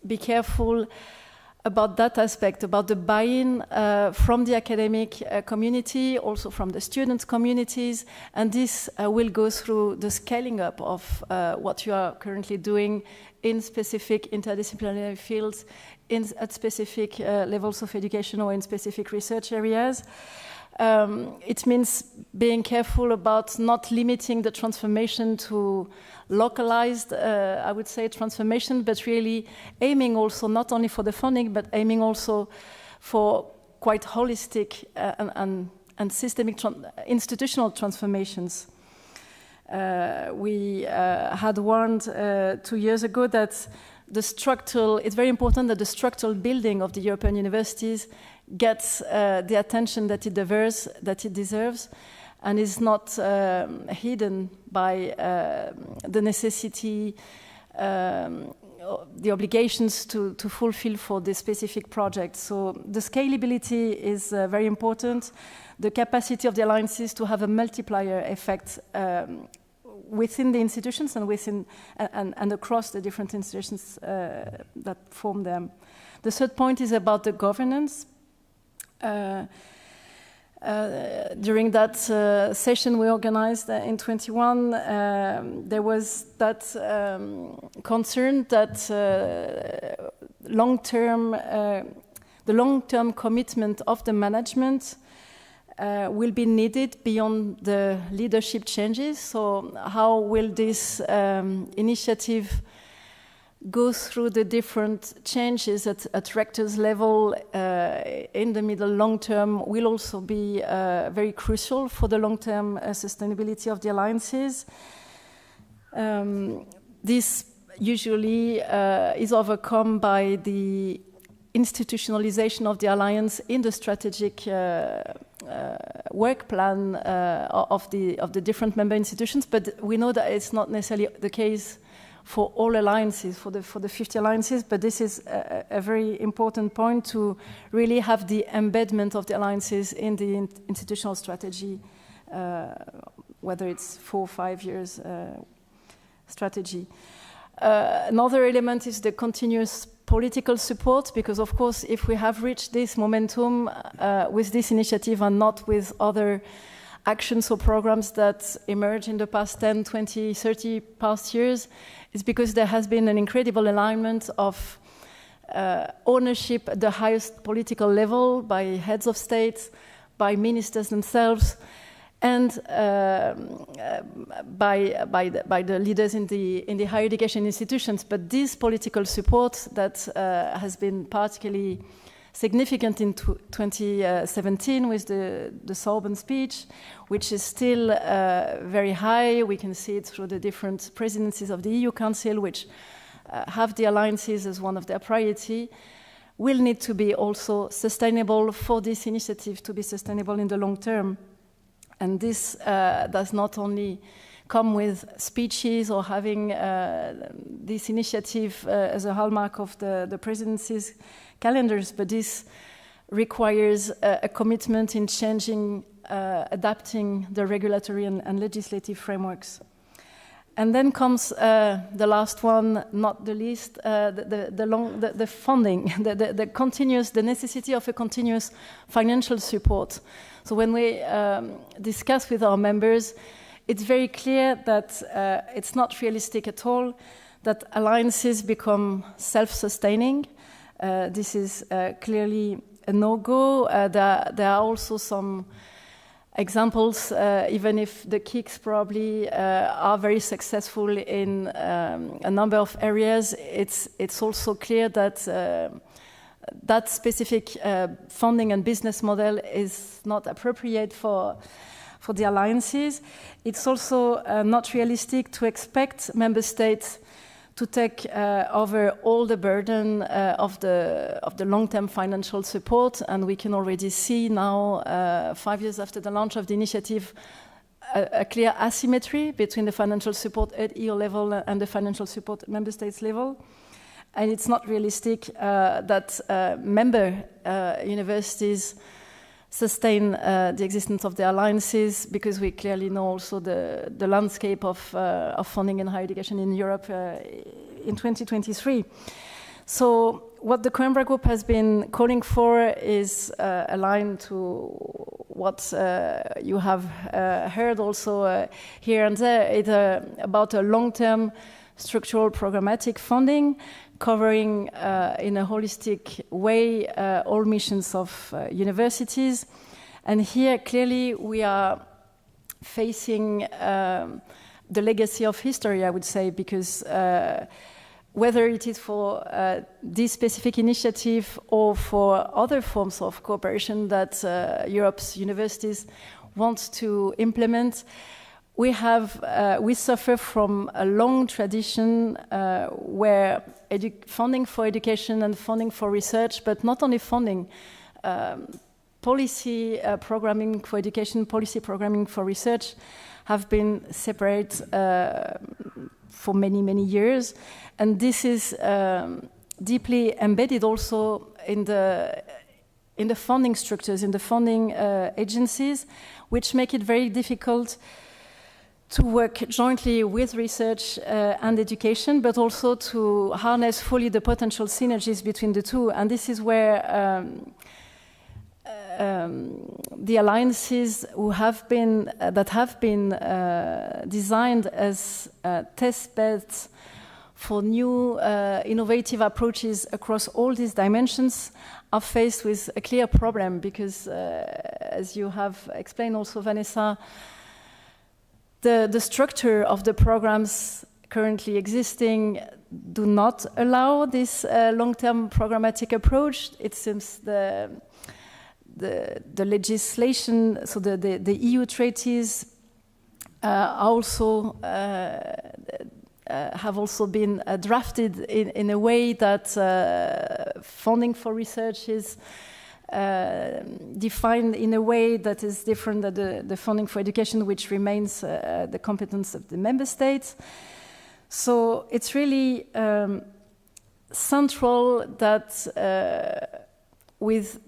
be careful about that aspect, about the buy-in from the academic community, also from the student communities, and this will go through the scaling up of what you are currently doing in specific interdisciplinary fields, at specific levels of education or in specific research areas. It means being careful about not limiting the transformation to localized, I would say, transformation, but really aiming also not only for the funding, but aiming also for quite holistic and systemic institutional transformations. We had warned 2 years ago that it's very important that the structural building of the European universities gets the attention that it deserves, and is not hidden by the necessity, the obligations to fulfill for this specific project. So the scalability is very important. The capacity of the alliances to have a multiplier effect within the institutions and across the different institutions that form them. The third point is about the governance. During that session we organized in 21, there was that concern that the long-term commitment of the management will be needed beyond the leadership changes. So how will this initiative go through the different changes at rector's level in the middle long term will also be very crucial for the long-term sustainability of the alliances. This usually is overcome by the institutionalization of the alliance in the strategic work plan of the different member institutions, but we know that it's not necessarily the case for all alliances, for the 50 alliances, but this is a very important point to really have the embedment of the alliances in the institutional strategy, whether it's 4 or 5 years strategy. Another element is the continuous political support, because of course if we have reached this momentum with this initiative and not with other actions or programs that emerge in the past 10, 20, 30 past years, it's because there has been an incredible alignment of ownership at the highest political level by heads of states, by ministers themselves, and by the leaders in the higher education institutions. But this political support that has been particularly significant in 2017 with the Sorbonne speech, which is still very high. We can see it through the different presidencies of the EU Council, which have the alliances as one of their priority, will need to be also sustainable for this initiative to be sustainable in the long term. And this does not only come with speeches or having this initiative as a hallmark of the presidency's calendars, but this requires a commitment in changing, adapting the regulatory and legislative frameworks. And then comes the last one, not the least, the funding, the necessity of a continuous financial support. So when we discuss with our members, it's very clear that it's not realistic at all that alliances become self-sustaining. This is clearly a no-go. There are also some examples, even if the KICs probably are very successful in a number of areas, it's also clear that that specific funding and business model is not appropriate for the alliances. It's also not realistic to expect member states to take over all the burden of the long-term financial support, and we can already see now, 5 years after the launch of the initiative, a clear asymmetry between the financial support at EU level and the financial support at member states level. And it's not realistic that member universities sustain the existence of the alliances, because we clearly know also the landscape of funding in higher education in Europe in 2023. So what the Coimbra Group has been calling for is aligned to what you have heard also here and there. It's about a long-term structural programmatic funding covering in a holistic way all missions of universities. And here, clearly, we are facing the legacy of history, I would say, because whether it is for this specific initiative or for other forms of cooperation that Europe's universities want to implement, we suffer from a long tradition where funding for education and funding for research, but not only funding, policy programming for education, policy programming for research have been separate for many, many years. And this is deeply embedded also in the funding structures, in the funding agencies, which make it very difficult to work jointly with research and education, but also to harness fully the potential synergies between the two. And this is where the alliances that have been designed as test beds for new innovative approaches across all these dimensions are faced with a clear problem, because as you have explained also, Vanessa, the structure of the programs currently existing do not allow this long-term programmatic approach. It seems the legislation, so the EU treaties also have also been drafted in a way that funding for research is defined in a way that is different than the funding for education, which remains the competence of the member states. So it's really central that with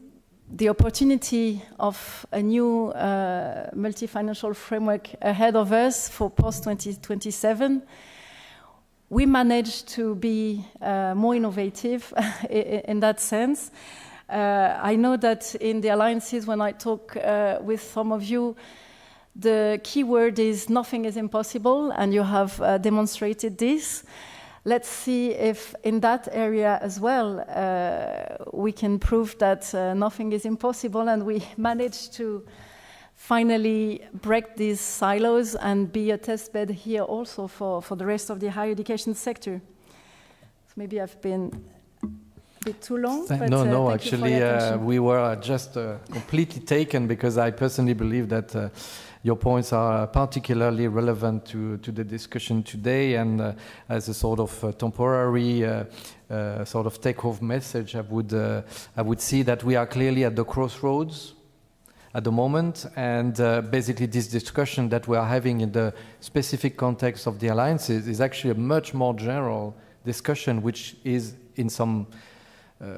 the opportunity of a new multi-financial framework ahead of us for post-2027, we managed to be more innovative in that sense. I know that in the alliances, when I talk with some of you, the key word is nothing is impossible, and you have demonstrated this. Let's see if in that area as well we can prove that nothing is impossible, and we manage to finally break these silos and be a test bed here also for the rest of the higher education sector. So maybe I've been a bit too long. But, no, actually, we were just completely taken, because I personally believe that your points are particularly relevant to the discussion today, and as a sort of temporary sort of take-home message, I would see that we are clearly at the crossroads at the moment, and basically this discussion that we are having in the specific context of the alliances is actually a much more general discussion, which is in some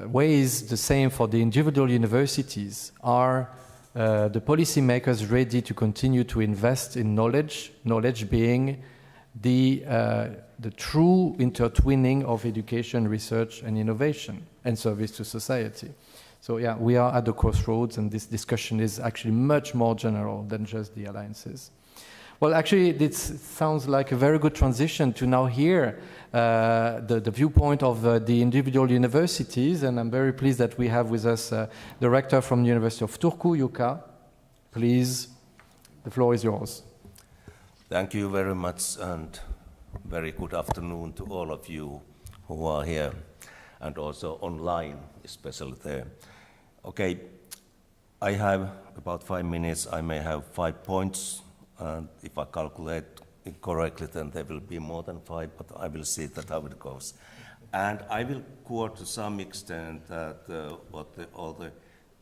ways the same for the individual universities. Are the policymakers ready to continue to invest in knowledge being the true intertwining of education, research, and innovation, and service to society. So yeah, we are at the crossroads, and this discussion is actually much more general than just the alliances. Well, actually, this sounds like a very good transition to now hear the viewpoint of the individual universities, and I'm very pleased that we have with us the rector from the University of Turku, Jukka. Please, the floor is yours. Thank you very much, and very good afternoon to all of you who are here, and also online, especially there. Okay, I have about 5 minutes. I may have 5 points, and if I calculate it correctly, then there will be more than 5, but I will see that how it goes. And I will quote to some extent that all the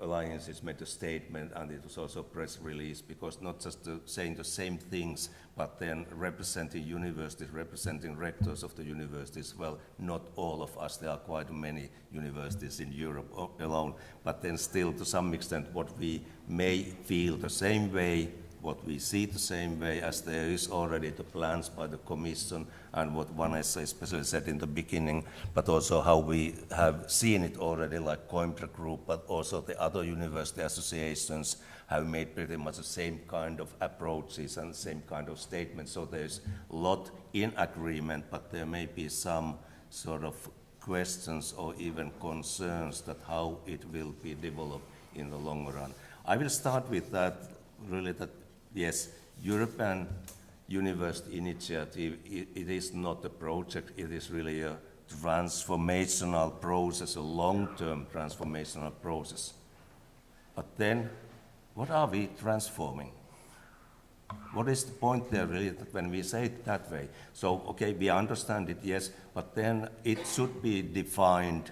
alliances made a statement, and it was also a press release, because not just saying the same things, but then representing universities, representing rectors of the universities. Well, not all of us, there are quite many universities in Europe alone, but then still to some extent what we may feel the same way, what we see the same way, as there is already the plans by the Commission, and what Vanessa especially said in the beginning, but also how we have seen it already, like Coimbra Group, but also the other university associations have made pretty much the same kind of approaches and same kind of statements. So there's a lot in agreement, but there may be some sort of questions or even concerns that how it will be developed in the long run. I will start with that, really, that yes, European University Initiative, it is not a project, it is really a transformational process, a long-term transformational process. But then, what are we transforming? What is the point there, really, when we say it that way? So, okay, we understand it, yes, but then it should be defined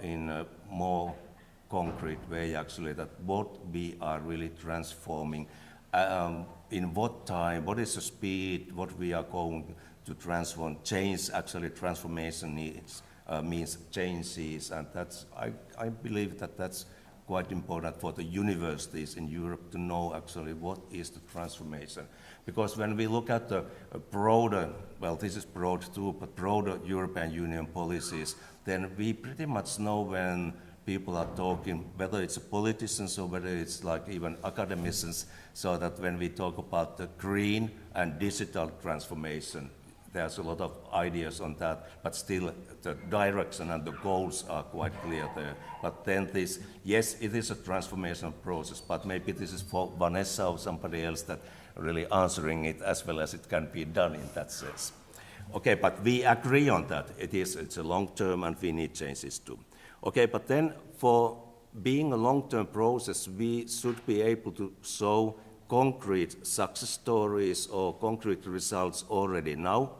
in a more concrete way, actually, that what we are really transforming, in what time, what is the speed, what we are going to transform, change, actually transformation means changes, and that's, I believe that that's quite important for the universities in Europe to know actually what is the transformation. Because when we look at the broader, well, this is broad too, but broader European Union policies, then we pretty much know when people are talking, whether it's politicians or whether it's like even academicians, so that when we talk about the green and digital transformation, there's a lot of ideas on that, but still the direction and the goals are quite clear there. But then this, yes, it is a transformational process, but maybe this is for Vanessa or somebody else that really answering it as well as it can be done in that sense. Okay, but we agree on that. It's a long term and we need changes too. Okay, but then for being a long-term process, we should be able to show concrete success stories or concrete results already now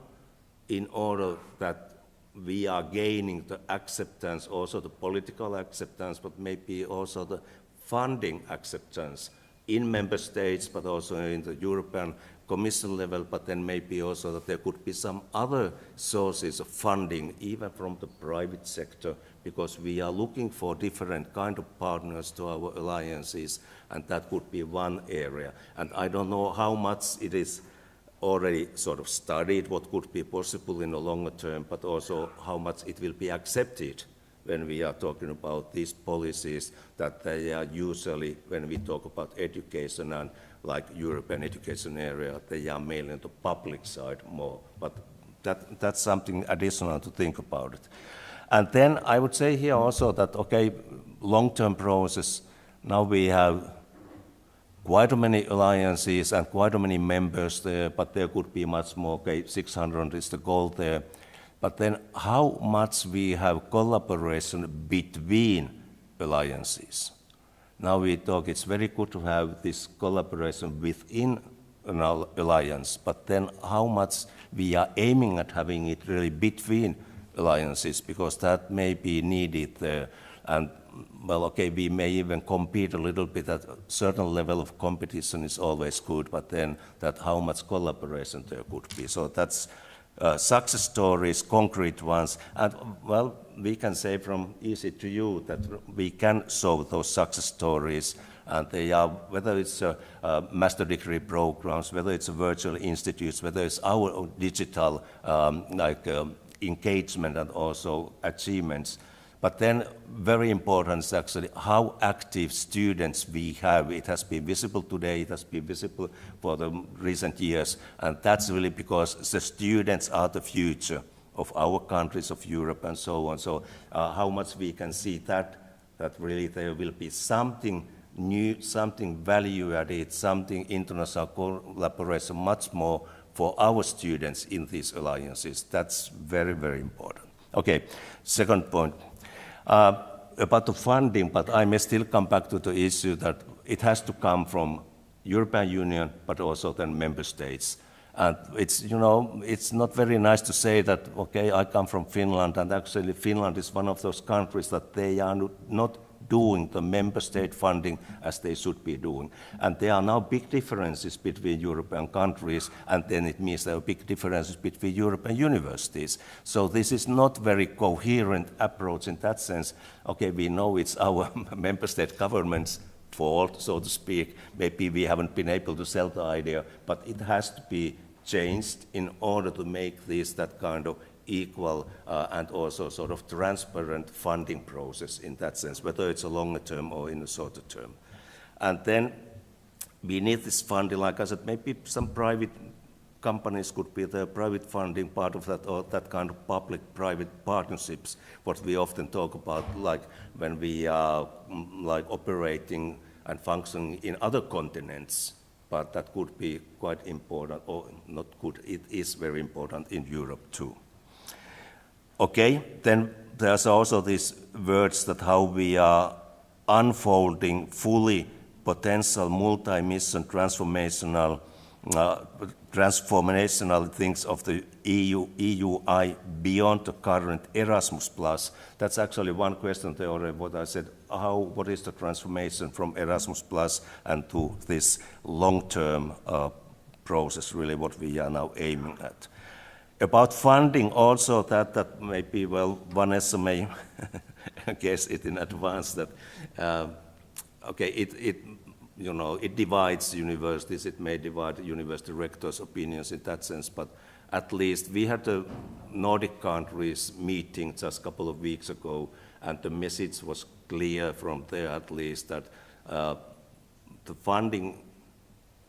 in order that we are gaining the acceptance, also the political acceptance, but maybe also the funding acceptance in member states, but also in the European Commission level, but then maybe also that there could be some other sources of funding, even from the private sector, because we are looking for different kind of partners to our alliances, and that could be one area. And I don't know how much it is already sort of studied, what could be possible in the longer term, but also how much it will be accepted when we are talking about these policies, that they are usually, when we talk about education and like European education area, they are mainly on the public side more. But that's something additional to think about it. And then I would say here also that, okay, long-term process, now we have quite many alliances and quite many members there, but there could be much more. Okay, 600 is the goal there. But then how much we have collaboration between alliances? Now we talk, it's very good to have this collaboration within an alliance, but then how much we are aiming at having it really between alliances, because that may be needed there. And well, okay, we may even compete a little bit. At a certain level of competition is always good, but then that how much collaboration there could be. So that's success stories, concrete ones, and well, we can say from EC2U that we can show those success stories And they are, whether it's master degree programs, whether it's virtual institutes, whether it's our own digital engagement and also achievements. But then very important is actually how active students we have. It has been visible today, it has been visible for the recent years, and that's really because the students are the future of our countries, of Europe and so on. So how much we can see that really there will be something new, something value added, something international collaboration, much more for our students in these alliances. That's very, very important. Okay, second point. About the funding, but I may still come back to the issue that it has to come from European Union, but also then member states. And it's, you know, it's not very nice to say that, okay, I come from Finland, and actually Finland is one of those countries that they are not doing the member state funding as they should be doing. And there are now big differences between European countries, and then it means there are big differences between European universities. So this is not very coherent approach in that sense. Okay, we know it's our member state government's fault, so to speak. Maybe we haven't been able to sell the idea, but it has to be changed in order to make this that kind of equal and also sort of transparent funding process in that sense, whether it's a longer term or in a shorter term. And then we need this funding, like I said, maybe some private companies could be the private funding part of that, or that kind of public-private partnerships, what we often talk about, like when we are like operating and functioning in other continents, but that could be quite important, or not good, it is very important in Europe too. Okay, then there's also these words that how we are unfolding fully potential multi-mission transformational things of the EUI beyond the current Erasmus+. That's actually one question there already, what I said, what is the transformation from Erasmus+ and to this long-term process, really what we are now aiming at. About funding also, that maybe, well, Vanessa may guess it in advance that, okay, it divides universities, it may divide university rectors' opinions in that sense, but at least we had a Nordic countries meeting just a couple of weeks ago, and the message was clear from there at least that the funding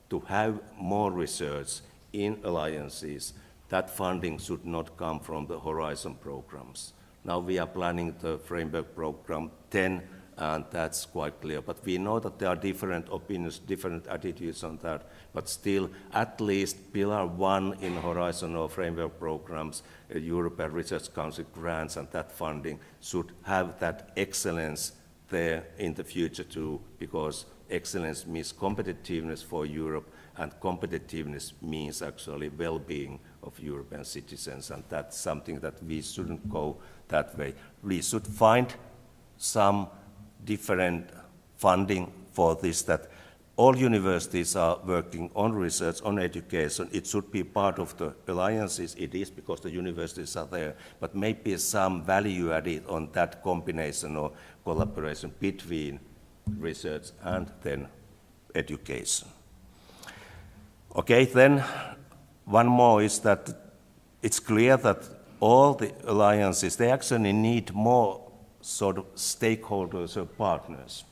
to have more research in alliances, that funding should not come from the Horizon programs. Now we are planning the framework program 10, and that's quite clear. But we know that there are different opinions, different attitudes on that, but still at least Pillar 1 in Horizon or framework programs, European Research Council grants and that funding should have that excellence there in the future too, because excellence means competitiveness for Europe, and competitiveness means actually well-being of European citizens, and that's something that we shouldn't go that way. We should find some different funding for this, that all universities are working on research, on education. It should be part of the alliances. It is because the universities are there, but maybe some value added on that combination or collaboration between research and then education. Okay, then one more is that it's clear that all the alliances, they actually need more sort of stakeholders or partners.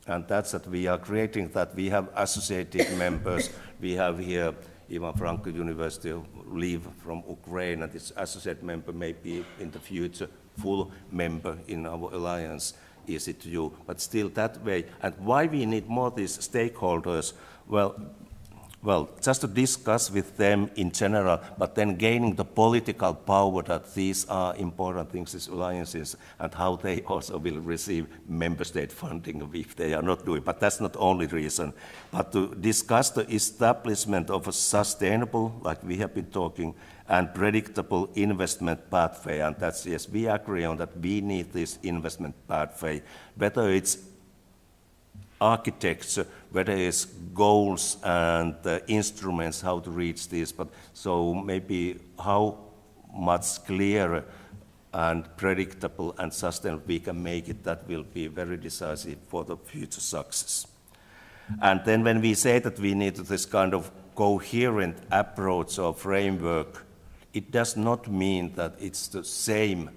And that's that we are creating that. We have associated members. We have here Ivan Franko University leave from Ukraine, and this associate member may be in the future full member in our alliance, EC2U, but still that way. And why we need more these stakeholders? Well, just to discuss with them in general, but then gaining the political power that these are important things, these alliances, and how they also will receive member state funding if they are not doing. But that's not the only reason. But to discuss the establishment of a sustainable, like we have been talking, and predictable investment pathway, and that's, yes, we agree on that we need this investment pathway, whether it's architecture, whether it's goals and instruments, how to reach this, but so maybe how much clearer and predictable and sustainable we can make it, that will be very decisive for the future success. And then when we say that we need this kind of coherent approach or framework, it does not mean that it's the same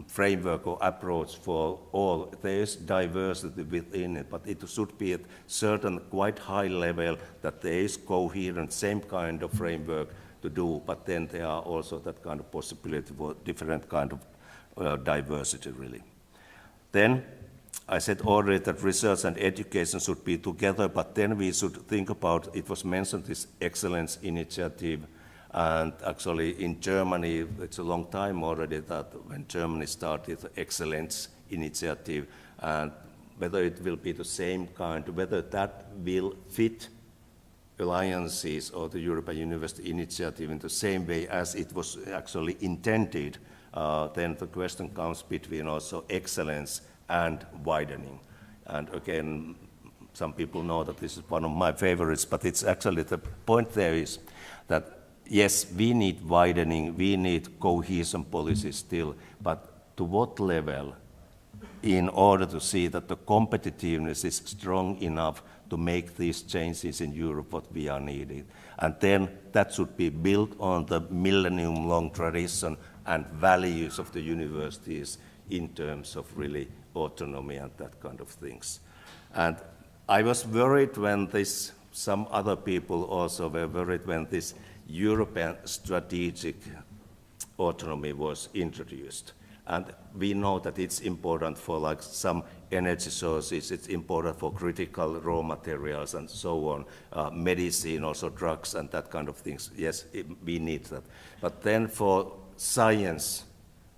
framework or approach for all. There is diversity within it, but it should be at certain quite high level that there is coherent, same kind of framework to do, but then there are also that kind of possibility for different kind of diversity, really. Then, I said already that research and education should be together, but then we should think about, it was mentioned, this excellence initiative. And actually in Germany, it's a long time already that when Germany started the excellence initiative, and whether it will be the same kind, whether that will fit alliances or the European University Initiative in the same way as it was actually intended, then the question comes between also excellence and widening. And again, some people know that this is one of my favorites, but it's actually the point there is that yes, we need widening, we need cohesion policy still, but to what level in order to see that the competitiveness is strong enough to make these changes in Europe what we are needing. And then that should be built on the millennium-long tradition and values of the universities in terms of really autonomy and that kind of things. And I was worried when this, some other people also were worried when this European strategic autonomy was introduced. And we know that it's important for like some energy sources, it's important for critical raw materials and so on, medicine, also drugs and that kind of things. Yes, we need that. But then for science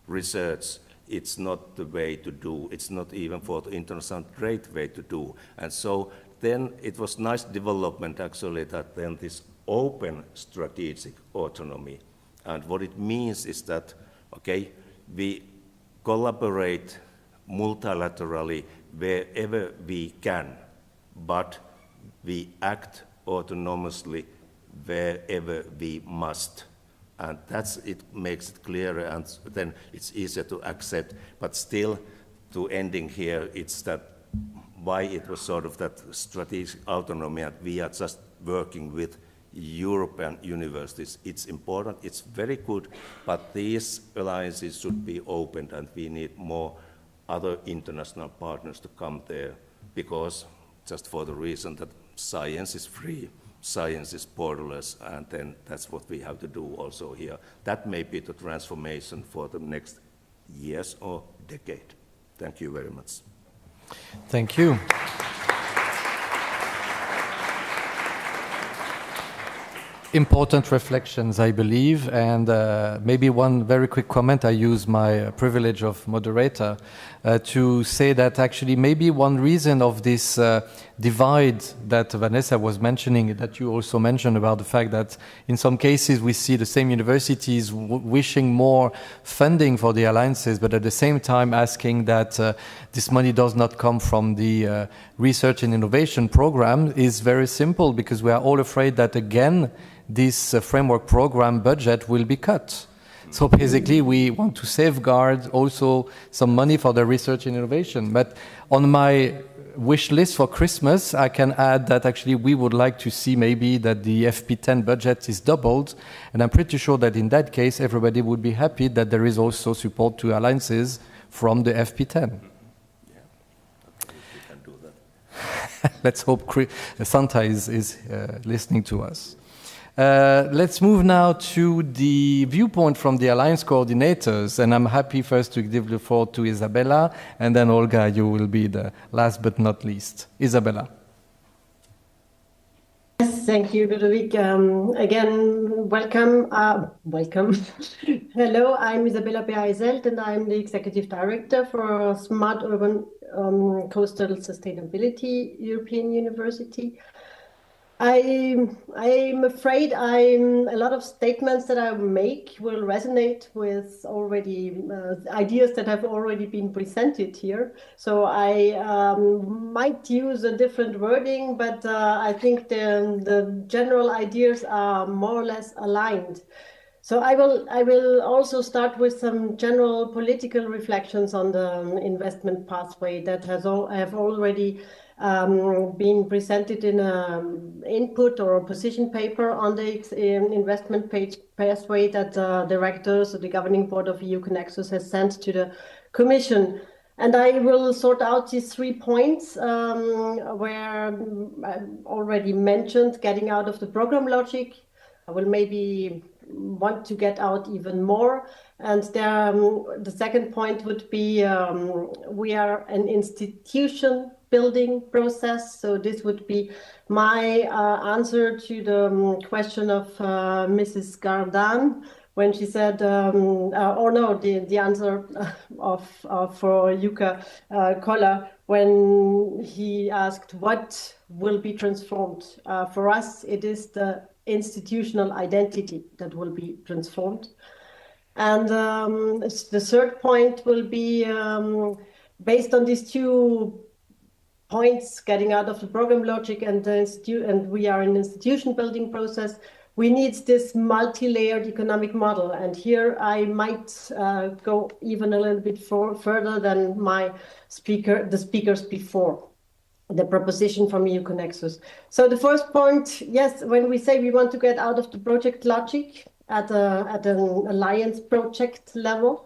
research, it's not the way to do. It's not even for the international trade way to do. And so then it was nice development actually that then this open strategic autonomy. And what it means is that, okay, we collaborate multilaterally wherever we can, but we act autonomously wherever we must. And that's, it makes it clearer, and then it's easier to accept. But still, to ending here, it's that why it was sort of that strategic autonomy, and we are just working with European universities. It's important, it's very good, but these alliances should be opened, and we need more other international partners to come there, because just for the reason that science is free, science is borderless, and then that's what we have to do also here. That may be the transformation for the next years or decade. Thank you very much. Thank you. Important reflections, I believe, and maybe one very quick comment. I use my privilege of moderator to say that actually maybe one reason of this divide that Vanessa was mentioning, that you also mentioned about the fact that in some cases we see the same universities wishing more funding for the alliances, but at the same time asking that this money does not come from the research and innovation program is very simple, because we are all afraid that again this framework program budget will be cut. So basically we want to safeguard also some money for the research and innovation. But on my wish list for Christmas, I can add that actually we would like to see maybe that the FP10 budget is doubled. And I'm pretty sure that in that case, everybody would be happy that there is also support to alliances from the FP10. Let's hope Santa is listening to us. Let's move now to the viewpoint from the alliance coordinators, and I'm happy first to give the floor to Isabella, and then Olga, you will be the last but not least. Isabella. Yes, thank you, Ludovic. Again, welcome. Hello, I'm Isabella Peaizelt, and I'm the Executive Director for Smart Urban Coastal Sustainability European University. I'm afraid a lot of statements that I make will resonate with already ideas that have already been presented here. So I might use a different wording, but I think the general ideas are more or less aligned. So I will also start with some general political reflections on the investment pathway that have already been presented in an input or a position paper on the investment pathway that the directors of the governing board of EU Connexus has sent to the Commission. And I will sort out these 3 points where I already mentioned getting out of the program logic. I will maybe want to get out even more. And the second point would be we are an institution building process. So this would be my answer to the question of Mrs. Gardan when she said, the answer for Yuka Koller when he asked what will be transformed. For us, it is the institutional identity that will be transformed. And the third point will be based on these 2 points, getting out of the program logic and we are in an institution building process. We need this multi-layered economic model. And here I might go even a little bit further than the speakers before, the proposition from EU Connexus. So the first point, yes, when we say we want to get out of the project logic at an alliance project level,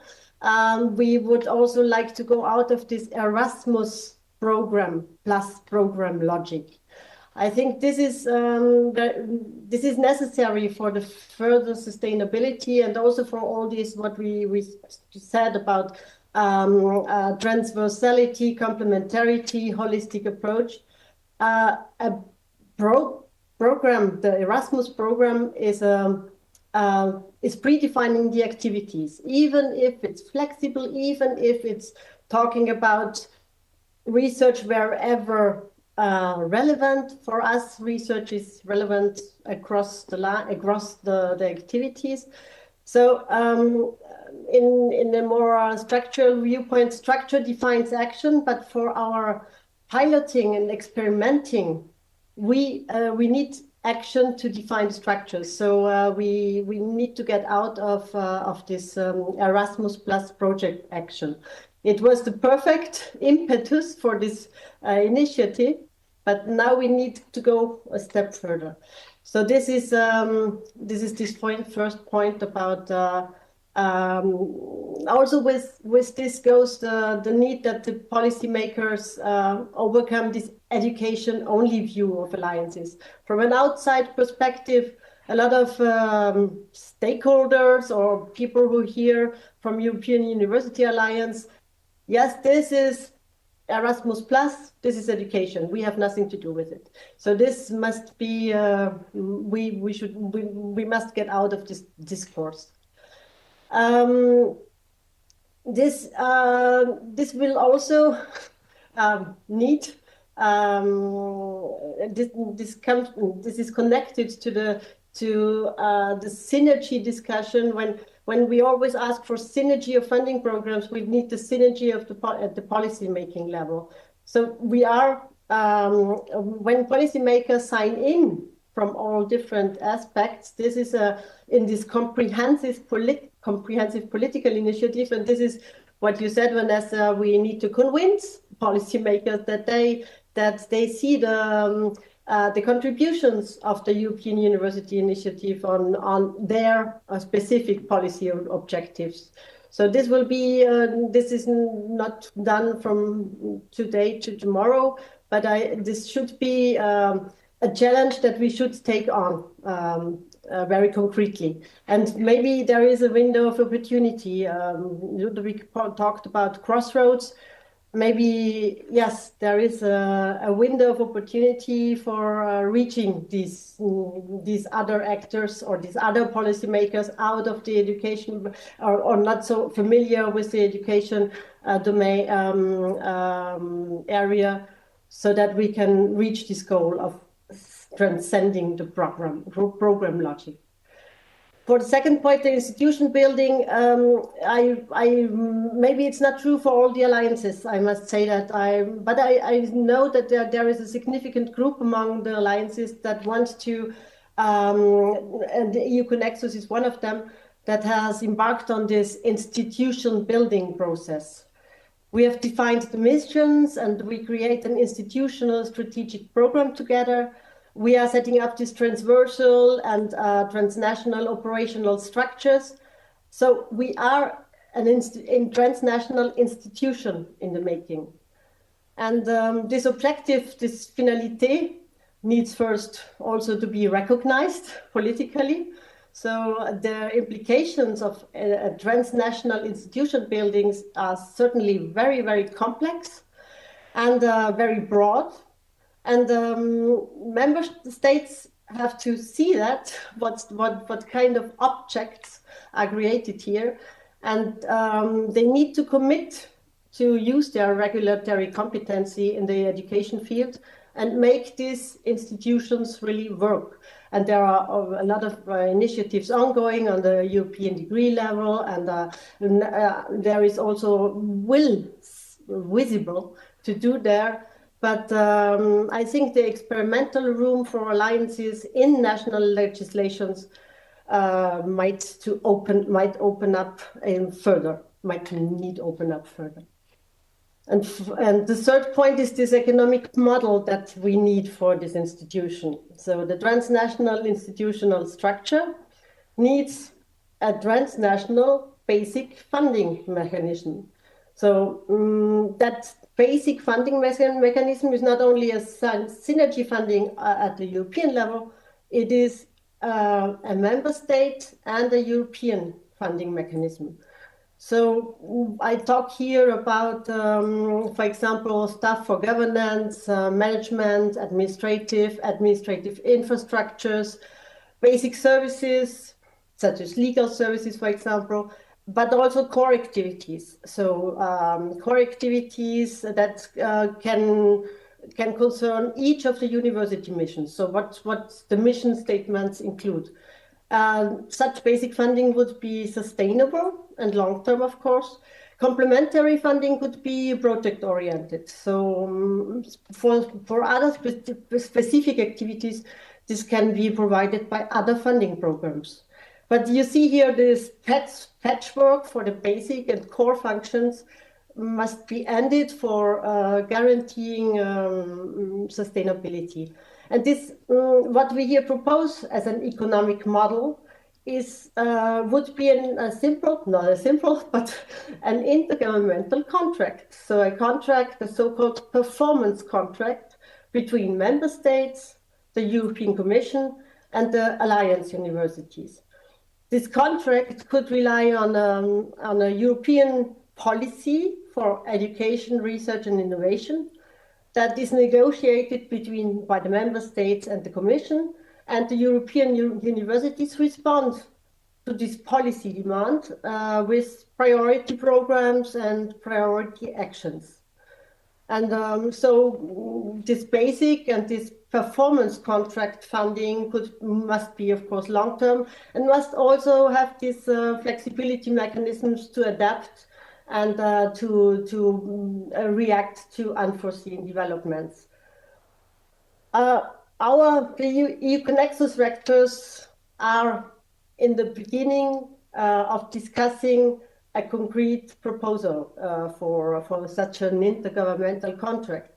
we would also like to go out of this Erasmus program plus program logic. I think this is necessary for the further sustainability and also for all this what we said about transversality, complementarity, holistic approach. The Erasmus program is predefining the activities, even if it's flexible, even if it's talking about research wherever relevant. For us, research is relevant across the activities. So in a more structural viewpoint, structure defines action, but for our piloting and experimenting, we need action to define structures. So we need to get out of this Erasmus Plus project action. It was the perfect impetus for this initiative, but now we need to go a step further. So this is this first point about. Also with this goes the need that the policymakers overcome this education-only view of alliances. From an outside perspective, a lot of stakeholders or people who hear from European University Alliance, yes, this is Erasmus Plus, this is education. We have nothing to do with it. So this must be, we must get out of this discourse. This will also need this is connected to the synergy discussion. When we always ask for synergy of funding programs, we need the synergy of at the policy making level. So we are when policymakers sign in from all different aspects, this is in this comprehensive political initiative, and this is what you said, Vanessa. We need to convince policymakers that they see the contributions of the European University Initiative on their specific policy objectives. So this will be this is not done from today to tomorrow, but this should be a challenge that we should take on very concretely. And maybe there is a window of opportunity. Ludovic talked about crossroads. Maybe, yes, there is a window of opportunity for reaching these other actors or these other policymakers out of the education or not so familiar with the education domain area, so that we can reach this goal of transcending the program logic. For the second point, the institution building, maybe it's not true for all the alliances. I must say that but I know that there is a significant group among the alliances that want to, and the EU Connexus is one of them, that has embarked on this institution building process. We have defined the missions and we create an institutional strategic program together. We are setting up these transversal and transnational operational structures. So we are an transnational institution in the making. And this objective, this finalité, needs first also to be recognized politically. So the implications of transnational institution buildings are certainly very, very complex and very broad. And member states have to see that, what kind of objects are created here. And they need to commit to use their regulatory competency in the education field and make these institutions really work. And there are a lot of initiatives ongoing on the European degree level, and there is also will visible to do there. But I think the experimental room for alliances in national legislations might open up further, might need open up further. And the third point is this economic model that we need for this institution. So the transnational institutional structure needs a transnational basic funding mechanism. So that basic funding mechanism is not only a synergy funding at the European level, it is a member state and a European funding mechanism. So I talk here about, for example, staff for governance, management, administrative infrastructures, basic services, such as legal services, for example, but also core activities. So core activities that can concern each of the university missions. So what the mission statements include. Such basic funding would be sustainable and long-term, of course. Complementary funding could be project-oriented. So for other specific activities, this can be provided by other funding programs. But you see here this patchwork for the basic and core functions must be ended for guaranteeing sustainability. And this, what we here propose as an economic model is would be not a simple, but an intergovernmental contract. So a contract, a so-called performance contract between member states, the European Commission, and the alliance universities. This contract could rely on a European policy for education, research, and innovation that is negotiated by the member states and the Commission, and the European universities respond to this policy demand with priority programs and priority actions. And so this basic and this performance contract funding must be, of course, long-term, and must also have these flexibility mechanisms to adapt and to react to unforeseen developments. The EU Connexus rectors are in the beginning of discussing a concrete proposal for such an intergovernmental contract.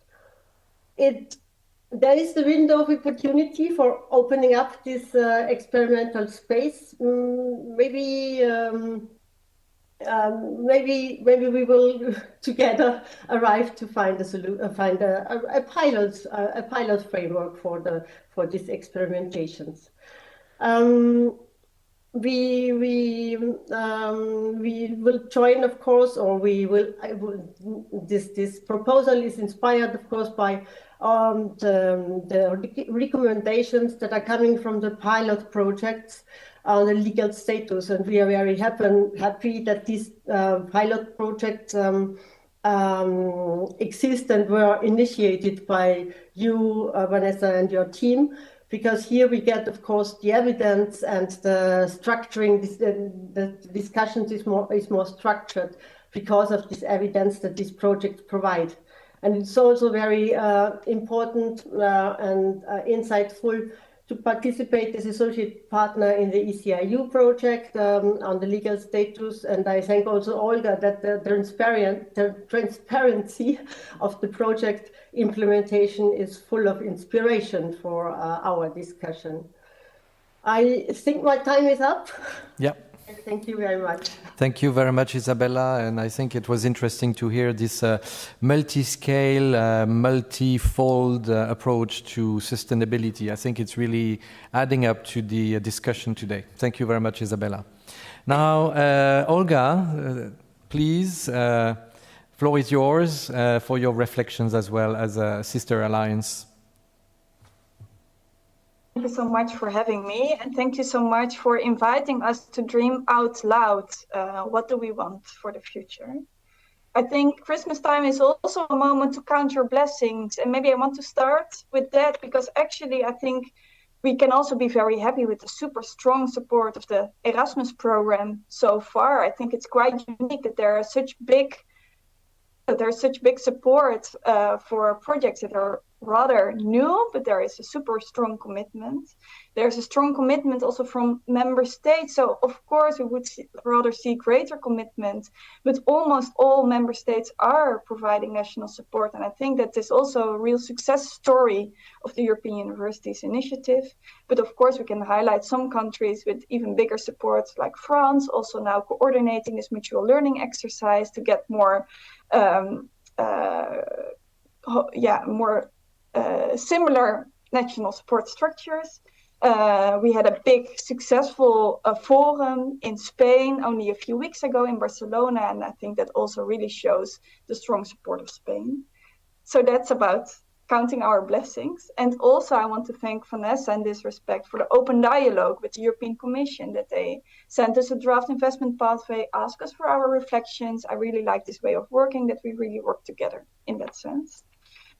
There is the window of opportunity for opening up this experimental space. Maybe we will together arrive to find a pilot framework for these experimentations. We will join, of course, or this proposal is inspired, of course, by the recommendations that are coming from the pilot projects on the legal status, and we are very happy that these pilot projects exist and were initiated by you, Vanessa, and your team. Because here we get, of course, the evidence, and the structuring. The discussions is more structured because of this evidence that these projects provide, and it's also very important and insightful to participate as associate partner in the EC2U project on the legal status. And I thank also Olga that the transparency of the project implementation is full of inspiration for our discussion. I think my time is up. Yeah. Thank you very much. Thank you very much, Isabella. And I think it was interesting to hear this multi-scale, multi-fold approach to sustainability. I think it's really adding up to the discussion today. Thank you very much, Isabella. Now, Olga, please, floor is yours for your reflections as well as a sister alliance. Thank you so much for having me, and thank you so much for inviting us to dream out loud. What do we want for the future? I think Christmas time is also a moment to count your blessings, and maybe I want to start with that because actually I think we can also be very happy with the super strong support of the Erasmus program so far. I think it's quite unique that there are such big support for projects that are rather new, but there is a super strong commitment. There's a strong commitment also from member states. So of course we would rather see greater commitment, but almost all member states are providing national support. And I think that is also a real success story of the European Universities Initiative. But of course we can highlight some countries with even bigger support, like France, also now coordinating this mutual learning exercise to get more similar national support structures. We had a big successful forum in Spain only a few weeks ago in Barcelona, and I think that also really shows the strong support of Spain. So that's about counting our blessings. And also I want to thank Vanessa in this respect for the open dialogue with the European Commission, that they sent us a draft investment pathway, asked us for our reflections. I really like this way of working, that we really work together in that sense.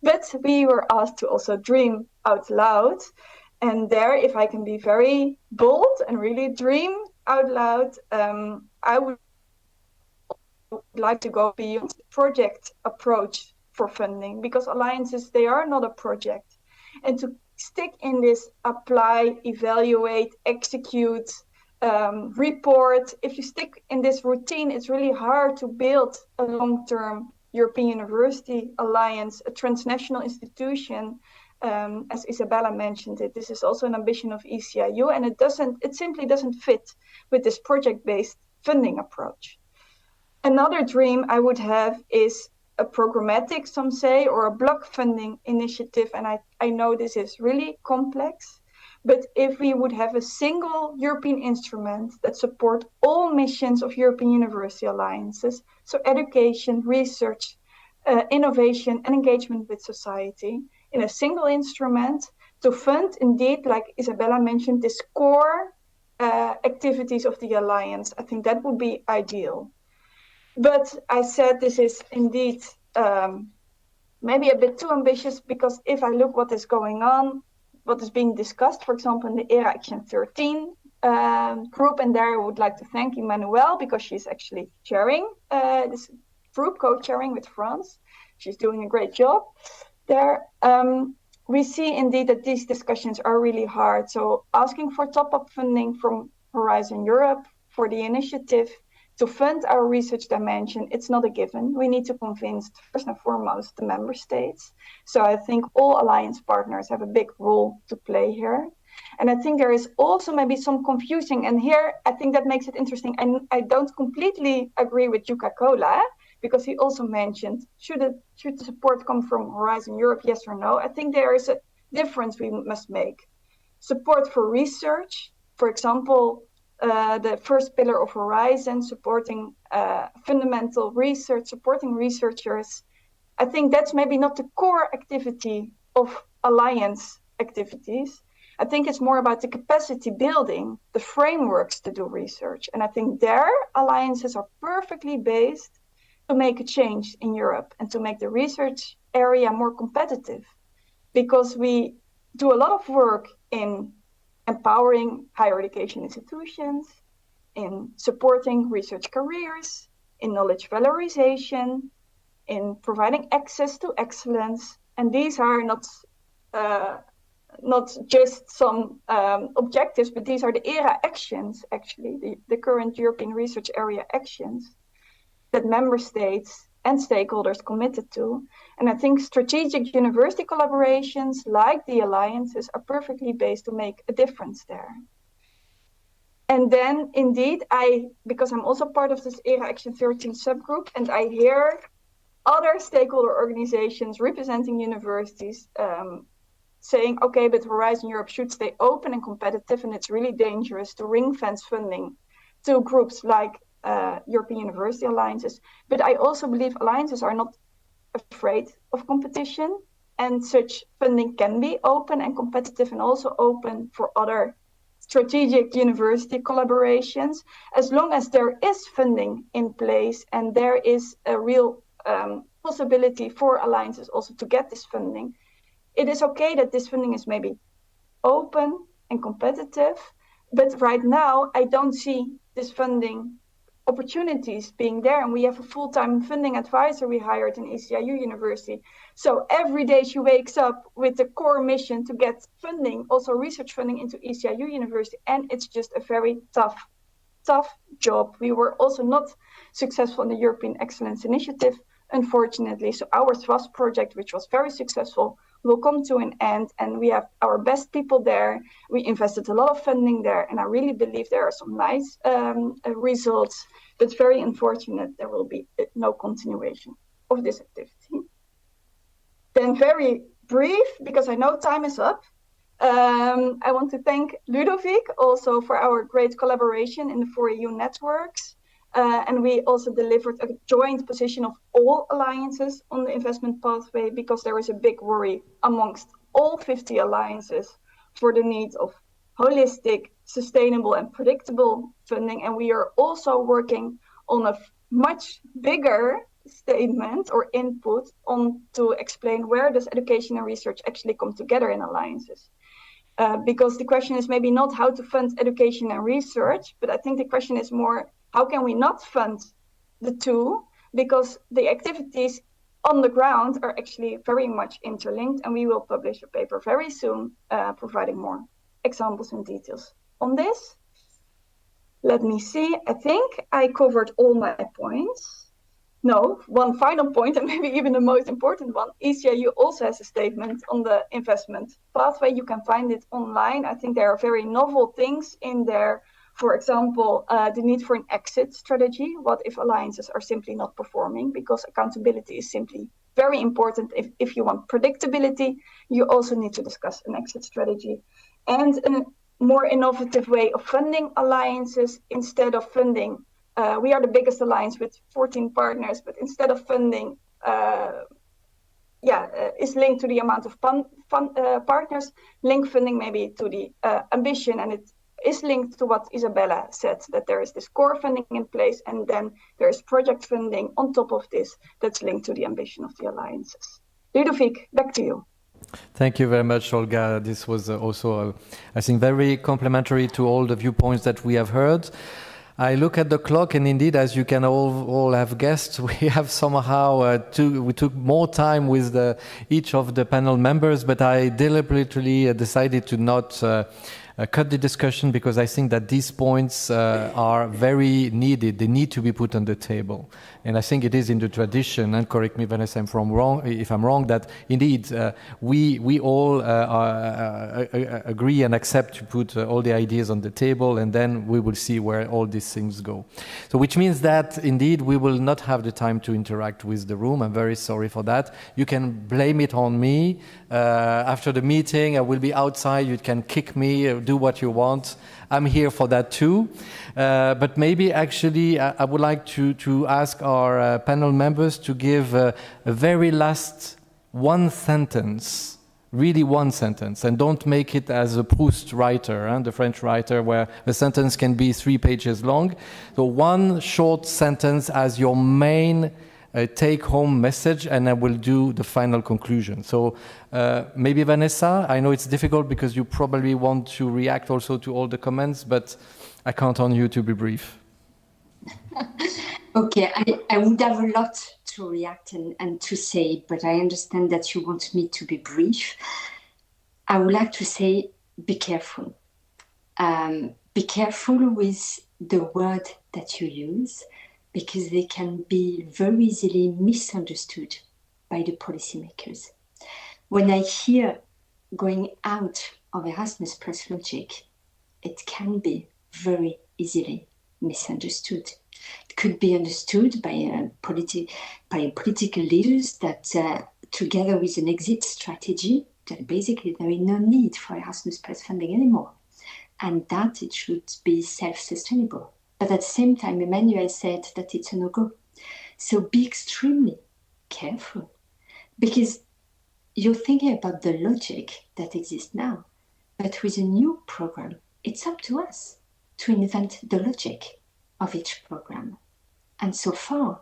But we were asked to also dream out loud. And there, if I can be very bold and really dream out loud, I would like to go beyond the project approach for funding, because alliances, they are not a project. And to stick in this apply, evaluate, execute, report, if you stick in this routine, it's really hard to build a long-term European University Alliance, a transnational institution. As Isabella mentioned it, this is also an ambition of EC2U, and it simply doesn't fit with this project-based funding approach. Another dream I would have is a programmatic, some say, or a block funding initiative, and I know this is really complex, but if we would have a single European instrument that support all missions of European University Alliances, so education, research, innovation, and engagement with society, in a single instrument to fund, indeed, like Isabella mentioned, this core activities of the Alliance, I think that would be ideal. But I said this is indeed maybe a bit too ambitious, because if I look what is going on, what is being discussed, for example, in the ERA Action 13 group, and there I would like to thank Emmanuelle, because she's actually chairing this group, co-chairing with France. She's doing a great job there. We see indeed that these discussions are really hard. So asking for top-up funding from Horizon Europe for the initiative to fund our research dimension, it's not a given. We need to convince, first and foremost, the member states. So I think all alliance partners have a big role to play here. And I think there is also maybe some confusing, and here I think that makes it interesting. And I don't completely agree with Coca-Cola, because he also mentioned, should the support come from Horizon Europe, yes or no? I think there is a difference we must make. Support for research, for example, the first pillar of Horizon, supporting fundamental research, supporting researchers. I think that's maybe not the core activity of alliance activities. I think it's more about the capacity building, the frameworks to do research. And I think their alliances are perfectly based to make a change in Europe and to make the research area more competitive. Because we do a lot of work in empowering higher education institutions, in supporting research careers, in knowledge valorization, in providing access to excellence. And these are not not just some objectives, but these are the ERA actions, actually, the current European Research Area actions that member states and stakeholders committed to. And I think strategic university collaborations like the alliances are perfectly based to make a difference there. And then indeed, because I'm also part of this ERA Action 13 subgroup, and I hear other stakeholder organizations representing universities saying, okay, but Horizon Europe should stay open and competitive, and it's really dangerous to ring-fence funding to groups like European University Alliances. But I also believe alliances are not afraid of competition, and such funding can be open and competitive and also open for other strategic university collaborations, as long as there is funding in place and there is a real possibility for alliances also to get this funding. It is okay that this funding is maybe open and competitive, but right now I don't see this funding opportunities being there, and we have a full-time funding advisor we hired in EC2U University. So every day she wakes up with the core mission to get funding, also research funding into EC2U University, and it's just a very tough job. We were also not successful in the European Excellence Initiative, unfortunately. So our SWAS project, which was very successful, will come to an end, and we have our best people there. We invested a lot of funding there, and I really believe there are some nice results, but it's very unfortunate there will be no continuation of this activity. Then very brief, because I know time is up, I want to thank Ludovic also for our great collaboration in the 4EU networks. And we also delivered a joint position of all alliances on the investment pathway, because there is a big worry amongst all 50 alliances for the need of holistic, sustainable and predictable funding. And we are also working on a much bigger statement or input on to explain where does education and research actually come together in alliances. Because the question is maybe not how to fund education and research, but I think the question is more, how can we not fund the two? Because the activities on the ground are actually very much interlinked, and we will publish a paper very soon providing more examples and details on this. Let me see, I think I covered all my points. No, one final point, and maybe even the most important one. EC2U also has a statement on the investment pathway. You can find it online. I think there are very novel things in there. For example, the need for an exit strategy. What if alliances are simply not performing? Because accountability is simply very important. If you want predictability, you also need to discuss an exit strategy. And a more innovative way of funding alliances instead of funding. We are the biggest alliance with 14 partners, but instead of funding, is linked to the amount of partners, link funding maybe to the ambition, and it is linked to what Isabella said, that there is this core funding in place, and then there is project funding on top of this that's linked to the ambition of the alliances. Ludovic, back to you. Thank you very much, Olga. This was also, I think, very complementary to all the viewpoints that we have heard. I look at the clock, and indeed, as you can all have guessed, we have somehow we took more time with each of the panel members, but I deliberately decided to not cut the discussion, because I think that these points are very needed. They need to be put on the table. And I think it is in the tradition, and correct me Vanessa if I'm wrong, that indeed we all agree and accept to put all the ideas on the table, and then we will see where all these things go. So which means that indeed we will not have the time to interact with the room. I'm very sorry for that. You can blame it on me. After the meeting, I will be outside. You can kick me, do what you want. I'm here for that too. But maybe actually I would like to ask our panel members to give a very last one sentence, really one sentence, and don't make it as a Proust writer, the French writer, where a sentence can be 3 pages long. So one short sentence as your main take-home message, and I will do the final conclusion. So maybe Vanessa, I know it's difficult because you probably want to react also to all the comments, but I count on you to be brief. Okay, I would have a lot to react and to say, but I understand that you want me to be brief. I would like to say, be careful. Be careful with the word that you use, because they can be very easily misunderstood by the policymakers. When I hear going out of Erasmus Plus logic, it can be very easily misunderstood. It could be understood by political leaders that together with an exit strategy, that basically there is no need for Erasmus Plus funding anymore, and that it should be self-sustainable. But at the same time, Emmanuel said that it's a no-go. So be extremely careful, because you're thinking about the logic that exists now. But with a new program, it's up to us to invent the logic of each program. And so far,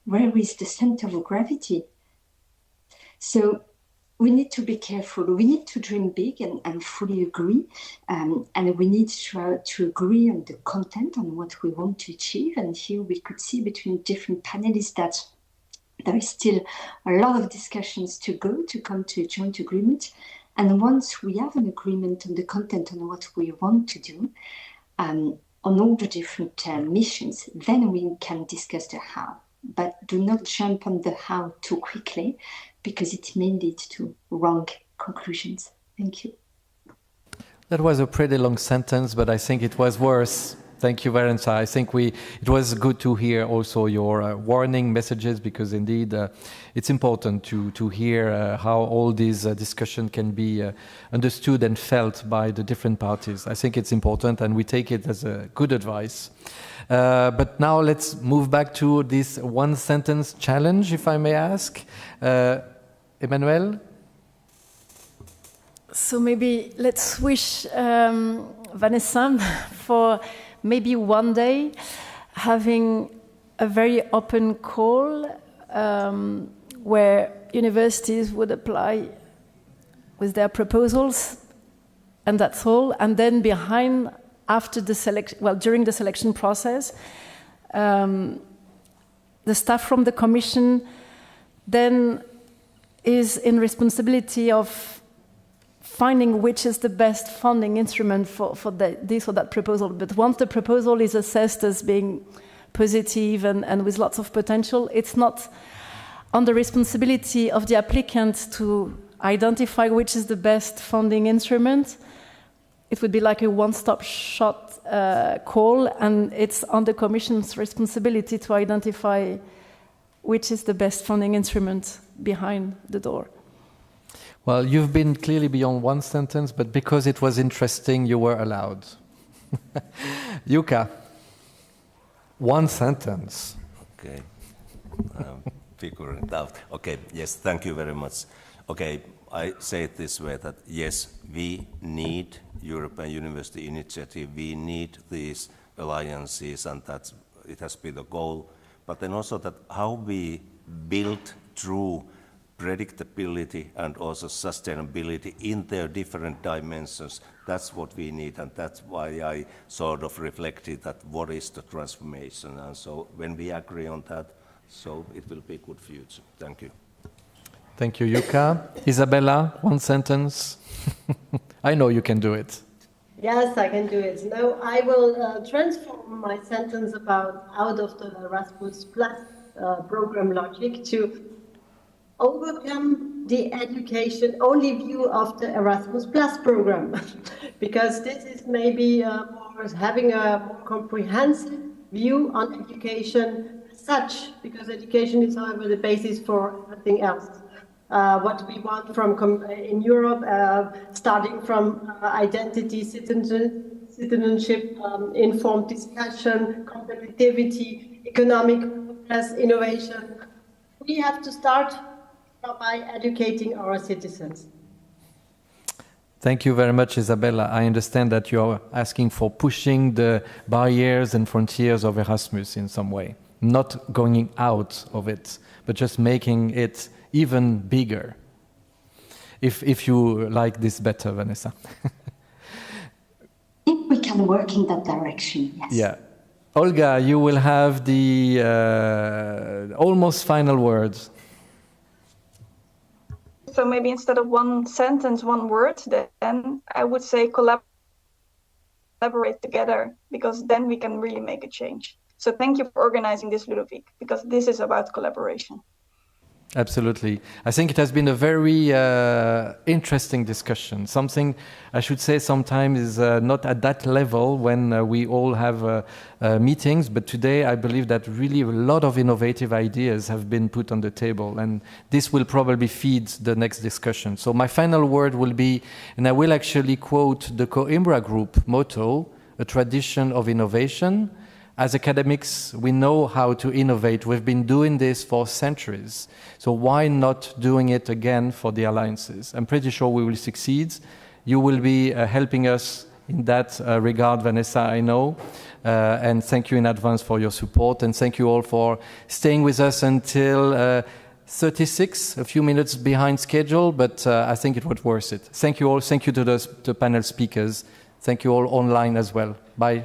where is the center of gravity? So we need to be careful. We need to dream big and fully agree. And we need to agree on the content, on what we want to achieve. And here we could see between different panelists that there is still a lot of discussions to go to come to a joint agreement. And once we have an agreement on the content, on what we want to do, on all the different missions, then we can discuss the how. But do not jump on the how too quickly, because it may lead to wrong conclusions. Thank you. That was a pretty long sentence, but I think it was worth. Thank you very much. I think it was good to hear also your warning messages, because indeed it's important to hear how all these discussion can be understood and felt by the different parties. I think it's important, and we take it as a good advice. But now let's move back to this one sentence challenge, if I may ask. Emmanuel? So maybe let's wish Vanessa for maybe one day having a very open call where universities would apply with their proposals, and that's all. And then after the during the selection process, the staff from the Commission then is in responsibility of finding which is the best funding instrument for this or that proposal. But once the proposal is assessed as being positive and with lots of potential, it's not on the responsibility of the applicant to identify which is the best funding instrument. It would be like a one-stop shop call, and it's on the Commission's responsibility to identify which is the best funding instrument behind the door. Well, you've been clearly beyond one sentence, but because it was interesting, you were allowed. Yuka, one sentence. Okay, figuring it out. Okay, yes, thank you very much. Okay, I say it this way, that yes, we need European University Initiative, we need these alliances, and it has been the goal. But then also that how we build true predictability and also sustainability in their different dimensions, that's what we need, and that's why I sort of reflected that what is the transformation. And so when we agree on that, so it will be a good future. Thank you. Thank you, Yuka. Isabella, one sentence. I know you can do it. Yes, I can do it. Now I will transform my sentence out of the Erasmus Plus program logic to overcome the education only view of the Erasmus Plus program, because this is maybe having a more comprehensive view on education as such, because education is, however, the basis for everything else. What we want in Europe, starting from identity, citizenship, informed discussion, competitivity, economic progress, innovation. We have to start by educating our citizens. Thank you very much, Isabella. I understand that you're asking for pushing the barriers and frontiers of Erasmus in some way, not going out of it, but just making it even bigger. If you like this better, Vanessa. I think we can work in that direction, yes. Yeah. Olga, you will have the almost final words. So maybe instead of one sentence, one word, then I would say collaborate together, because then we can really make a change. So thank you for organizing this, Ludovic, because this is about collaboration. Absolutely. I think it has been a very interesting discussion. Something I should say sometimes is not at that level when we all have meetings, but today I believe that really a lot of innovative ideas have been put on the table, and this will probably feed the next discussion. So my final word will be, and I will actually quote the Coimbra Group motto, a tradition of innovation. As academics, we know how to innovate. We've been doing this for centuries. So why not doing it again for the alliances? I'm pretty sure we will succeed. You will be helping us in that regard, Vanessa, I know. And thank you in advance for your support. And thank you all for staying with us until 36, a few minutes behind schedule, but I think it was worth it. Thank you all. Thank you to the panel speakers. Thank you all online as well. Bye.